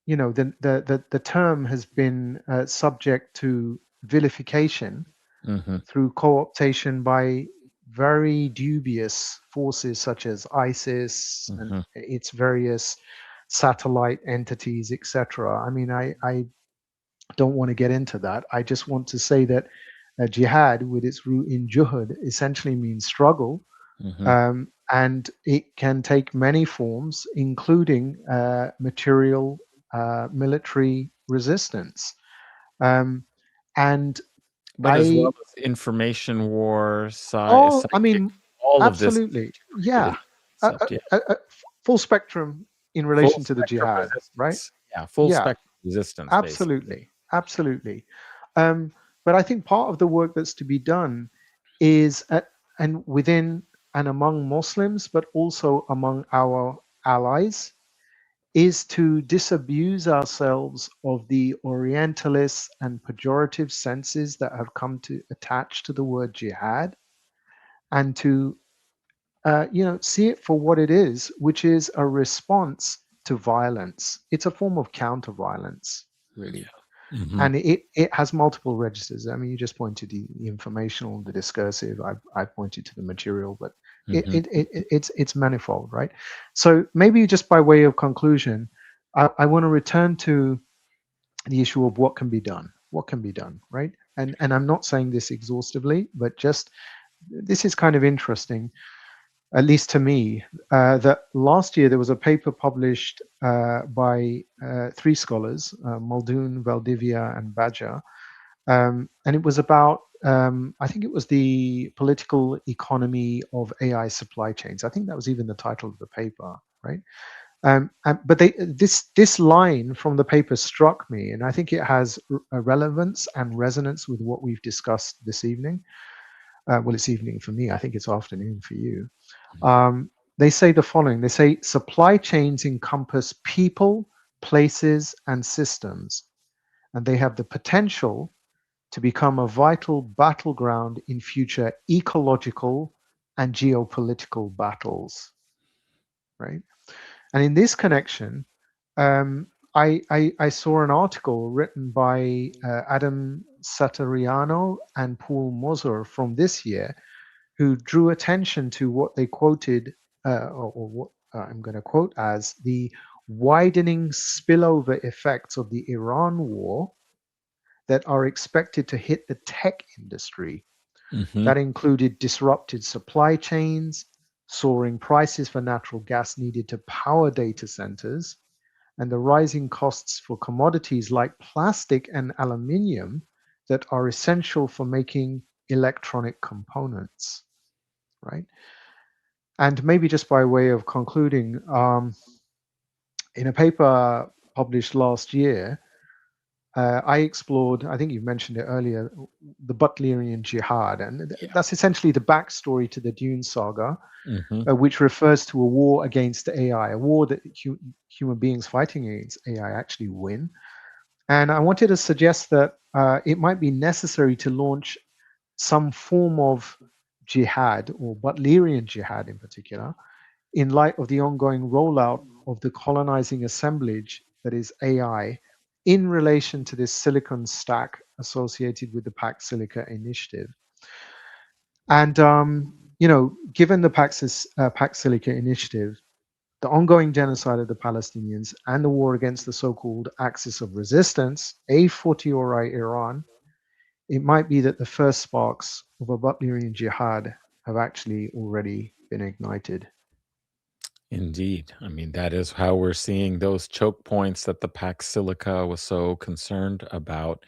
the term has been subject to vilification Hmm. through co-optation by very dubious forces such as ISIS and Hmm. its various satellite entities, etc. I mean, I don't want to get into that. I just want to say that jihad, with its root in juhud, essentially means struggle, Hmm. and it can take many forms, including material military resistance. Um, and But as I well as information war, Oh, I psychic, mean, all of this is absolutely. integrated Yeah. in the A, concept. Yeah. full spectrum in Full relation to the spectrum jihad, right? resistance. Yeah. Full Yeah, spectrum resistance, basically. absolutely. Absolutely. Um, but I think part of the work that's to be done is and within and among Muslims, but also among our allies, is to disabuse ourselves of the Orientalist and pejorative senses that have come to attach to the word jihad, and to see it for what it is, which is a response to violence. It's a form of counter violence, really. Hmm. And it has multiple registers. I mean, you just pointed to the informational, the discursive. I pointed to the material, but Hmm. it's manifold, right? So maybe just by way of conclusion, I want to return to the issue of what can be done. What can be done, right? And I'm not saying this exhaustively, but just this is kind of interesting, at least to me, that last year there was a paper published by three scholars, Muldoon, Valdivia, and Badger, and it was about, I think it was the political economy of AI supply chains. I think that was even the title of the paper, right? But this line from the paper struck me, and I think it has a relevance and resonance with what we've discussed this evening. Well, it's evening for me. I think it's afternoon for you. They say the following. They say supply chains encompass people, places, and systems, and they have the potential to become a vital battleground in future ecological and geopolitical battles, right? And in this connection, I saw an article written by Adam Satariano and Paul Moser from this year, who drew attention to what they quoted, or what I'm going to quote as the widening spillover effects of the Iran war that are expected to hit the tech industry. Hmm. That included disrupted supply chains, soaring prices for natural gas needed to power data centers, and the rising costs for commodities like plastic and aluminium that are essential for making electronic components, right? And maybe just by way of concluding, in a paper published last year, I explored, I think you mentioned it earlier, the Butlerian Jihad. And Yeah. that's essentially the backstory to the Dune saga, Hmm. which refers to a war against AI, a war that human beings fighting against AI actually win. And I wanted to suggest that it might be necessary to launch some form of jihad, or Butlerian jihad in particular, in light of the ongoing rollout of the colonizing assemblage that is AI, in relation to this silicon stack associated with the Pax Silica initiative. And, given the Pax Silica initiative, the ongoing genocide of the Palestinians, and the war against the so called axis of resistance, a fortiori Iran, it might be that the first sparks of a Butlerian jihad have actually already been ignited. Indeed. I mean, that is how we're seeing those choke points that the Pax Silica was so concerned about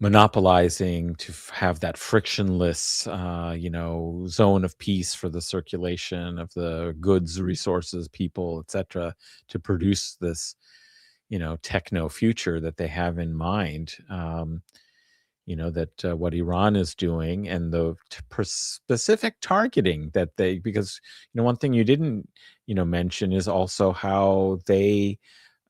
monopolizing to have that frictionless, zone of peace for the circulation of the goods, resources, people, etc., to produce this, techno future that they have in mind. That what Iran is doing and the specific targeting that because one thing you didn't mention is also how they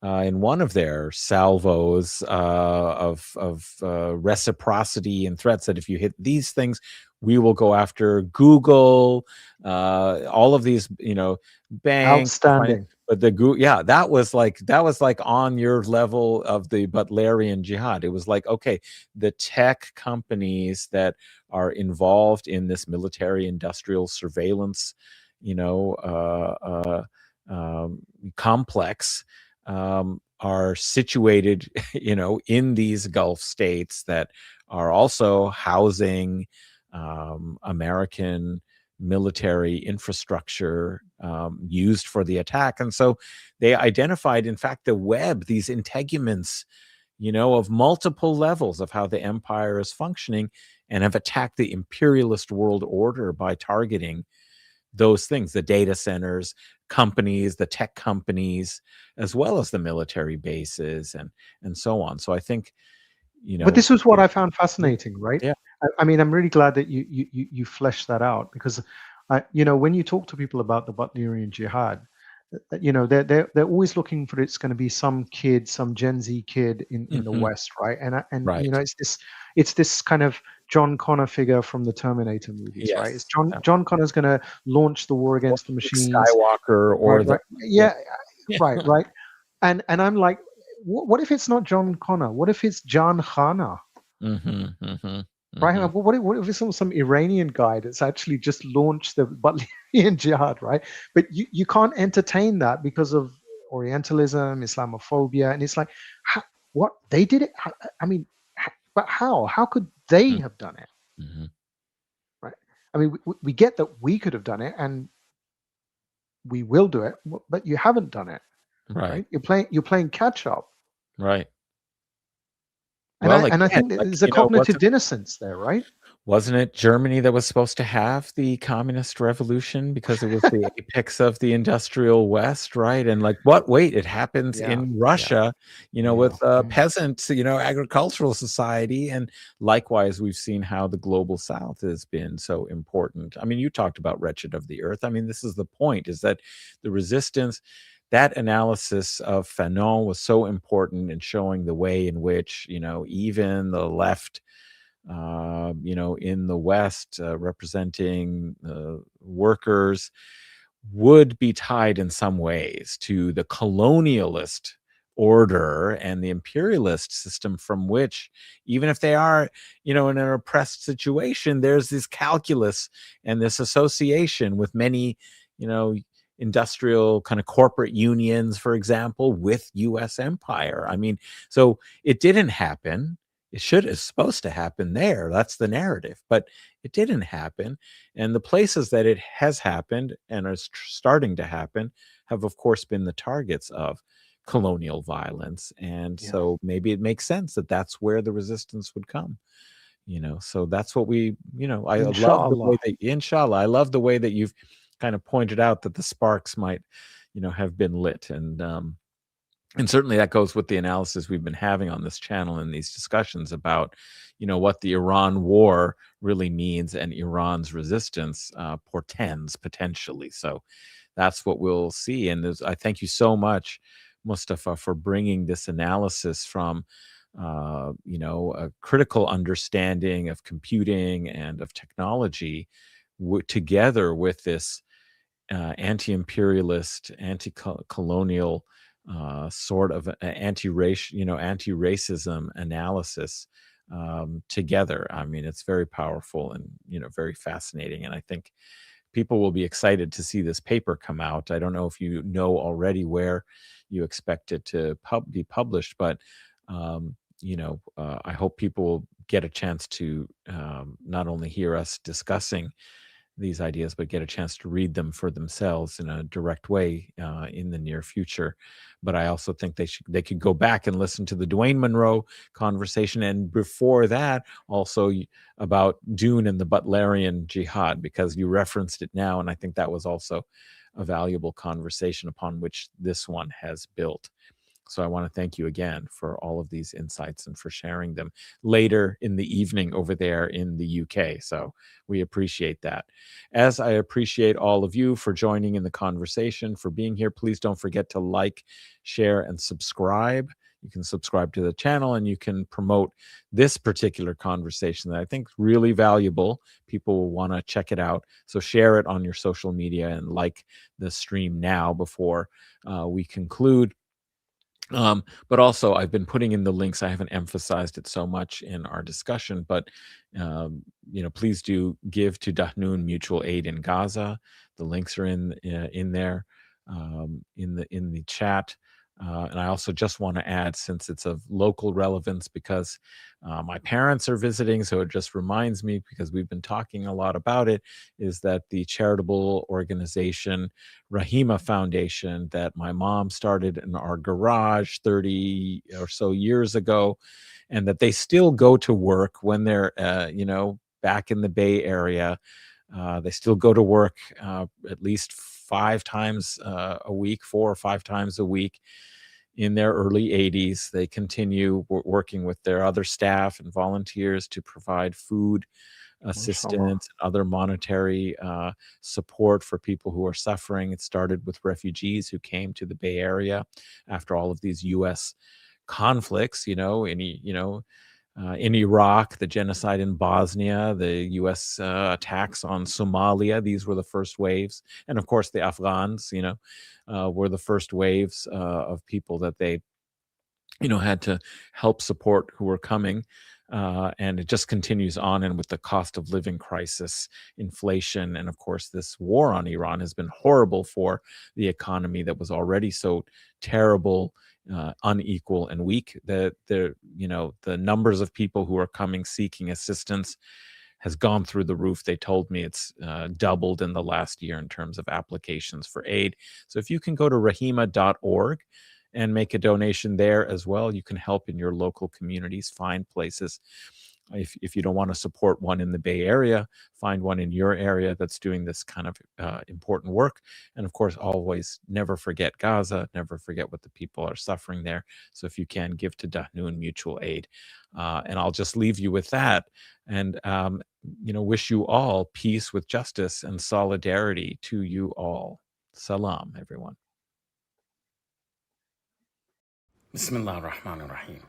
in one of their salvos of reciprocity and threats that if you hit these things, we will go after Google, all of these, banks, Outstanding. but yeah, that was like on your level of the Butlerian jihad. It was like, okay, the tech companies that are involved in this military industrial surveillance, you know, complex are situated, in these Gulf states that are also housing American military infrastructure used for the attack. And so they identified, in fact, the web, these integuments, of multiple levels of how the empire is functioning, and have attacked the imperialist world order by targeting those things, the data centers, companies, the tech companies, as well as the military bases and so on. So I think, But this was what it- I found fascinating, right? yeah. I mean, I'm really glad that you fleshed that out, because, when you talk to people about the Butlerian jihad, they're always looking for, it's going to be some kid, some Gen Z kid in the Mhm. West, right? And Right. it's this kind of John Connor figure from the Terminator movies, right? It's Yes. John Connor's going to launch the war Or against the Luke machines, Skywalker or right? the Right? yeah. Yeah, right, right. And I'm like, what if it's not John Connor? What if it's John Hana? Mhm, mhm, Right? mhm. What if it's some Iranian guy that's actually just launched the Butlerian jihad, right? But you can't entertain that because of Orientalism, Islamophobia, and it's like, what they did it? I mean, but how? How could they Mm, have done it, mhm. right? I mean, we get that we could have done it, and we will do it, but you haven't done it, Right, right? You're playing catch up, right. and Well, I again, think like, there's a cognitive dissonance there, right? wasn't it Germany that was supposed to have the communist revolution because it was the apex of the industrial West, right? And like, what? Wait, it happens Yeah, in yeah, Russia, yeah, with yeah, peasants, agricultural society. And likewise, we've seen how the global South has been so important. I mean, you talked about wretched of the earth. I mean, this is the point, is that the resistance, that analysis of Fanon was so important in showing the way in which, even the left, in the West, representing workers, would be tied in some ways to the colonialist order and the imperialist system, from which, even if they are, in an oppressed situation, there's this calculus and this association with many, you know, industrial kind of corporate unions, for example, with US empire. I mean, so it didn't happen. It's supposed to happen there. That's the narrative. But it didn't happen. And the places that it has happened and is starting to happen have, of course, been the targets of colonial violence. And yeah. so maybe it makes sense that that's where the resistance would come. So that's what I love the Inshallah. way that, inshallah, I love the way that you've kind of pointed out that the sparks might, have been lit. And certainly that goes with the analysis we've been having on this channel in these discussions about, what the Iran war really means and Iran's resistance portends potentially. So that's what we'll see. And I thank you so much, Mustafa, for bringing this analysis from, a critical understanding of computing and of technology together with this anti-imperialist, anti-colonial sort of anti-racism analysis together. I mean, it's very powerful and very fascinating. And I think people will be excited to see this paper come out. I don't know if you know already where you expect it to be published, but I hope people will get a chance to not only hear us discussing these ideas, but get a chance to read them for themselves in a direct way in the near future. But I also think they could go back and listen to the Dwayne Monroe conversation, and before that, also about Dune and the Butlerian Jihad, because you referenced it now, and I think that was also a valuable conversation upon which this one has built. So I want to thank you again for all of these insights and for sharing them later in the evening over there in the UK. So we appreciate that. As I appreciate all of you for joining in the conversation, for being here, please don't forget to like, share, and subscribe. You can subscribe to the channel and you can promote this particular conversation that I think is really valuable. People will want to check it out. So share it on your social media and like the stream now before we conclude. But also, I've been putting in the links. I haven't emphasized it so much in our discussion, but please do give to Dahnoon Mutual Aid in Gaza. The links are in there in the chat. And I also just want to add, since it's of local relevance, because my parents are visiting, so it just reminds me, because we've been talking a lot about it, is that the charitable organization Rahima Foundation that my mom started in our garage 30 or so years ago, and that they still go to work when they're, back in the Bay Area. They still go to work at least 5 times a week, 4 or 5 times a week. In their early 80s, they continue working with their other staff and volunteers to provide food Mashallah. assistance and other monetary support for people who are suffering. It started with refugees who came to the Bay Area after all of these U.S. conflicts. In Iraq, the genocide in Bosnia, the U.S. Attacks on Somalia. These were the first waves, and of course, the Afghans. Were the first waves of people that they had to help support who were coming. And it just continues on. And with the cost of living crisis, inflation, and of course, this war on Iran has been horrible for the economy that was already so terrible, unequal, and weak. That the numbers of people who are coming seeking assistance has gone through the roof. They told me it's doubled in the last year in terms of applications for aid. So if you can go to rahima.org and make a donation there as well, you can help in your local communities find places. If you don't want to support one in the Bay Area, find one in your area that's doing this kind of important work. And of course, always never forget Gaza, never forget what the people are suffering there. So if you can, give to Dahnoon Mutual Aid. And I'll just leave you with that. And wish you all peace with justice and solidarity to you all. Salam, everyone. Bismillah ar-Rahman ar-Rahim.